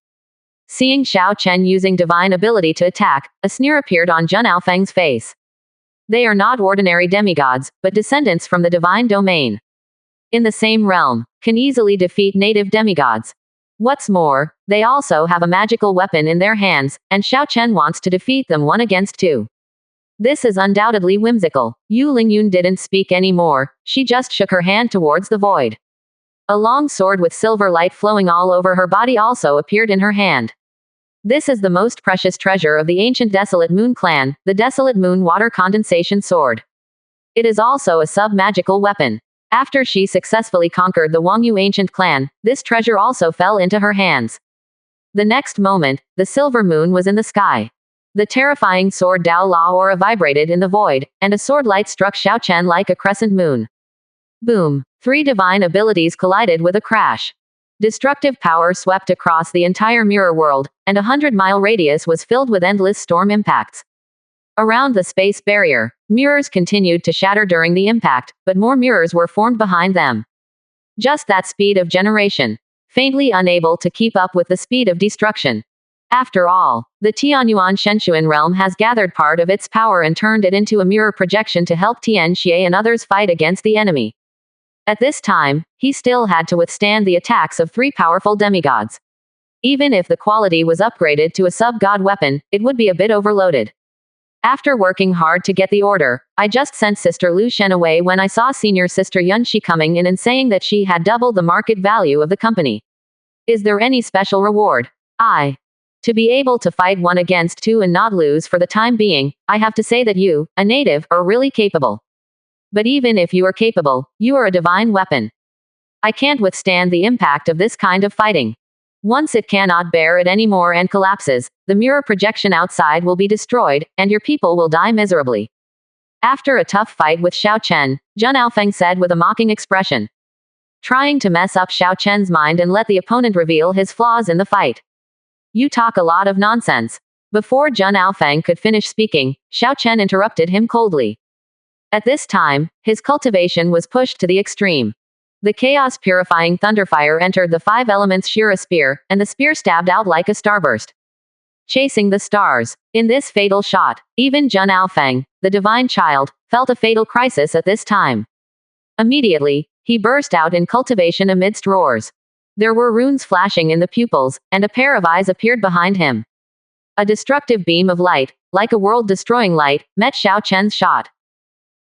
Seeing Xiao Chen using divine ability to attack, a sneer appeared on Jun Aofeng's face. They are not ordinary demigods, but descendants from the divine domain. In the same realm, can easily defeat native demigods. What's more, they also have a magical weapon in their hands, and Xiao Chen wants to defeat them 1 against 2. This is undoubtedly whimsical. Yu Lingyun didn't speak anymore, she just shook her hand towards the void. A long sword with silver light flowing all over her body also appeared in her hand. This is the most precious treasure of the ancient Desolate Moon clan, the Desolate Moon Water Condensation Sword. It is also a sub-magical weapon. After she successfully conquered the Wangyu ancient clan, this treasure also fell into her hands. The next moment, the silver moon was in the sky. The terrifying sword Dao La aura vibrated in the void, and a sword light struck Xiao Chen like a crescent moon. Boom! 3 divine abilities collided with a crash. Destructive power swept across the entire mirror world, and a 100-mile radius was filled with endless storm impacts. Around the space barrier, mirrors continued to shatter during the impact, but more mirrors were formed behind them. Just that speed of generation. Faintly unable to keep up with the speed of destruction. After all, the Tianyuan Shenshuan realm has gathered part of its power and turned it into a mirror projection to help Tian Xie and others fight against the enemy. At this time, he still had to withstand the attacks of 3 powerful demigods. Even if the quality was upgraded to a sub-god weapon, it would be a bit overloaded. After working hard to get the order, I just sent Sister Lu Shen away when I saw Senior Sister Yun Shi coming in and saying that she had doubled the market value of the company. Is there any special reward? To be able to fight 1 against 2 and not lose for the time being, I have to say that you, a native, are really capable. But even if you are capable, you are a divine weapon. I can't withstand the impact of this kind of fighting. Once it cannot bear it anymore and collapses, the mirror projection outside will be destroyed, and your people will die miserably. After a tough fight with Xiao Chen, Jun Aofeng said with a mocking expression. Trying to mess up Xiao Chen's mind and let the opponent reveal his flaws in the fight. You talk a lot of nonsense. Before Jun Aofeng could finish speaking, Xiao Chen interrupted him coldly. At this time, his cultivation was pushed to the extreme. The chaos-purifying thunderfire entered the five elements Shira spear, and the spear stabbed out like a starburst, chasing the stars. In this fatal shot, even Jun Aofeng, the divine child, felt a fatal crisis at this time. Immediately, he burst out in cultivation amidst roars. There were runes flashing in the pupils, and a pair of eyes appeared behind him. A destructive beam of light, like a world-destroying light, met Xiao Chen's shot.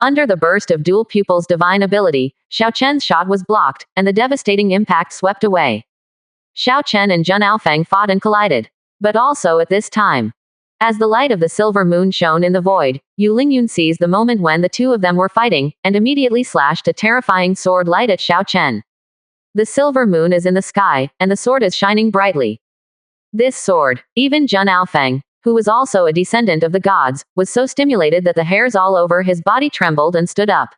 Under the burst of dual pupils' divine ability, Xiao Chen's shot was blocked, and the devastating impact swept away. Xiao Chen and Jun Aofeng fought and collided. But also at this time, as the light of the silver moon shone in the void, Yu Lingyun seized the moment when the two of them were fighting, and immediately slashed a terrifying sword light at Xiao Chen. The silver moon is in the sky, and the sword is shining brightly. This sword, even Jun Aofeng, who was also a descendant of the gods, was so stimulated that the hairs all over his body trembled and stood up.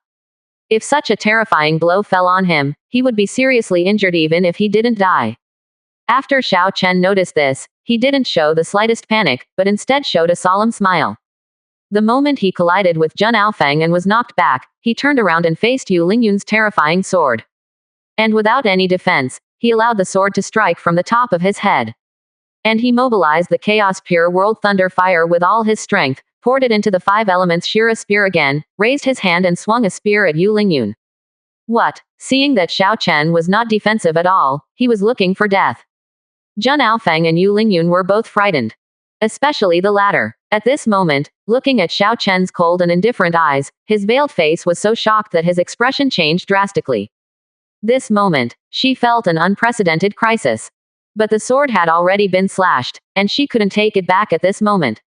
If such a terrifying blow fell on him, he would be seriously injured even if he didn't die. After Xiao Chen noticed this, he didn't show the slightest panic, but instead showed a solemn smile. The moment he collided with Jun Aofeng and was knocked back, he turned around and faced Yu Lingyun's terrifying sword. And without any defense, he allowed the sword to strike from the top of his head. And he mobilized the Chaos Pure World Thunder Fire with all his strength, poured it into the five elements Shira spear again, raised his hand and swung a spear at Yu Lingyun. What? Seeing that Xiao Chen was not defensive at all, he was looking for death. Jun Aofeng and Yu Lingyun were both frightened. Especially the latter. At this moment, looking at Xiao Chen's cold and indifferent eyes, his veiled face was so shocked that his expression changed drastically. This moment, she felt an unprecedented crisis. But the sword had already been slashed, and she couldn't take it back at this moment.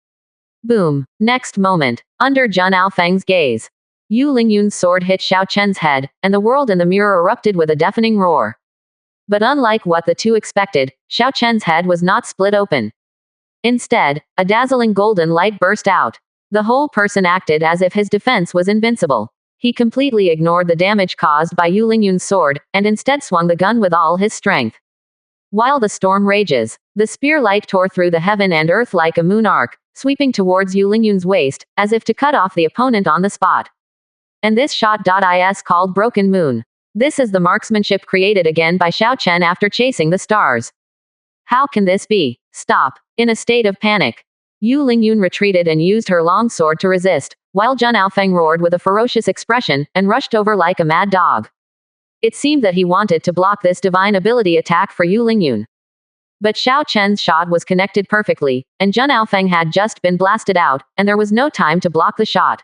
Boom. Next moment, under Jun Aofeng's gaze, Yu Lingyun's sword hit Xiao Chen's head, and the world in the mirror erupted with a deafening roar. But unlike what the two expected, Xiao Chen's head was not split open. Instead, a dazzling golden light burst out. The whole person acted as if his defense was invincible. He completely ignored the damage caused by Yu Lingyun's sword, and instead swung the gun with all his strength. While the storm rages, the spear light tore through the heaven and earth like a moon arc, sweeping towards Yu Lingyun's waist, as if to cut off the opponent on the spot. And this shot is called Broken Moon. This is the marksmanship created again by Xiao Chen after chasing the stars. How can this be? Stop. In a state of panic, Yu Lingyun retreated and used her long sword to resist, while Jun Aofeng roared with a ferocious expression, and rushed over like a mad dog. It seemed that he wanted to block this divine ability attack for Yu Lingyun. But Xiao Chen's shot was connected perfectly, and Jun Aofeng had just been blasted out, and there was no time to block the shot.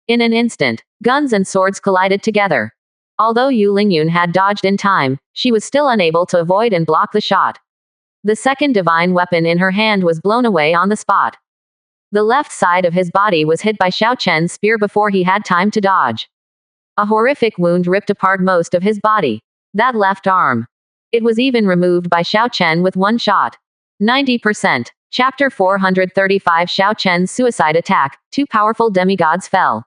In an instant, guns and swords collided together. Although Yu Lingyun had dodged in time, she was still unable to avoid and block the shot. The second divine weapon in her hand was blown away on the spot. The left side of his body was hit by Xiao Chen's spear before he had time to dodge. A horrific wound ripped apart most of his body. That left arm. It was even removed by Xiao Chen with one shot. 90%. Chapter 435 Xiao Chen's suicide attack. Two powerful demigods fell.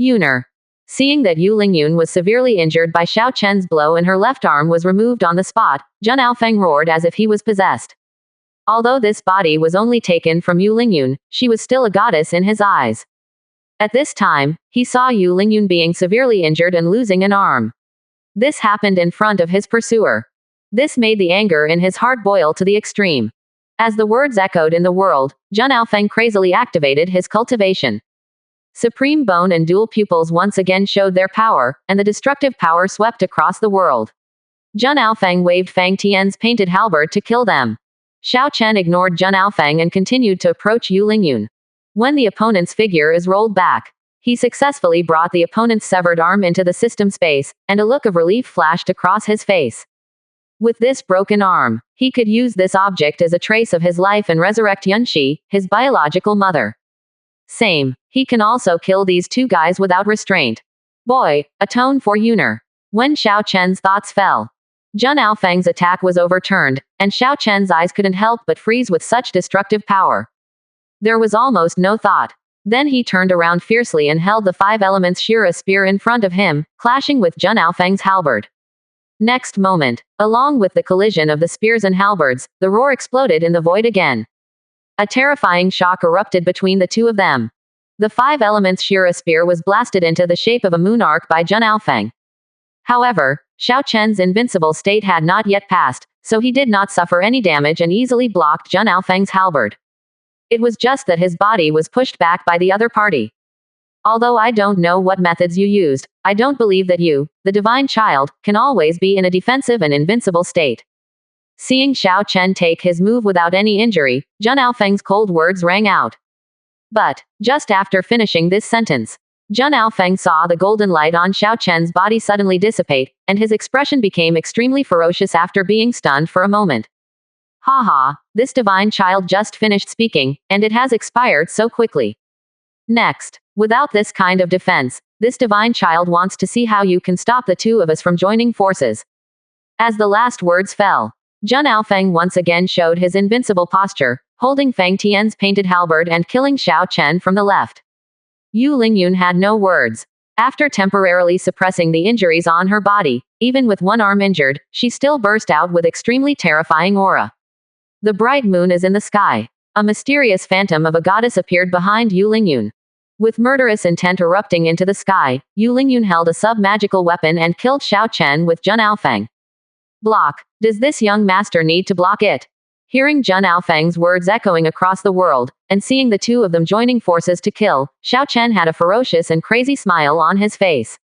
Yuner. Seeing that Yu Lingyun was severely injured by Xiao Chen's blow and her left arm was removed on the spot, Jun Aofeng roared as if he was possessed. Although this body was only taken from Yu Lingyun, she was still a goddess in his eyes. At this time, he saw Yu Lingyun being severely injured and losing an arm. This happened in front of his pursuer. This made the anger in his heart boil to the extreme. As the words echoed in the world, Jun Aofeng crazily activated his cultivation. Supreme Bone and Dual Pupils once again showed their power, and the destructive power swept across the world. Jun Aofeng waved Fang Tian's painted halberd to kill them. Xiao Chen ignored Jun Aofeng and continued to approach Yu Lingyun. When the opponent's figure is rolled back, he successfully brought the opponent's severed arm into the system space, and a look of relief flashed across his face. With this broken arm, he could use this object as a trace of his life and resurrect Yunxi, his biological mother. Same. He can also kill these two guys without restraint. Boy, atone for Yuner. When Xiao Chen's thoughts fell, Jun Aofeng's attack was overturned, and Xiao Chen's eyes couldn't help but freeze with such destructive power. There was almost no thought. Then he turned around fiercely and held the five elements Shira spear in front of him, clashing with Jun Aofeng's halberd. Next moment, along with the collision of the spears and halberds, the roar exploded in the void again. A terrifying shock erupted between the two of them. The five elements Shira spear was blasted into the shape of a moon arc by Jun Aofeng. However, Xiao Chen's invincible state had not yet passed, so he did not suffer any damage and easily blocked Zhen Aofeng's halberd. It was just that his body was pushed back by the other party. Although I don't know what methods you used, I don't believe that you, the divine child, can always be in a defensive and invincible state. Seeing Xiao Chen take his move without any injury, Zhen Aofeng's cold words rang out. But, just after finishing this sentence, Zhen Aofeng saw the golden light on Xiao Chen's body suddenly dissipate, and his expression became extremely ferocious after being stunned for a moment. Haha, this divine child just finished speaking, and it has expired so quickly. Next, without this kind of defense, this divine child wants to see how you can stop the two of us from joining forces. As the last words fell, Zhen Aofeng once again showed his invincible posture, holding Fang Tian's painted halberd and killing Xiao Chen from the left. Yu Lingyun had no words. After temporarily suppressing the injuries on her body, even with one arm injured, she still burst out with extremely terrifying aura. The bright moon is in the sky. A mysterious phantom of a goddess appeared behind Yu Lingyun. With murderous intent erupting into the sky, Yu Lingyun held a sub-magical weapon and killed Xiao Chen with Zhen Aofeng. Block. Does this young master need to block it? Hearing Zhen Aofeng's words echoing across the world, and seeing the two of them joining forces to kill, Xiao Chen had a ferocious and crazy smile on his face.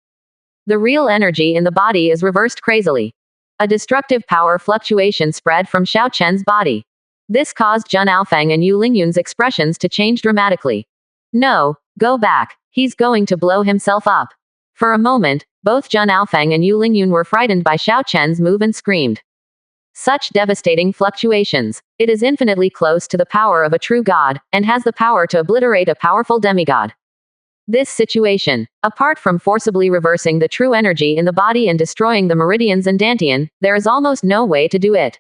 The real energy in the body is reversed crazily. A destructive power fluctuation spread from Xiao Chen's body. This caused Zhen Aofeng and Yu Lingyun's expressions to change dramatically. No, go back, he's going to blow himself up. For a moment, both Zhen Aofeng and Yu Lingyun were frightened by Xiao Chen's move and screamed. Such devastating fluctuations. It is infinitely close to the power of a true god, and has the power to obliterate a powerful demigod. This situation, apart from forcibly reversing the true energy in the body and destroying the meridians and dantian, there is almost no way to do it.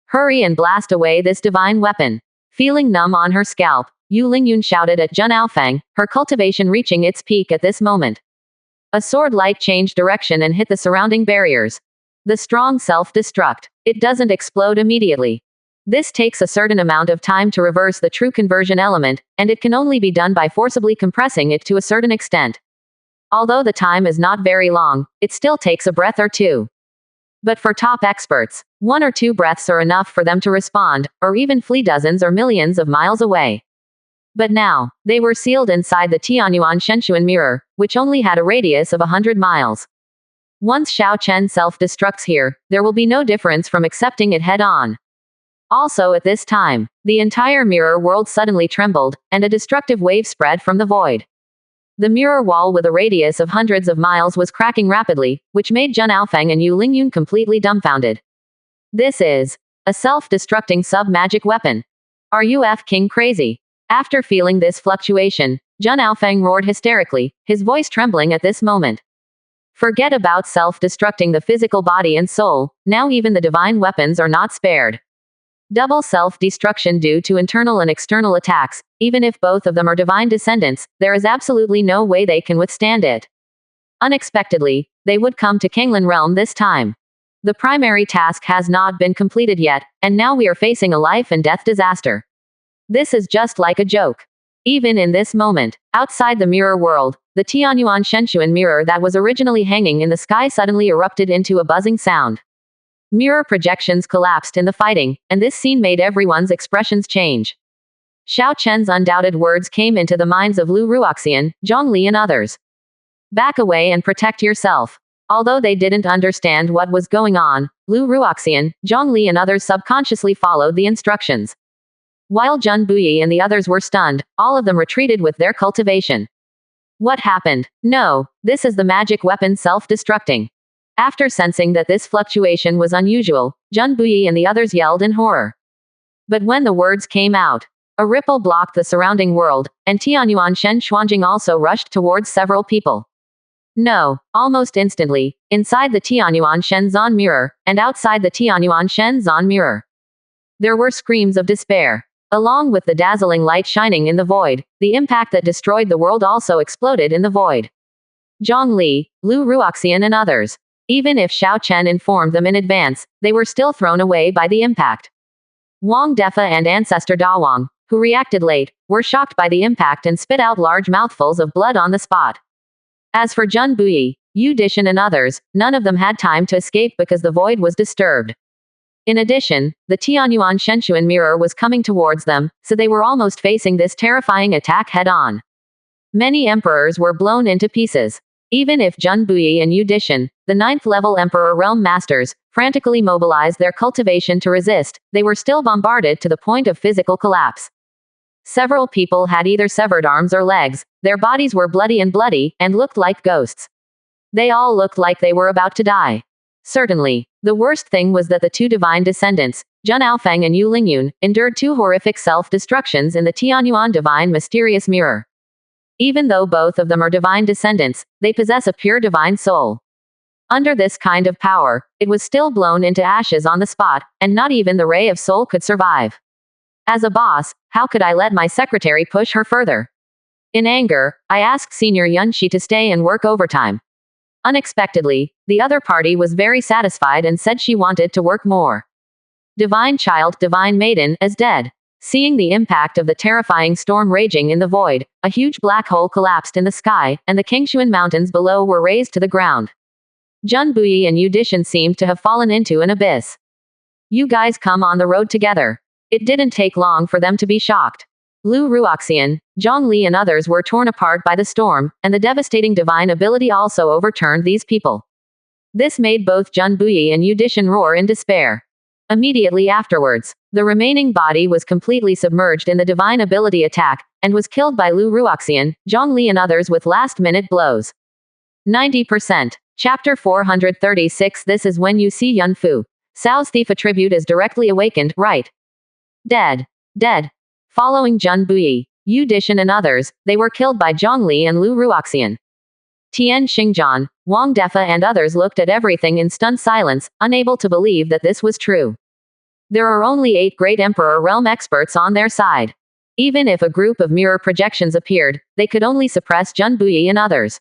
Hurry and blast away this divine weapon. Feeling numb on her scalp, Yu Lingyun shouted at Zhen Aofeng, her cultivation reaching its peak at this moment. A sword light changed direction and hit the surrounding barriers. The strong self-destruct. It doesn't explode immediately. This takes a certain amount of time to reverse the true conversion element, and it can only be done by forcibly compressing it to a certain extent. Although the time is not very long, it still takes a breath or two. But for top experts, 1 or 2 breaths are enough for them to respond, or even flee dozens or millions of miles away. But now, they were sealed inside the Tianyuan Shenshuan mirror, which only had a radius of 100 miles. Once Xiao Chen self-destructs here, there will be no difference from accepting it head-on. Also at this time, the entire mirror world suddenly trembled, and a destructive wave spread from the void. The mirror wall with a radius of hundreds of miles was cracking rapidly, which made Zhen Aofeng and Yu Lingyun completely dumbfounded. This is a self-destructing sub-magic weapon. Are you f***ing crazy? After feeling this fluctuation, Zhen Aofeng roared hysterically, his voice trembling at this moment. Forget about self-destructing the physical body and soul, now even the divine weapons are not spared. Double self-destruction due to internal and external attacks, even if both of them are divine descendants, there is absolutely no way they can withstand it. Unexpectedly, they would come to Kanglan realm this time. The primary task has not been completed yet, and now we are facing a life and death disaster. This is just like a joke. Even in this moment, outside the mirror world, the Tianyuan Shenshuan mirror that was originally hanging in the sky suddenly erupted into a buzzing sound. Mirror projections collapsed in the fighting, and this scene made everyone's expressions change. Xiao Chen's undoubted words came into the minds of Lu Ruoxian, Zhongli and others. Back away and protect yourself. Although they didn't understand what was going on, Lu Ruoxian, Zhongli and others subconsciously followed the instructions. While Zhen Buyi and the others were stunned, all of them retreated with their cultivation. What happened? No, this is the magic weapon self-destructing. After sensing that this fluctuation was unusual, Zhen Buyi and the others yelled in horror. But when the words came out, a ripple blocked the surrounding world, and Tianyuan Shen Xuanjing also rushed towards several people. No, almost instantly, inside the Tianyuan Shen Zan mirror, and outside the Tianyuan Shen Zan mirror, there were screams of despair. Along with the dazzling light shining in the void, the impact that destroyed the world also exploded in the void. Zhongli, Lu Ruoxian and others. Even if Xiao Chen informed them in advance, they were still thrown away by the impact. Wang Defa and Ancestor Dawang, who reacted late, were shocked by the impact and spit out large mouthfuls of blood on the spot. As for Zhen Buyi, Yu Dishan and others, none of them had time to escape because the void was disturbed. In addition, the Tianyuan Shenshuan mirror was coming towards them, so they were almost facing this terrifying attack head-on. Many emperors were blown into pieces. Even if Jun Buyi and Yu Dishan, the 9th-level Emperor Realm Masters, frantically mobilized their cultivation to resist, they were still bombarded to the point of physical collapse. Several people had either severed arms or legs, their bodies were bloody and looked like ghosts. They all looked like they were about to die. Certainly, the worst thing was that the two divine descendants, Jun Aofeng and Yu Lingyun, endured two horrific self-destructions in the Tianyuan divine mysterious mirror. Even though both of them are divine descendants, they possess a pure divine soul. Under this kind of power, it was still blown into ashes on the spot, and not even the ray of soul could survive. As a boss, how could I let my secretary push her further? In anger, I asked Senior Yunshi to stay and work overtime. Unexpectedly, the other party was very satisfied and said she wanted to work more. Divine Child, Divine Maiden, is dead. Seeing the impact of the terrifying storm raging in the void, a huge black hole collapsed in the sky, and the Kingshuan mountains below were razed to the ground. Jun Buyi and Yu Dishan seemed to have fallen into an abyss. You guys come on the road together. It didn't take long for them to be shocked. Lu Ruoxian, Zhongli and others were torn apart by the storm, and the devastating divine ability also overturned these people. This made both Jun Buyi and Yu Dishan roar in despair. Immediately afterwards, the remaining body was completely submerged in the divine ability attack, and was killed by Lu Ruoxian, Zhongli and others with last-minute blows. 90%. Chapter 436. This is when you see Yun Fu. Cao's thief attribute is directly awakened, right? Dead. Dead. Following Jun Buyi, Yu Dishan and others, they were killed by Zhongli and Lu Ruoxian. Tian Xingjian, Wang Defa and others looked at everything in stunned silence, unable to believe that this was true. There are only 8 great Emperor Realm experts on their side. Even if a group of mirror projections appeared, they could only suppress Jun Buyi and others.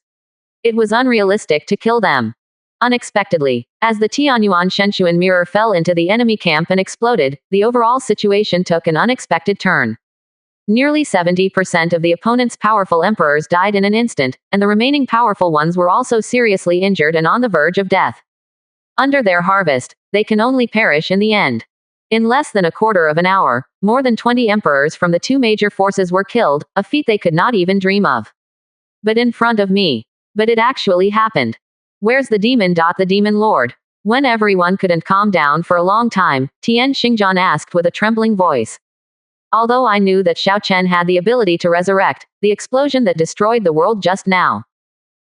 It was unrealistic to kill them. Unexpectedly, as the Tianyuan Shenshuan mirror fell into the enemy camp and exploded, the overall situation took an unexpected turn. Nearly 70% of the opponent's powerful emperors died in an instant, and the remaining powerful ones were also seriously injured and on the verge of death. Under their harvest, they can only perish in the end. In less than a quarter of an hour, more than 20 emperors from the 2 major forces were killed, a feat they could not even dream of. But in front of me. But it actually happened. Where's the demon? The demon lord. When everyone couldn't calm down for a long time, Tian Xingjian asked with a trembling voice. Although I knew that Xiao Chen had the ability to resurrect, the explosion that destroyed the world just now.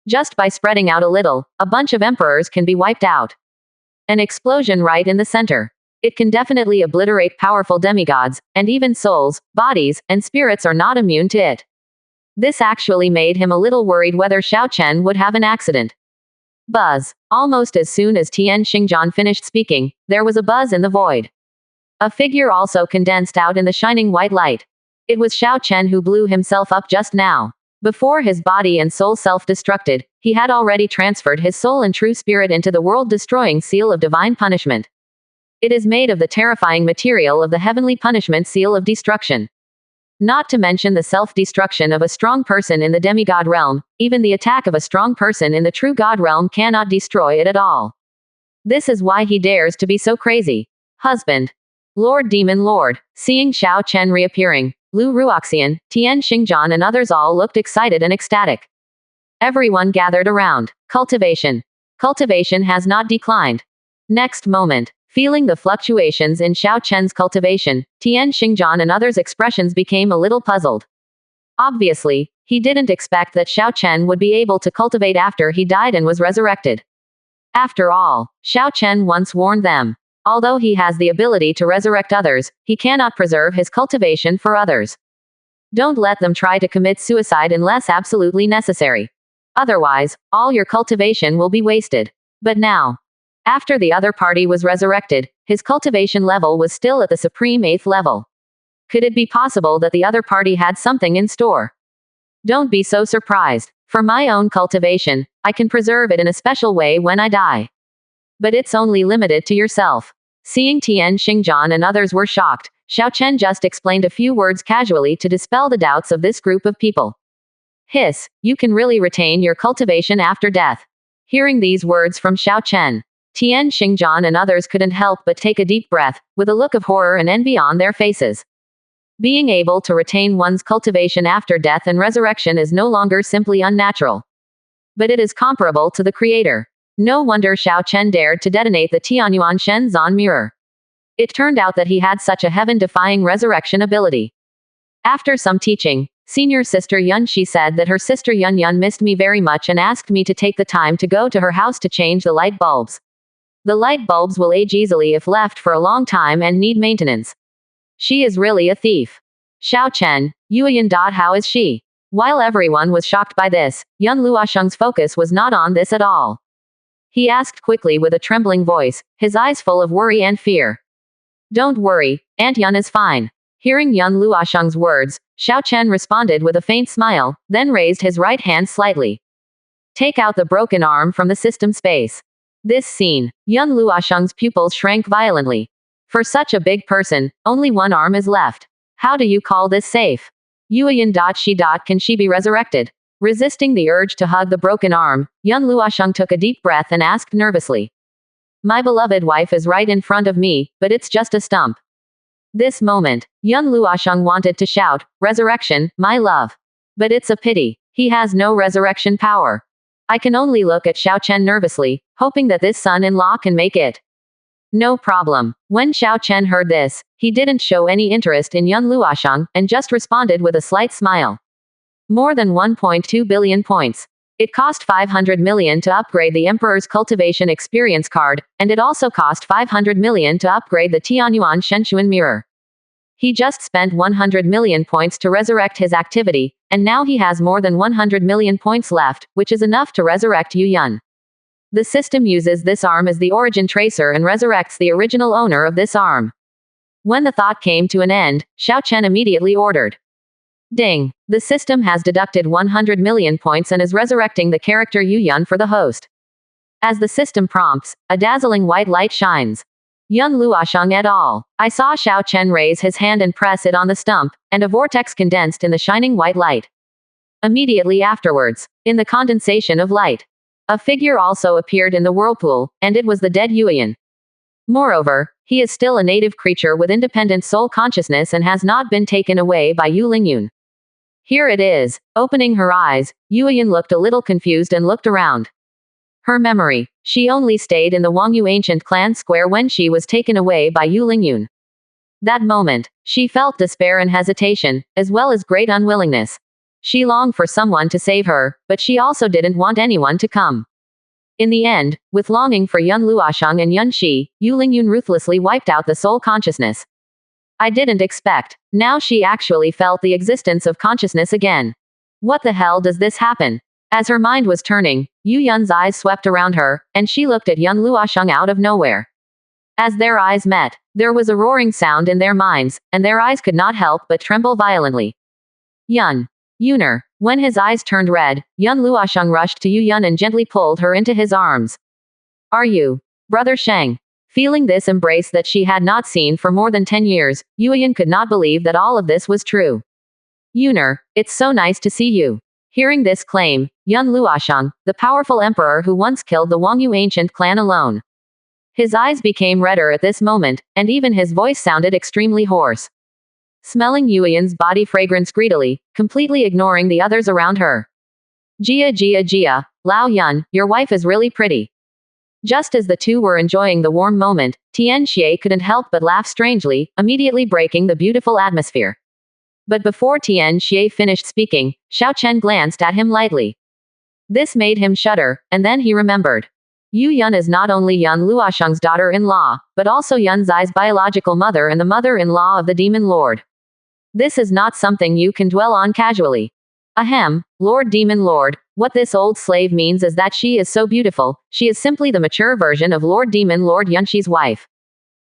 Just by spreading out a little, a bunch of emperors can be wiped out. An explosion right in the center. It can definitely obliterate powerful demigods, and even souls, bodies, and spirits are not immune to it. This actually made him a little worried whether Xiao Chen would have an accident. Buzz. Almost as soon as Tian Xingjian finished speaking, there was a buzz in the void. A figure also condensed out in the shining white light. It was Xiao Chen who blew himself up just now. Before his body and soul self-destructed, he had already transferred his soul and true spirit into the world-destroying seal of divine punishment. It is made of the terrifying material of the heavenly punishment seal of destruction. Not to mention the self-destruction of a strong person in the demigod realm, even the attack of a strong person in the true god realm cannot destroy it at all. This is why he dares to be so crazy. Husband. Lord Demon Lord. Seeing Xiao Chen reappearing, Lu Ruoxian, Tian Xingjian and others all looked excited and ecstatic. Everyone gathered around. Cultivation. Cultivation has not declined. Next moment. Feeling the fluctuations in Xiao Chen's cultivation, Tian Xingjian and others' expressions became a little puzzled. Obviously, he didn't expect that Xiao Chen would be able to cultivate after he died and was resurrected. After all, Xiao Chen once warned them. Although he has the ability to resurrect others, he cannot preserve his cultivation for others. Don't let them try to commit suicide unless absolutely necessary. Otherwise, all your cultivation will be wasted. But now, after the other party was resurrected, his cultivation level was still at the supreme 8th level. Could it be possible that the other party had something in store? Don't be so surprised. For my own cultivation, I can preserve it in a special way when I die. But it's only limited to yourself. Seeing Tian Xingjian and others were shocked, Xiao Chen just explained a few words casually to dispel the doubts of this group of people. Hiss, you can really retain your cultivation after death. Hearing these words from Xiao Chen, Tian Xingjian and others couldn't help but take a deep breath, with a look of horror and envy on their faces. Being able to retain one's cultivation after death and resurrection is no longer simply unnatural, but it is comparable to the Creator. No wonder Xiao Chen dared to detonate the Tianyuan Shenzan mirror. It turned out that he had such a heaven-defying resurrection ability. After some teaching, senior sister Yun Shi said that her sister Yun Yun missed me very much and asked me to take the time to go to her house to change the light bulbs. The light bulbs will age easily if left for a long time and need maintenance. She is really a thief. Xiao Chen, Yuyan. How is she? While everyone was shocked by this, Yun Luosheng's focus was not on this at all. He asked quickly with a trembling voice, his eyes full of worry and fear. Don't worry, Aunt Yun is fine. Hearing Yun Luosheng's words, Xiao Chen responded with a faint smile, then raised his right hand slightly. Take out the broken arm from the system space. This scene, Yun Luosheng's pupils shrank violently. For such a big person, only one arm is left. How do you call this safe? Yuyan. Can she be resurrected? Resisting the urge to hug the broken arm, Yun Luosheng took a deep breath and asked nervously. My beloved wife is right in front of me, but it's just a stump. This moment, Yun Luosheng wanted to shout, resurrection, my love. But it's a pity. He has no resurrection power. I can only look at Xiao Chen nervously, hoping that this son-in-law can make it. No problem. When Xiao Chen heard this, he didn't show any interest in Yun Luosheng, and just responded with a slight smile. More than 1.2 billion points. It cost 500 million to upgrade the Emperor's Cultivation Experience card, and it also cost 500 million to upgrade the Tianyuan Shenshuan mirror. He just spent 100 million points to resurrect his activity, and now he has more than 100 million points left, which is enough to resurrect Yu Yun. The system uses this arm as the origin tracer and resurrects the original owner of this arm. When the thought came to an end, Xiao Chen immediately ordered. Ding! The system has deducted 100 million points and is resurrecting the character Yu Yun for the host. As the system prompts, a dazzling white light shines. Yun Luosheng et al. I saw Xiao Chen raise his hand and press it on the stump, and a vortex condensed in the shining white light. Immediately afterwards, in the condensation of light, a figure also appeared in the whirlpool, and it was the dead Yuyan. Moreover, he is still a native creature with independent soul consciousness and has not been taken away by Yu Lingyun. Here it is. Opening her eyes, Yuyan looked a little confused and looked around. Her memory. She only stayed in the Wangyu ancient clan square when she was taken away by Yu Lingyun. That moment, she felt despair and hesitation, as well as great unwillingness. She longed for someone to save her, but she also didn't want anyone to come. In the end, with longing for Yun Luosheng and Yun Shi, Yu Lingyun ruthlessly wiped out the soul consciousness. I didn't expect. Now she actually felt the existence of consciousness again. What the hell does this happen? As her mind was turning, Yu Yun's eyes swept around her, and she looked at Yun Luosheng out of nowhere. As their eyes met, there was a roaring sound in their minds, and their eyes could not help but tremble violently. Yun. Yuner. When his eyes turned red, Yun Luosheng rushed to Yu Yun and gently pulled her into his arms. Are you Brother Sheng? Feeling this embrace that she had not seen for more than 10 years, Yuyan could not believe that all of this was true. Yuner, it's so nice to see you. Hearing this claim, Yun Luosheng, the powerful emperor who once killed the Wangyu ancient clan alone. His eyes became redder at this moment, and even his voice sounded extremely hoarse. Smelling Yuyan's body fragrance greedily, completely ignoring the others around her. Jia, Lao Yun, your wife is really pretty. Just as the two were enjoying the warm moment, Tian Xie couldn't help but laugh strangely, immediately breaking the beautiful atmosphere. But before Tian Xie finished speaking, Xiao Chen glanced at him lightly. This made him shudder, and then he remembered. Yu Yun is not only Yun Luosheng's daughter-in-law, but also Yun Zai's biological mother and the mother-in-law of the Demon Lord. This is not something you can dwell on casually. Ahem, Lord Demon Lord, what this old slave means is that she is so beautiful, she is simply the mature version of Lord Demon Lord Yunshi's wife.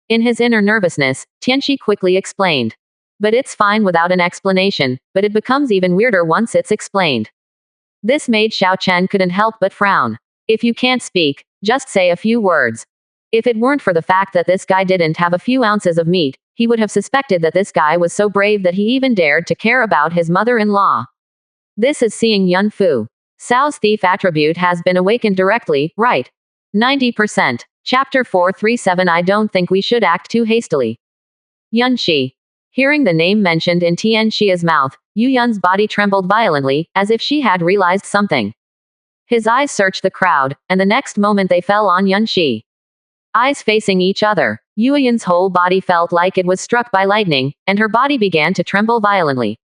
In his inner nervousness, Tianxi quickly explained. But it's fine without an explanation, but it becomes even weirder once it's explained. This made Xiao Chen couldn't help but frown. If you can't speak, just say a few words. If it weren't for the fact that this guy didn't have a few ounces of meat, he would have suspected that this guy was so brave that he even dared to care about his mother-in-law. This is seeing Yun Fu. Cao's thief attribute has been awakened directly, right? 90%. Chapter 437. I don't think we should act too hastily. Yunxi. Hearing the name mentioned in Tian Xia's mouth, Yu Yun's body trembled violently, as if she had realized something. His eyes searched the crowd, and the next moment they fell on Yunxi. Eyes facing each other, Yu Yun's whole body felt like it was struck by lightning, and her body began to tremble violently.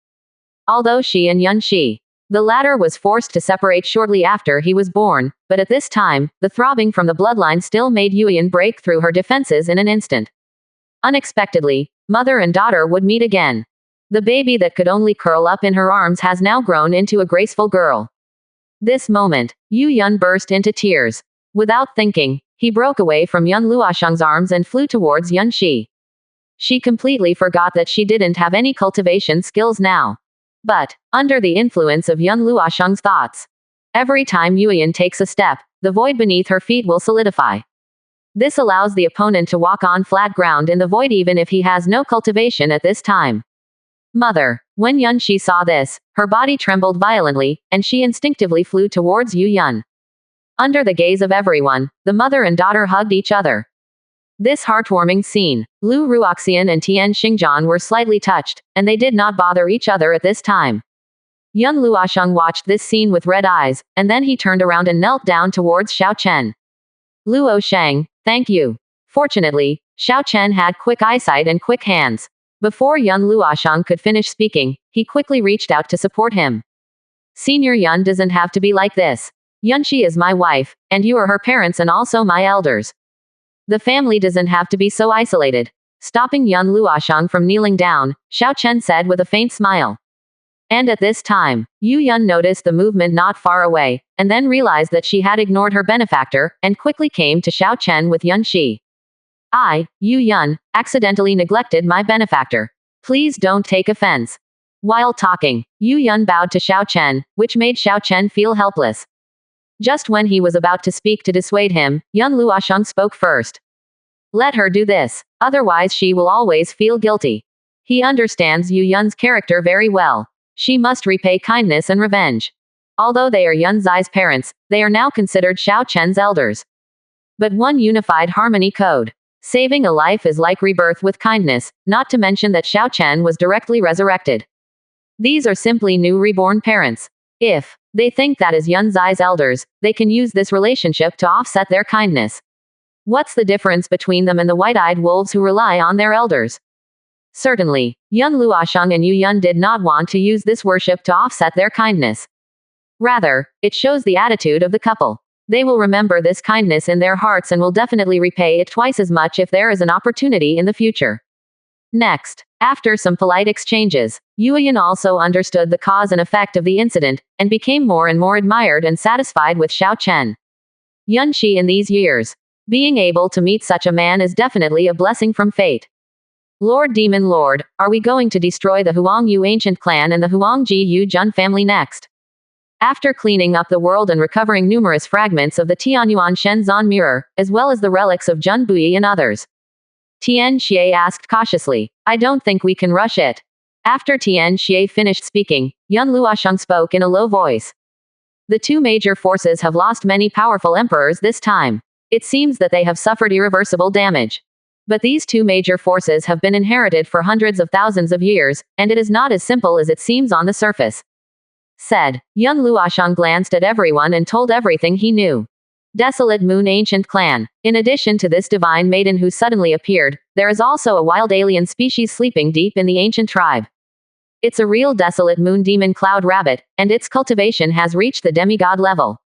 Although she and Yunxi, the latter was forced to separate shortly after he was born, but at this time, the throbbing from the bloodline still made Yu Yun break through her defenses in an instant. Unexpectedly, mother and daughter would meet again. The baby that could only curl up in her arms has now grown into a graceful girl. This moment, Yu Yun burst into tears. Without thinking, he broke away from Yun Luoshang's arms and flew towards Yunxi. She completely forgot that she didn't have any cultivation skills now. But, under the influence of Yun Luoshang's thoughts, every time Yu Yun takes a step, the void beneath her feet will solidify. This allows the opponent to walk on flat ground in the void even if he has no cultivation at this time. Mother. When Yunxi saw this, her body trembled violently, and she instinctively flew towards Yu Yun. Under the gaze of everyone, the mother and daughter hugged each other. This heartwarming scene, Lu Ruoxian and Tian Xingjian were slightly touched, and they did not bother each other at this time. Yun Luoshang watched this scene with red eyes, and then he turned around and knelt down towards Xiao Chen. Luo Shang, thank you. Fortunately, Xiao Chen had quick eyesight and quick hands. Before Yun Luoshang could finish speaking, he quickly reached out to support him. Senior Yun doesn't have to be like this. Yunxi is my wife, and you are her parents and also my elders. The family doesn't have to be so isolated. Stopping Yun Luoshang from kneeling down, Xiao Chen said with a faint smile. And at this time, Yu Yun noticed the movement not far away, and then realized that she had ignored her benefactor, and quickly came to Xiao Chen with Yunxi. I, Yu Yun, accidentally neglected my benefactor. Please don't take offense. While talking, Yu Yun bowed to Xiao Chen, which made Xiao Chen feel helpless. Just when he was about to speak to dissuade him, Yun Luoshang spoke first. Let her do this, otherwise she will always feel guilty. He understands Yu Yun's character very well. She must repay kindness and revenge. Although they are Yun Zai's parents, they are now considered Xiao Chen's elders. But one unified harmony code. Saving a life is like rebirth with kindness, not to mention that Xiao Chen was directly resurrected. These are simply new reborn parents. If they think that as Yun Zai's elders, they can use this relationship to offset their kindness. What's the difference between them and the white-eyed wolves who rely on their elders? Certainly, Yun Luoshang and Yu Yun did not want to use this worship to offset their kindness. Rather, it shows the attitude of the couple. They will remember this kindness in their hearts and will definitely repay it twice as much if there is an opportunity in the future. Next, after some polite exchanges, Yu Yun also understood the cause and effect of the incident, and became more and more admired and satisfied with Xiao Chen. Yunxi in these years. Being able to meet such a man is definitely a blessing from fate. Lord Demon Lord, are we going to destroy the Huang Yu ancient clan and the Huang Ji Yu Jun family next? After cleaning up the world and recovering numerous fragments of the Tianyuan Shenzhen mirror, as well as the relics of Jun Bui and others, Tian Xie asked cautiously, I don't think we can rush it. After Tian Xie finished speaking, Yun Luoshang spoke in a low voice. The two major forces have lost many powerful emperors this time. It seems that they have suffered irreversible damage. But these two major forces have been inherited for hundreds of thousands of years, and it is not as simple as it seems on the surface. Said. Yun Luoshang glanced at everyone and told everything he knew. Desolate Moon Ancient Clan. In addition to this divine maiden who suddenly appeared, there is also a wild alien species sleeping deep in the ancient tribe. It's a real Desolate Moon Demon Cloud Rabbit, and its cultivation has reached the demigod level.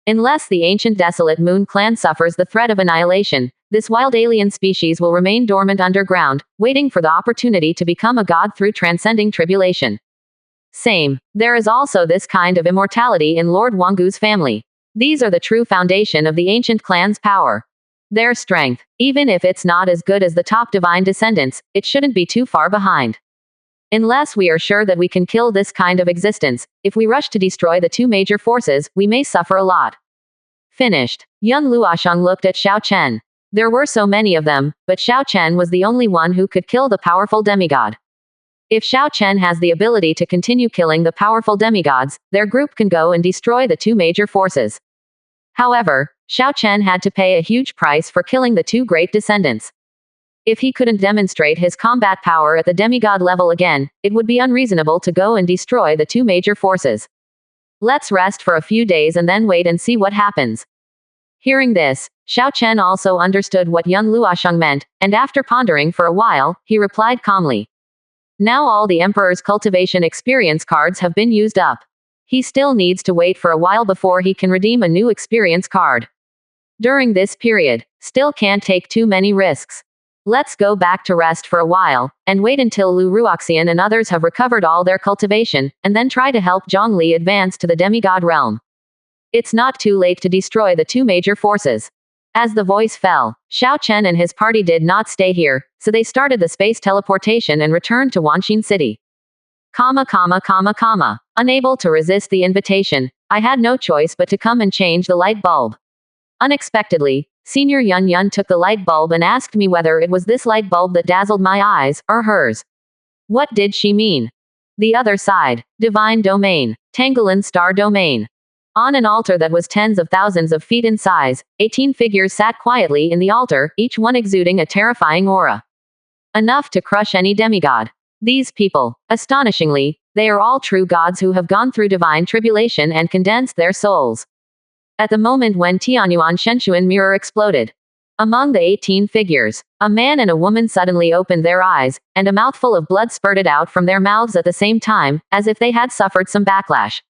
Unless the ancient Desolate Moon clan suffers the threat of annihilation, this wild alien species will remain dormant underground, waiting for the opportunity to become a god through transcending tribulation. Same. There is also this kind of immortality in Lord Wangu's family. These are the true foundation of the ancient clan's power. Their strength, even if it's not as good as the top divine descendants, it shouldn't be too far behind. Unless we are sure that we can kill this kind of existence, if we rush to destroy the two major forces, we may suffer a lot. Finished. Yun Luoshang looked at Xiao Chen. There were so many of them, but Xiao Chen was the only one who could kill the powerful demigod. If Xiao Chen has the ability to continue killing the powerful demigods, their group can go and destroy the two major forces. However, Xiao Chen had to pay a huge price for killing the two great descendants. If he couldn't demonstrate his combat power at the demigod level again, it would be unreasonable to go and destroy the two major forces. Let's rest for a few days and then wait and see what happens. Hearing this, Xiao Chen also understood what young Luosheng meant, and after pondering for a while, he replied calmly. Now all the Emperor's cultivation experience cards have been used up. He still needs to wait for a while before he can redeem a new experience card. During this period, still can't take too many risks. Let's go back to rest for a while, and wait until Lu Ruoxian and others have recovered all their cultivation, and then try to help Zhongli advance to the demigod realm. It's not too late to destroy the two major forces. As the voice fell, Xiao Chen and his party did not stay here, so they started the space teleportation and returned to Wanxin City. Unable to resist the invitation, I had no choice but to come and change the light bulb. Unexpectedly, Senior Yun Yun took the light bulb and asked me whether it was this light bulb that dazzled my eyes, or hers. What did she mean? The other side. Divine Domain. Tangolin Star Domain. On an altar that was tens of thousands of feet in size, 18 figures sat quietly in the altar, each one exuding a terrifying aura. Enough to crush any demigod. These people, astonishingly, they are all true gods who have gone through divine tribulation and condensed their souls. At the moment when Tianyuan Shenshuan mirror exploded, among the 18 figures, a man and a woman suddenly opened their eyes, and a mouthful of blood spurted out from their mouths at the same time, as if they had suffered some backlash.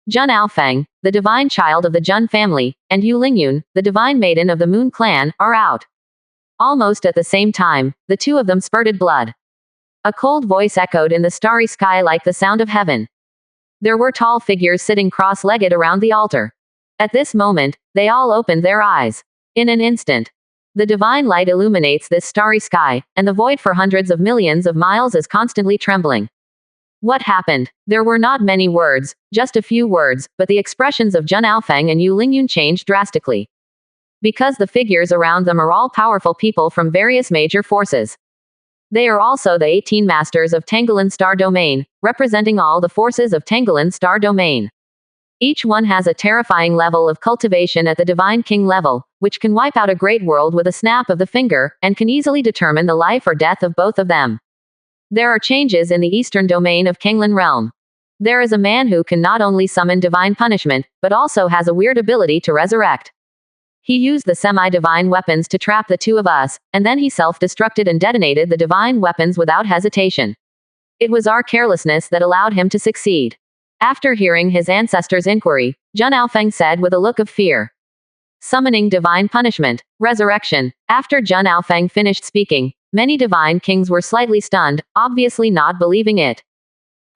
Jun Aofeng, the divine child of the Jun family, and Yu Lingyun, the divine maiden of the Moon clan, are out. Almost at the same time, the two of them spurted blood. A cold voice echoed in the starry sky like the sound of heaven. There were tall figures sitting cross-legged around the altar. At this moment, they all opened their eyes. In an instant, the divine light illuminates this starry sky, and the void for hundreds of millions of miles is constantly trembling. What happened? There were not many words, just a few words, but the expressions of Jun Aofeng and Yu Lingyun changed drastically. Because the figures around them are all powerful people from various major forces. They are also the 18 masters of Tangolin Star Domain, representing all the forces of Tangolin Star Domain. Each one has a terrifying level of cultivation at the Divine King level, which can wipe out a great world with a snap of the finger, and can easily determine the life or death of both of them. There are changes in the eastern domain of Kanglan realm. There is a man who can not only summon divine punishment, but also has a weird ability to resurrect. He used the semi-divine weapons to trap the two of us, and then he self-destructed and detonated the divine weapons without hesitation. It was our carelessness that allowed him to succeed. After hearing his ancestor's inquiry, Jun Aofeng said with a look of fear. Summoning divine punishment, resurrection. After Jun Aofeng finished speaking, many divine kings were slightly stunned, obviously not believing it.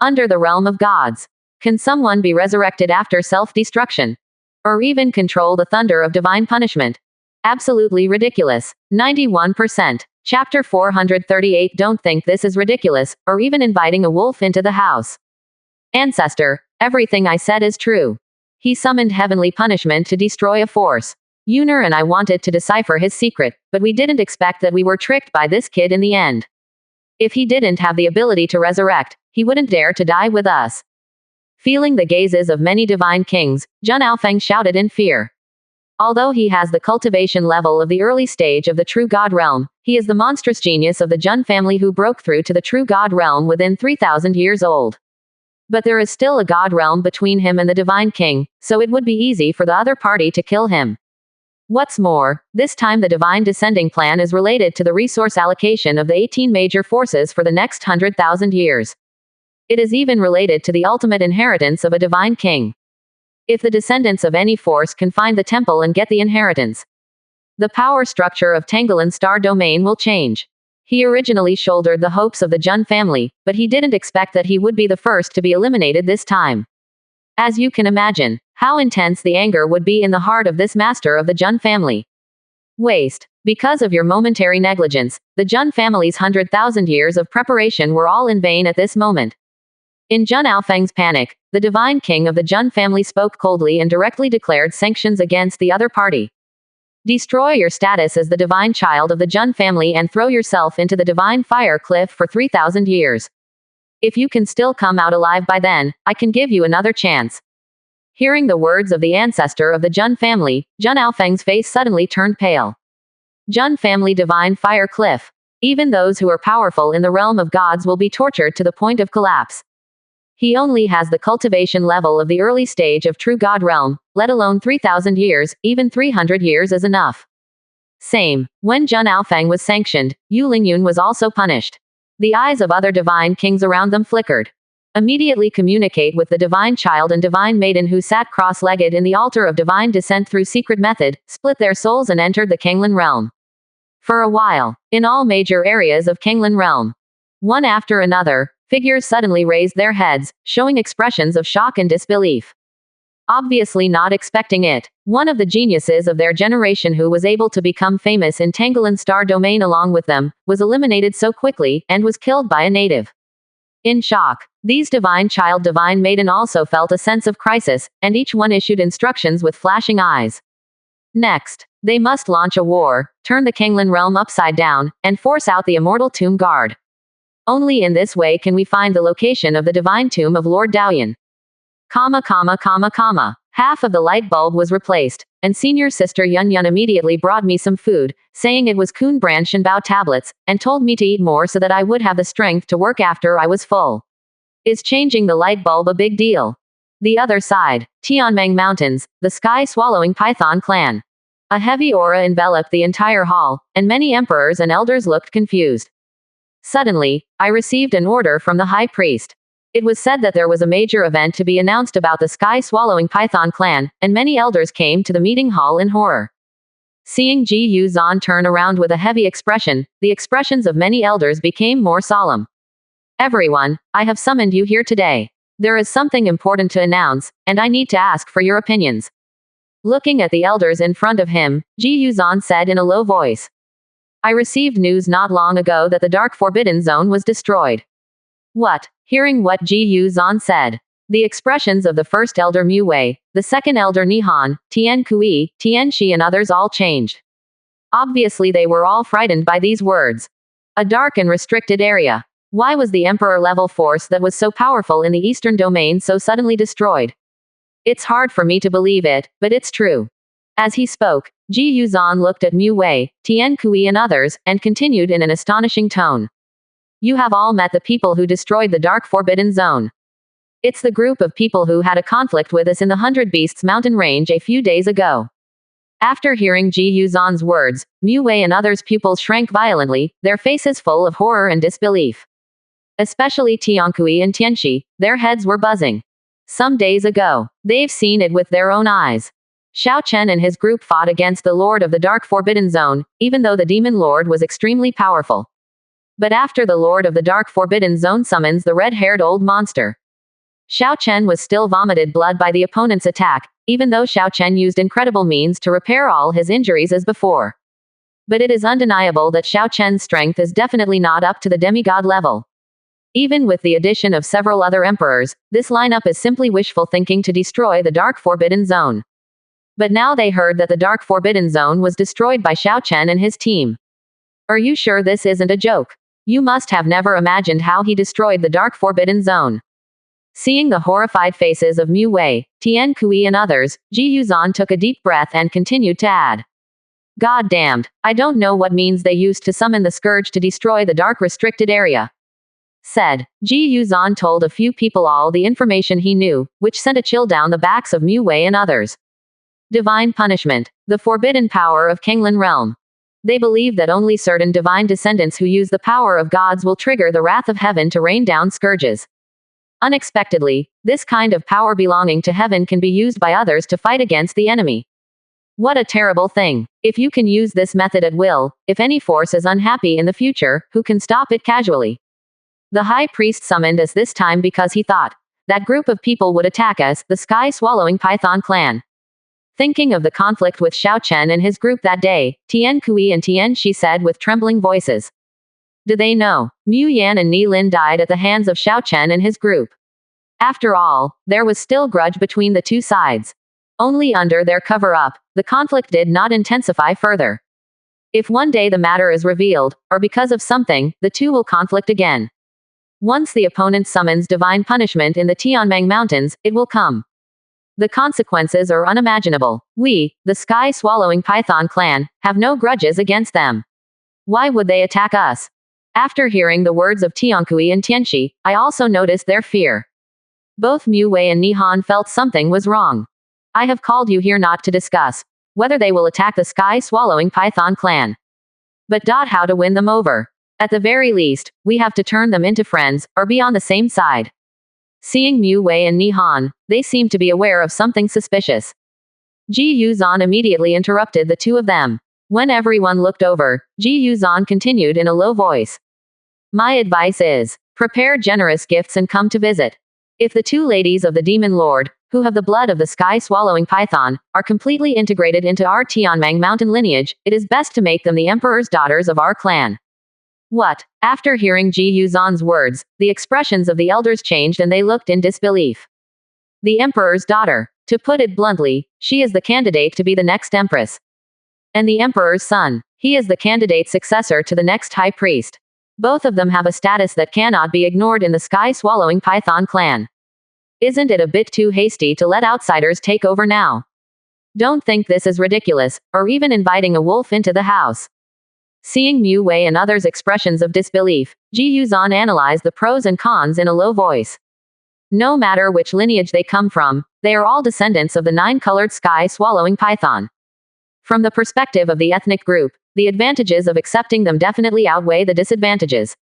Under the realm of gods, can someone be resurrected after self-destruction? Or even control the thunder of divine punishment? Absolutely ridiculous. 91%. Chapter 438. Don't think this is ridiculous, or even inviting a wolf into the house. Ancestor, everything I said is true. He summoned heavenly punishment to destroy a force. Yuner and I wanted to decipher his secret, but we didn't expect that we were tricked by this kid in the end. If he didn't have the ability to resurrect, he wouldn't dare to die with us. Feeling the gazes of many divine kings, Jun Aofeng shouted in fear. Although he has the cultivation level of the early stage of the true god realm, he is the monstrous genius of the Jun family who broke through to the true god realm within 3,000 years old. But there is still a god realm between him and the divine king, so it would be easy for the other party to kill him. What's more, this time the divine descending plan is related to the resource allocation of the 18 major forces for the next 100,000 years. It is even related to the ultimate inheritance of a divine king. If the descendants of any force can find the temple and get the inheritance, the power structure of Tangolin Star Domain will change. He originally shouldered the hopes of the Jun family, but he didn't expect that he would be the first to be eliminated this time. As you can imagine, how intense the anger would be in the heart of this master of the Jun family. Waste. Because of your momentary negligence, the Jun family's 100,000 years of preparation were all in vain at this moment. In Jun Aofeng's panic, the divine king of the Jun family spoke coldly and directly declared sanctions against the other party. Destroy your status as the divine child of the Jun family and throw yourself into the divine fire cliff for 3,000 years. If you can still come out alive by then, I can give you another chance. Hearing the words of the ancestor of the Jun family, Jun Aofeng's face suddenly turned pale. Jun family divine fire cliff. Even those who are powerful in the realm of gods will be tortured to the point of collapse. He only has the cultivation level of the early stage of true god realm, let alone 3,000 years, even 300 years is enough. Same. When Jun Aofeng was sanctioned, Yu Lingyun was also punished. The eyes of other divine kings around them flickered. Immediately communicate with the divine child and divine maiden who sat cross-legged in the altar of divine descent through secret method, split their souls and entered the Kanglan realm. For a while, in all major areas of Kanglan realm, one after another, figures suddenly raised their heads, showing expressions of shock and disbelief. Obviously not expecting it, one of the geniuses of their generation who was able to become famous in Tanglan Star Domain along with them, was eliminated so quickly, and was killed by a native. In shock, these divine child divine maiden also felt a sense of crisis, and each one issued instructions with flashing eyes. Next, they must launch a war, turn the Kanglan realm upside down, and force out the immortal tomb guard. Only in this way can we find the location of the divine tomb of Lord Daoyan. Half of the light bulb was replaced, and senior sister Yun Yun immediately brought me some food, saying it was Kun branch and bao tablets, and told me to eat more so that I would have the strength to work after I was full. Is changing the light bulb a big deal? The other side, Tianmeng Mountains, the sky-swallowing Python clan. A heavy aura enveloped the entire hall, and many emperors and elders looked confused. Suddenly, I received an order from the high priest. It was said that there was a major event to be announced about the sky-swallowing Python clan, and many elders came to the meeting hall in horror. Seeing Ji Yuzan turn around with a heavy expression, the expressions of many elders became more solemn. Everyone, I have summoned you here today. There is something important to announce, and I need to ask for your opinions. Looking at the elders in front of him, Ji Yuzan said in a low voice. I received news not long ago that the Dark Forbidden Zone was destroyed. What? Hearing what Ji Yuzan said, the expressions of the first elder Mu Wei, the second elder Nihon, Tian Kui, Tian Shi and others all changed. Obviously they were all frightened by these words. A dark and restricted area. Why was the emperor-level force that was so powerful in the eastern domain so suddenly destroyed? It's hard for me to believe it, but it's true. As he spoke, Ji Yuzan looked at Mu Wei, Tian Kui and others, and continued in an astonishing tone. You have all met the people who destroyed the Dark Forbidden Zone. It's the group of people who had a conflict with us in the 100 Beasts mountain range a few days ago. After hearing Ji Yuzan's words, Mu Wei and others' pupils shrank violently, their faces full of horror and disbelief. Especially Tiankui and Tianxi, their heads were buzzing. Some days ago, they've seen it with their own eyes. Xiao Chen and his group fought against the Lord of the Dark Forbidden Zone, even though the Demon Lord was extremely powerful. But after the Lord of the Dark Forbidden Zone summons the red-haired old monster, Xiao Chen was still vomited blood by the opponent's attack, even though Xiao Chen used incredible means to repair all his injuries as before. But it is undeniable that Xiao Chen's strength is definitely not up to the demigod level. Even with the addition of several other emperors, this lineup is simply wishful thinking to destroy the Dark Forbidden Zone. But now they heard that the Dark Forbidden Zone was destroyed by Xiao Chen and his team. Are you sure this isn't a joke? You must have never imagined how he destroyed the Dark Forbidden Zone. Seeing the horrified faces of Mu Wei, Tian Kui and others, Ji Yuzan took a deep breath and continued to add. God damned, I don't know what means they used to summon the scourge to destroy the dark restricted area. Said, Ji Yuzan told a few people all the information he knew, which sent a chill down the backs of Mu Wei and others. Divine punishment, the forbidden power of Kanglan realm. They believe that only certain divine descendants who use the power of gods will trigger the wrath of heaven to rain down scourges. Unexpectedly, this kind of power belonging to heaven can be used by others to fight against the enemy. What a terrible thing. If you can use this method at will, if any force is unhappy in the future, who can stop it casually? The high priest summoned us this time because he thought that group of people would attack us, the sky-swallowing Python clan. Thinking of the conflict with Xiao Chen and his group that day, Tian Kui and Tian Shi said with trembling voices. Do they know? Mu Yan and Ni Lin died at the hands of Xiao Chen and his group. After all, there was still grudge between the two sides. Only under their cover-up, the conflict did not intensify further. If one day the matter is revealed, or because of something, the two will conflict again. Once the opponent summons divine punishment in the Tianmeng Mountains, it will come. The consequences are unimaginable. We, the sky-swallowing python clan, have no grudges against them. Why would they attack us? After hearing the words of Tiankui and Tianxi, I also noticed their fear. Both Mu Wei and Nihon felt something was wrong. I have called you here not to discuss whether they will attack the sky-swallowing python clan, but how to win them over. At the very least, we have to turn them into friends, or be on the same side. Seeing Mu Wei and Nihon, they seemed to be aware of something suspicious. Ji Yuzan immediately interrupted the two of them. When everyone looked over, Ji Yuzan continued in a low voice. My advice is, prepare generous gifts and come to visit. If the two ladies of the Demon Lord, who have the blood of the sky-swallowing python, are completely integrated into our Tianmeng mountain lineage, it is best to make them the emperor's daughters of our clan. What? After hearing Ji Yuzan's words, the expressions of the elders changed and they looked in disbelief. The emperor's daughter. To put it bluntly, she is the candidate to be the next empress. And the emperor's son. He is the candidate successor to the next high priest. Both of them have a status that cannot be ignored in the sky-swallowing python clan. Isn't it a bit too hasty to let outsiders take over now? Don't think this is ridiculous, or even inviting a wolf into the house. Seeing Mu Wei and others' expressions of disbelief, Ji Yuzan analyzed the pros and cons in a low voice. No matter which lineage they come from, they are all descendants of the nine-colored sky-swallowing python. From the perspective of the ethnic group, the advantages of accepting them definitely outweigh the disadvantages.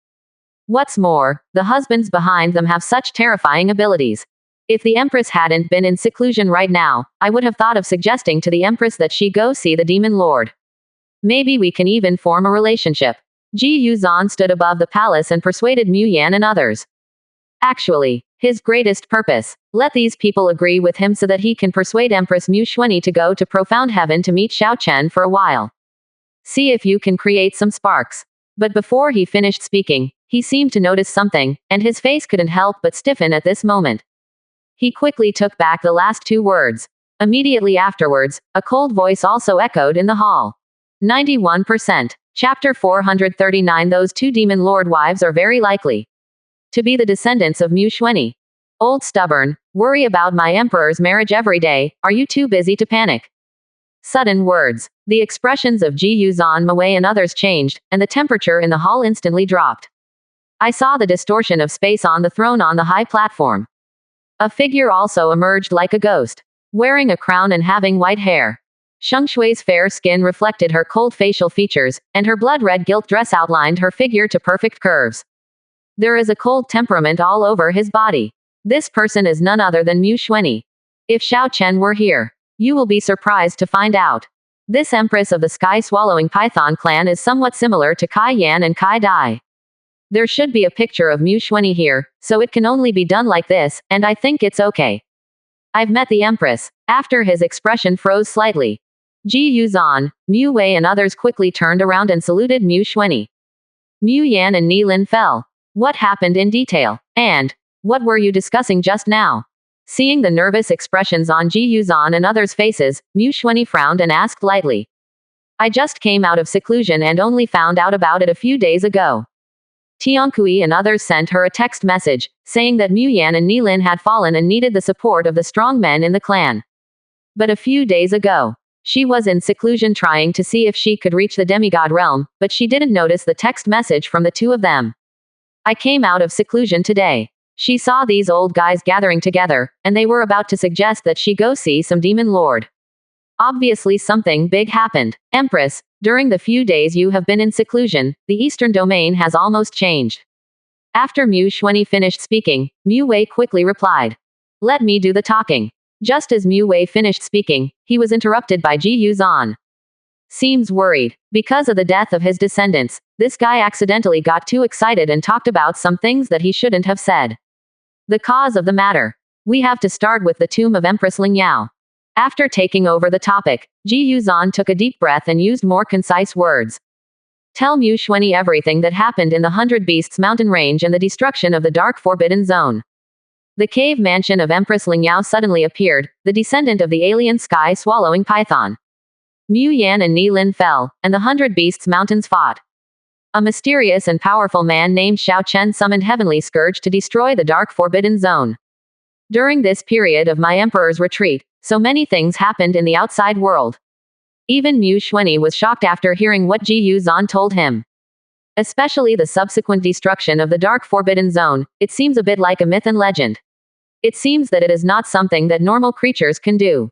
What's more, the husbands behind them have such terrifying abilities. If the Empress hadn't been in seclusion right now, I would have thought of suggesting to the Empress that she go see the Demon Lord. Maybe we can even form a relationship. Ji Yuzan stood above the palace and persuaded Mu Yan and others. Actually, his greatest purpose, let these people agree with him so that he can persuade Empress Mu Xuanyi to go to profound heaven to meet Xiao Chen for a while. See if you can create some sparks. But before he finished speaking, he seemed to notice something, and his face couldn't help but stiffen at this moment. He quickly took back the last two words. Immediately afterwards, a cold voice also echoed in the hall. 91%. Chapter 439. Those two demon lord wives are very likely to be the descendants of Mu Xuanyi. Old stubborn, worry about my emperor's marriage every day, are you too busy to panic? Sudden words. The expressions of Ji Yuzan, Mu Wei and others changed, and the temperature in the hall instantly dropped. I saw the distortion of space on the throne on the high platform. A figure also emerged like a ghost, wearing a crown and having white hair. Sheng Shui's fair skin reflected her cold facial features, and her blood-red gilt dress outlined her figure to perfect curves. There is a cold temperament all over his body. This person is none other than Mu Xuanyi. If Xiao Chen were here, you will be surprised to find out. This empress of the sky-swallowing python clan is somewhat similar to Kai Yan and Kai Dai. There should be a picture of Mu Xuanyi here, so it can only be done like this, and I think it's okay. I've met the empress. After his expression froze slightly, Ji Yuzan, Mu Wei and others quickly turned around and saluted Mu Xuanyi. Mu Yan and Ni Lin fell. What happened in detail? And what were you discussing just now? Seeing the nervous expressions on Ji Yuzan and others' faces, Mu Xuanyi frowned and asked lightly. I just came out of seclusion and only found out about it a few days ago. Tiankui and others sent her a text message, saying that Mu Yan and Ni Lin had fallen and needed the support of the strong men in the clan. But a few days ago, she was in seclusion trying to see if she could reach the demigod realm, but she didn't notice the text message from the two of them. I came out of seclusion today. She saw these old guys gathering together, and they were about to suggest that she go see some demon lord. Obviously something big happened. Empress, during the few days you have been in seclusion, the eastern domain has almost changed. After Mu Xuanyi finished speaking, Mu Wei quickly replied. Let me do the talking. Just as Mu Wei finished speaking, he was interrupted by Ji Yuzan. Seems worried. Because of the death of his descendants, this guy accidentally got too excited and talked about some things that he shouldn't have said. The cause of the matter. We have to start with the tomb of Empress Lingyao. After taking over the topic, Ji Yuzan took a deep breath and used more concise words. Tell Mu Xuanyi everything that happened in the 100 Beasts mountain range and the destruction of the Dark Forbidden Zone. The cave mansion of Empress Lingyao suddenly appeared, the descendant of the alien sky-swallowing python. Mu Yan and Ni Lin fell, and the 100 Beasts mountains fought. a mysterious and powerful man named Xiao Chen summoned Heavenly Scourge to destroy the Dark Forbidden Zone. During this period of my emperor's retreat, so many things happened in the outside world. Even Mu Xuanyi was shocked after hearing what Ji Yuzan told him. Especially the subsequent destruction of the Dark Forbidden Zone, it seems a bit like a myth and legend. It seems that it is not something that normal creatures can do.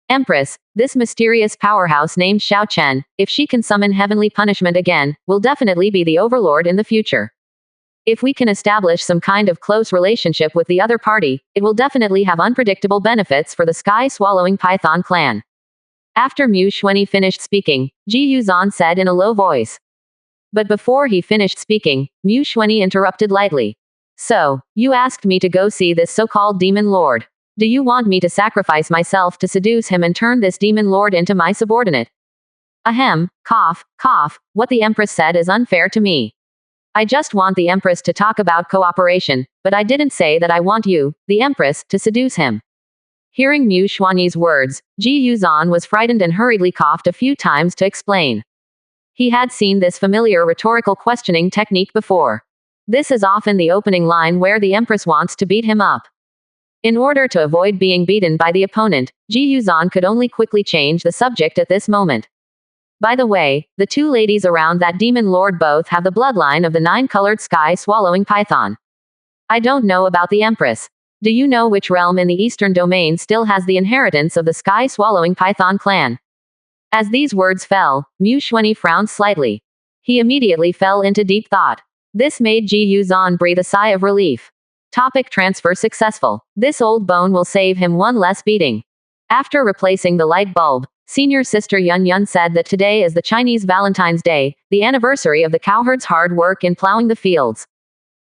Empress, this mysterious powerhouse named Xiao Chen, if she can summon heavenly punishment again, will definitely be the overlord in the future. If we can establish some kind of close relationship with the other party, it will definitely have unpredictable benefits for the sky-swallowing Python clan. After Mu Xuanyi finished speaking, Ji Yuzan said in a low voice. But before he finished speaking, Mu Xuanyi interrupted lightly. So, you asked me to go see this so-called demon lord. Do you want me to sacrifice myself to seduce him and turn this demon lord into my subordinate? Ahem, cough, cough, what the Empress said is unfair to me. I just want the Empress to talk about cooperation, but I didn't say that I want you, the Empress, to seduce him. Hearing Mu Xuanyi's words, Ji Yuzan was frightened and hurriedly coughed a few times to explain. He had seen this familiar rhetorical questioning technique before. This is often the opening line where the Empress wants to beat him up. In order to avoid being beaten by the opponent, Ji Yuzan could only quickly change the subject at this moment. By the way, the two ladies around that demon lord both have the bloodline of the 9-colored sky-swallowing python. I don't know about the Empress. Do you know which realm in the eastern domain still has the inheritance of the sky-swallowing python clan? As these words fell, Mu Xuanyi frowned slightly. He immediately fell into deep thought. This made Ji Yuzan breathe a sigh of relief. Topic transfer successful. This old bone will save him one less beating. After replacing the light bulb, senior sister Yun Yun said that today is the Chinese Valentine's Day, the anniversary of the cowherd's hard work in plowing the fields.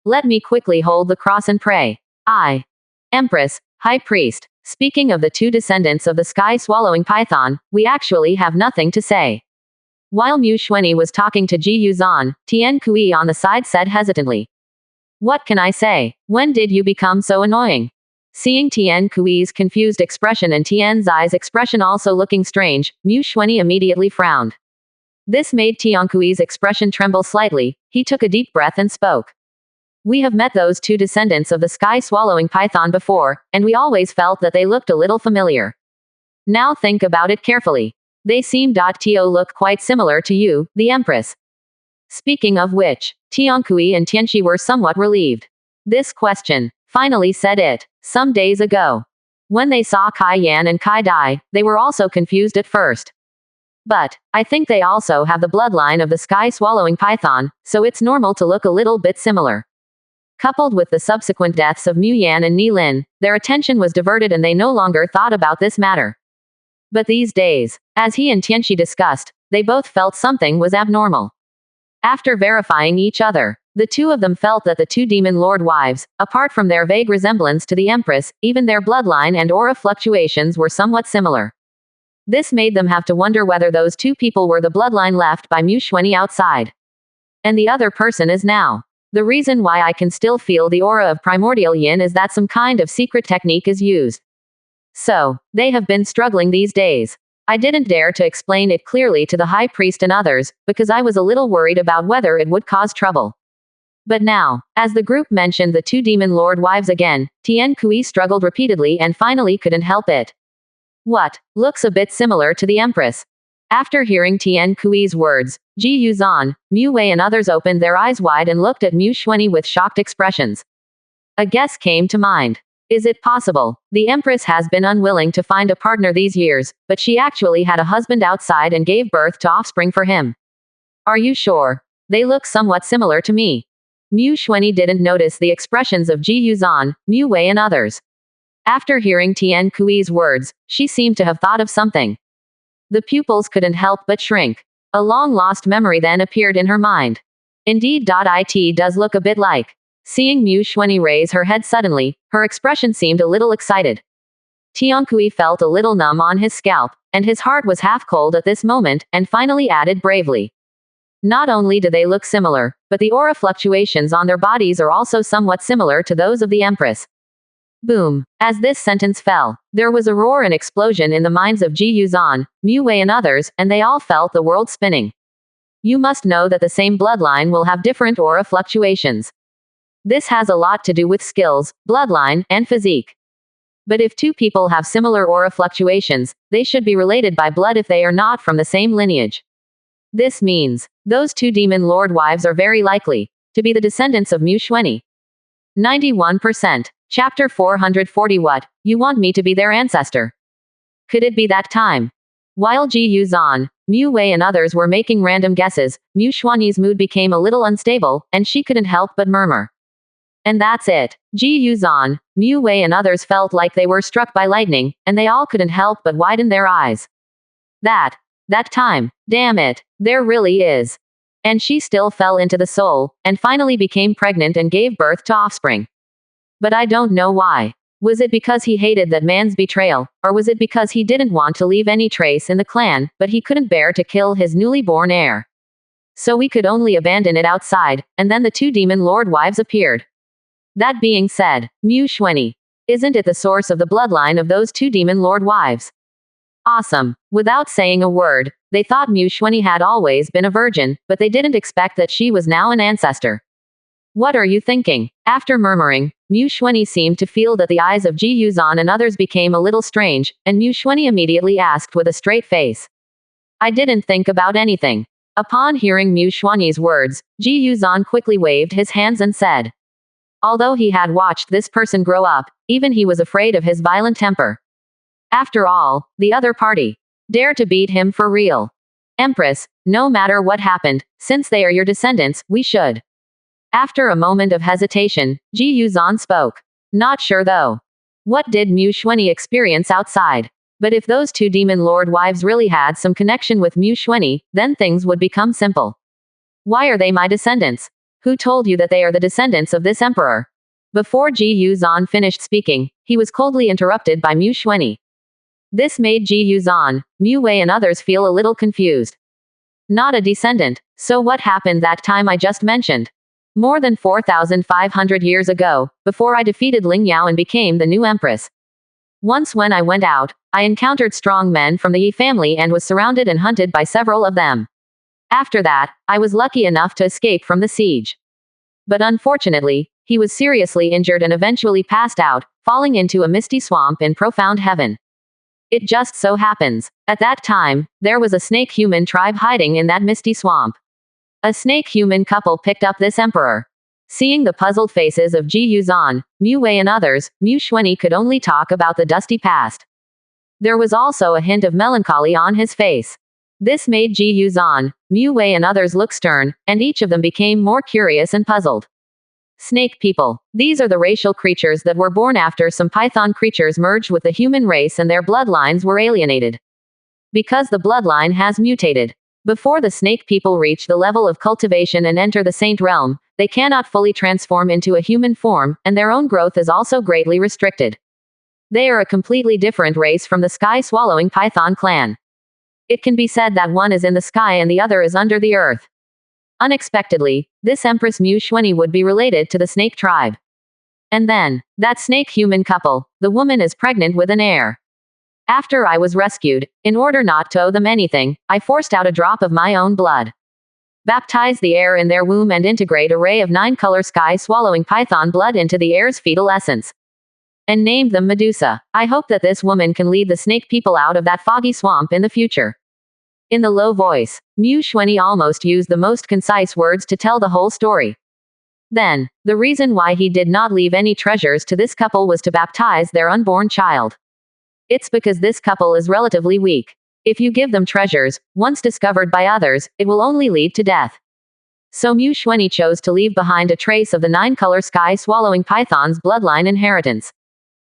Let me quickly hold the cross and pray. I. Empress, High Priest. Speaking of the two descendants of the sky-swallowing python, we actually have nothing to say. While Mu Xuanyi was talking to Ji Yuzan, Tian Kui on the side said hesitantly. What can I say? When did you become so annoying? Seeing Tian Kui's confused expression and Tian Zai's expression also looking strange, Mu Xuanyi immediately frowned. This made Tian Kui's expression tremble slightly. He took a deep breath and spoke. We have met those two descendants of the sky-swallowing python before, and we always felt that they looked a little familiar. Now think about it carefully. They seem to look quite similar to you, the Empress. Speaking of which, Tian Kui and Tianxi were somewhat relieved. This question finally said it. Some days ago, when they saw Kai Yan and Kai Dai, they were also confused at first. But I think they also have the bloodline of the sky-swallowing python, so it's normal to look a little bit similar. Coupled with the subsequent deaths of Mu Yan and Ni Lin, their attention was diverted and they no longer thought about this matter. But these days, as he and Tianxi discussed, they both felt something was abnormal. After verifying each other, the two of them felt that the two demon lord wives, apart from their vague resemblance to the Empress, even their bloodline and aura fluctuations were somewhat similar. This made them have to wonder whether those two people were the bloodline left by Mu Xuanyi outside. And the other person is now. The reason why I can still feel the aura of primordial yin is that some kind of secret technique is used. So, they have been struggling these days. I didn't dare to explain it clearly to the high priest and others, because I was a little worried about whether it would cause trouble. But now, as the group mentioned the two demon lord wives again, Tian Kui struggled repeatedly and finally couldn't help it. What? Looks a bit similar to the Empress. After hearing Tian Kui's words, Ji Yuzan, Mu Wei and others opened their eyes wide and looked at Mu Xuanyi with shocked expressions. A guess came to mind. Is it possible? The Empress has been unwilling to find a partner these years, but she actually had a husband outside and gave birth to offspring for him. Are you sure? They look somewhat similar to me. Mu Xuanyi didn't notice the expressions of Ji Yuzan, Mu Wei and others. After hearing Tian Kui's words, she seemed to have thought of something. The pupils couldn't help but shrink. A long-lost memory then appeared in her mind. Indeed, it does look a bit like. Seeing Mu Xuanyi raise her head suddenly, her expression seemed a little excited. Tian Kui felt a little numb on his scalp, and his heart was half cold at this moment, and finally added bravely. Not only do they look similar, but the aura fluctuations on their bodies are also somewhat similar to those of the Empress. Boom. As this sentence fell, there was a roar and explosion in the minds of Ji Yuzan, Mu Wei and others, and they all felt the world spinning. You must know that the same bloodline will have different aura fluctuations. This has a lot to do with skills, bloodline, and physique. But if two people have similar aura fluctuations, they should be related by blood if they are not from the same lineage. This means, those two demon lord wives are very likely to be the descendants of Mu Xuanyi. 91%. Chapter 440. What? You want me to be their ancestor? Could it be that time? While Ji Yuzhan, Mu Wei and others were making random guesses, Mu Xuanyi's mood became a little unstable, and she couldn't help but murmur. And that's it. Ji Yuzhan, Mu Wei and others felt like they were struck by lightning, and they all couldn't help but widen their eyes. That time. Damn it. There really is. And she still fell into the soul, and finally became pregnant and gave birth to offspring. But I don't know why. Was it because he hated that man's betrayal, or was it because he didn't want to leave any trace in the clan, but he couldn't bear to kill his newly born heir? So we could only abandon it outside, and then the two demon lord wives appeared. That being said, Mu Xuanyi, isn't it the source of the bloodline of those two demon lord wives? Awesome. Without saying a word, they thought Mu Xuanyi had always been a virgin, but they didn't expect that she was now an ancestor. What are you thinking? After murmuring, Mu Xuanyi seemed to feel that the eyes of Ji Yuzhan and others became a little strange, and Mu Xuanyi immediately asked with a straight face. I didn't think about anything. Upon hearing Mu Xuanyi's words, Ji Yuzhan quickly waved his hands and said. Although he had watched this person grow up, even he was afraid of his violent temper. After all, the other party dare to beat him for real. Empress, no matter what happened, since they are your descendants, we should. After a moment of hesitation, Ji Yuzhan spoke. Not sure though. What did Mu Xuanyi experience outside? But if those two demon lord wives really had some connection with Mu Xuanyi, then things would become simple. Why are they my descendants? Who told you that they are the descendants of this emperor? Before Ji Yuzhan finished speaking, he was coldly interrupted by Mu Xuanyi. This made Ji Yuzhan, Mu Wei and others feel a little confused. Not a descendant. So what happened that time I just mentioned? More than 4,500 years ago, before I defeated Ling Yao and became the new empress. Once when I went out, I encountered strong men from the Yi family and was surrounded and hunted by several of them. After that, I was lucky enough to escape from the siege. But unfortunately, he was seriously injured and eventually passed out, falling into a misty swamp in profound heaven. It just so happens, at that time, there was a snake-human tribe hiding in that misty swamp. A snake-human couple picked up this emperor. Seeing the puzzled faces of Ji Yuzhan, Mu Wei and others, Mu Xuanyi could only talk about the dusty past. There was also a hint of melancholy on his face. This made Ji Yuzhan, Mu Wei and others look stern, and each of them became more curious and puzzled. Snake people. These are the racial creatures that were born after some python creatures merged with the human race and their bloodlines were alienated. Because the bloodline has mutated. Before the snake people reach the level of cultivation and enter the saint realm, they cannot fully transform into a human form, and their own growth is also greatly restricted. They are a completely different race from the sky-swallowing python clan. It can be said that one is in the sky and the other is under the earth. Unexpectedly, this Empress Mu Xuanyi would be related to the snake tribe. And then, that snake-human couple, the woman is pregnant with an heir. After I was rescued, in order not to owe them anything, I forced out a drop of my own blood. Baptize the heir in their womb and integrate a ray of 9-color sky-swallowing python blood into the heir's fetal essence. And named them Medusa. I hope that this woman can lead the snake people out of that foggy swamp in the future. In the low voice, Mu Xuanyi almost used the most concise words to tell the whole story. Then, the reason why he did not leave any treasures to this couple was to baptize their unborn child. It's because this couple is relatively weak. If you give them treasures, once discovered by others, it will only lead to death. So Mu Xuanyi chose to leave behind a trace of the 9-color sky-swallowing python's bloodline inheritance.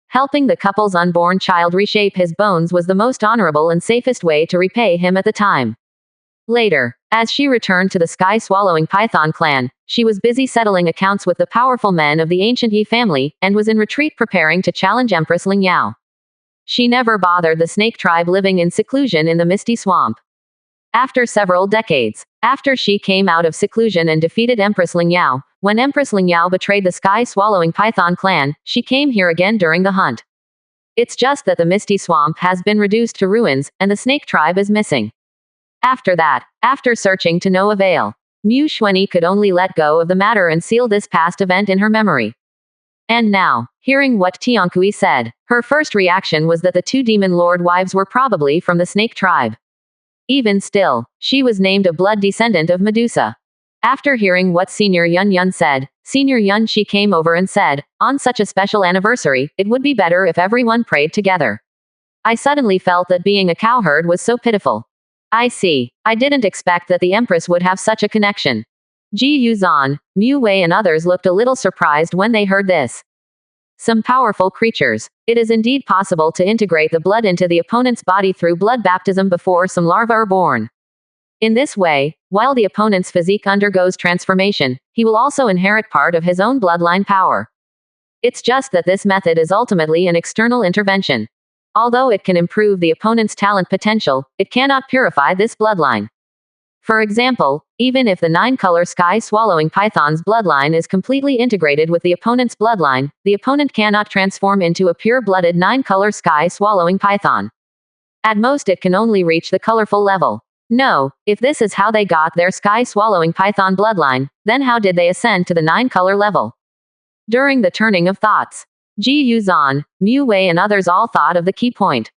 Helping the couple's unborn child reshape his bones was the most honorable and safest way to repay him at the time. Later, as she returned to the sky-swallowing python clan, she was busy settling accounts with the powerful men of the ancient Yi family, and was in retreat preparing to challenge Empress Ling Yao. She never bothered the snake tribe living in seclusion in the misty swamp. After several decades, after she came out of seclusion and defeated Empress Ling Yao, when Empress Ling Yao betrayed the sky-swallowing python clan, she came here again during the hunt. It's just that the misty swamp has been reduced to ruins, and the snake tribe is missing. After that, after searching to no avail, Mu Xuanyi could only let go of the matter and seal this past event in her memory. And now, hearing what Tiankui said, her first reaction was that the two demon lord wives were probably from the snake tribe. Even still, she was named a blood descendant of Medusa. After hearing what Senior Yun Yun said, Senior Yun Shi came over and said, on such a special anniversary, it would be better if everyone prayed together. I suddenly felt that being a cowherd was so pitiful. I see. I didn't expect that the Empress would have such a connection. Ji Yuzan, Mu Wei and others looked a little surprised when they heard this. Some powerful creatures. It is indeed possible to integrate the blood into the opponent's body through blood baptism before some larvae are born. In this way, while the opponent's physique undergoes transformation, he will also inherit part of his own bloodline power. It's just that this method is ultimately an external intervention. Although it can improve the opponent's talent potential, it cannot purify this bloodline. For example, even if the 9-color sky-swallowing python's bloodline is completely integrated with the opponent's bloodline, the opponent cannot transform into a pure-blooded 9-color sky-swallowing python. At most it can only reach the colorful level. No, if this is how they got their sky-swallowing python bloodline, then how did they ascend to the 9-color level? During the turning of thoughts, Ji Yuzan, Mu Wei and others all thought of the key point.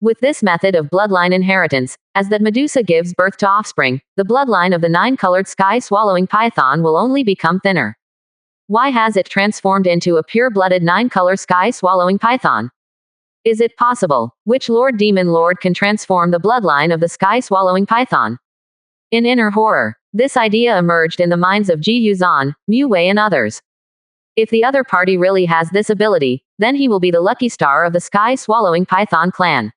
With this method of bloodline inheritance, as that Medusa gives birth to offspring, the bloodline of the 9-colored sky-swallowing python will only become thinner. Why has it transformed into a pure-blooded 9-color sky-swallowing python? Is it possible? Which Lord Demon Lord can transform the bloodline of the sky-swallowing python? In inner horror, this idea emerged in the minds of Ji Yuzan, Mu Wei and others. If the other party really has this ability, then he will be the lucky star of the sky-swallowing python clan.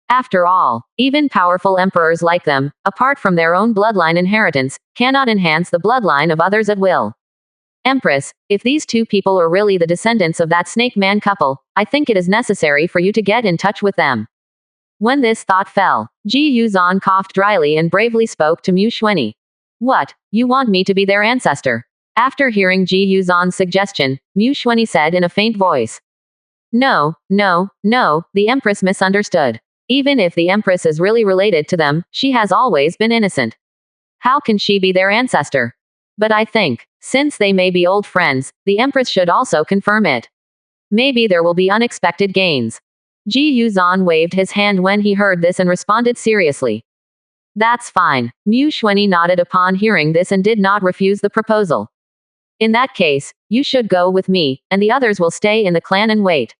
After all, even powerful emperors like them, apart from their own bloodline inheritance, cannot enhance the bloodline of others at will. Empress, if these two people are really the descendants of that snake man couple, I think it is necessary for you to get in touch with them. When this thought fell, Ji Yuzan coughed dryly and bravely spoke to Mu Xuanyi. What, you want me to be their ancestor? After hearing Ji Yuzan's suggestion, Mu Xuanyi said in a faint voice. No, the Empress misunderstood. Even if the Empress is really related to them, she has always been innocent. How can she be their ancestor? But I think, since they may be old friends, the Empress should also confirm it. Maybe there will be unexpected gains. Ji Yuzan waved his hand when he heard this and responded seriously. That's fine. Mu Xuanyi nodded upon hearing this and did not refuse the proposal. In that case, you should go with me, and the others will stay in the clan and wait.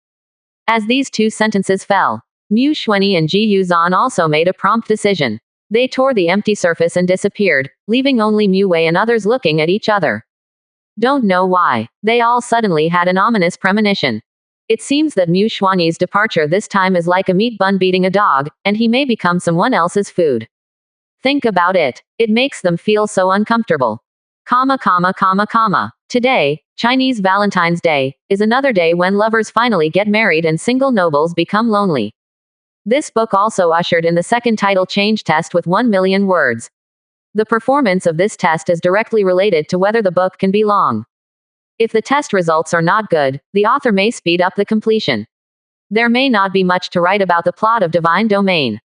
As these two sentences fell, Mu Xuanyi and Ji Yuzan also made a prompt decision. They tore the empty surface and disappeared, leaving only Mu Wei and others looking at each other. Don't know why. They all suddenly had an ominous premonition. It seems that Mu Xuanyi's departure this time is like a meat bun beating a dog, and he may become someone else's food. Think about it. It makes them feel so uncomfortable. Today, Chinese Valentine's Day, is another day when lovers finally get married and single nobles become lonely. This book also ushered in the second title change test with 1 million words. The performance of this test is directly related to whether the book can be long. If the test results are not good, the author may speed up the completion. There may not be much to write about the plot of Divine Domain.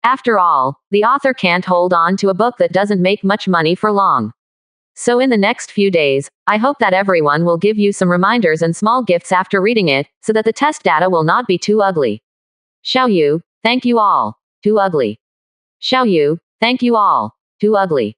After all, the author can't hold on to a book that doesn't make much money for long. So in the next few days, I hope that everyone will give you some reminders and small gifts after reading it, so that the test data will not be too ugly. Xiao Yu, thank you all. Too ugly. Xiao Yu, thank you all. Too ugly.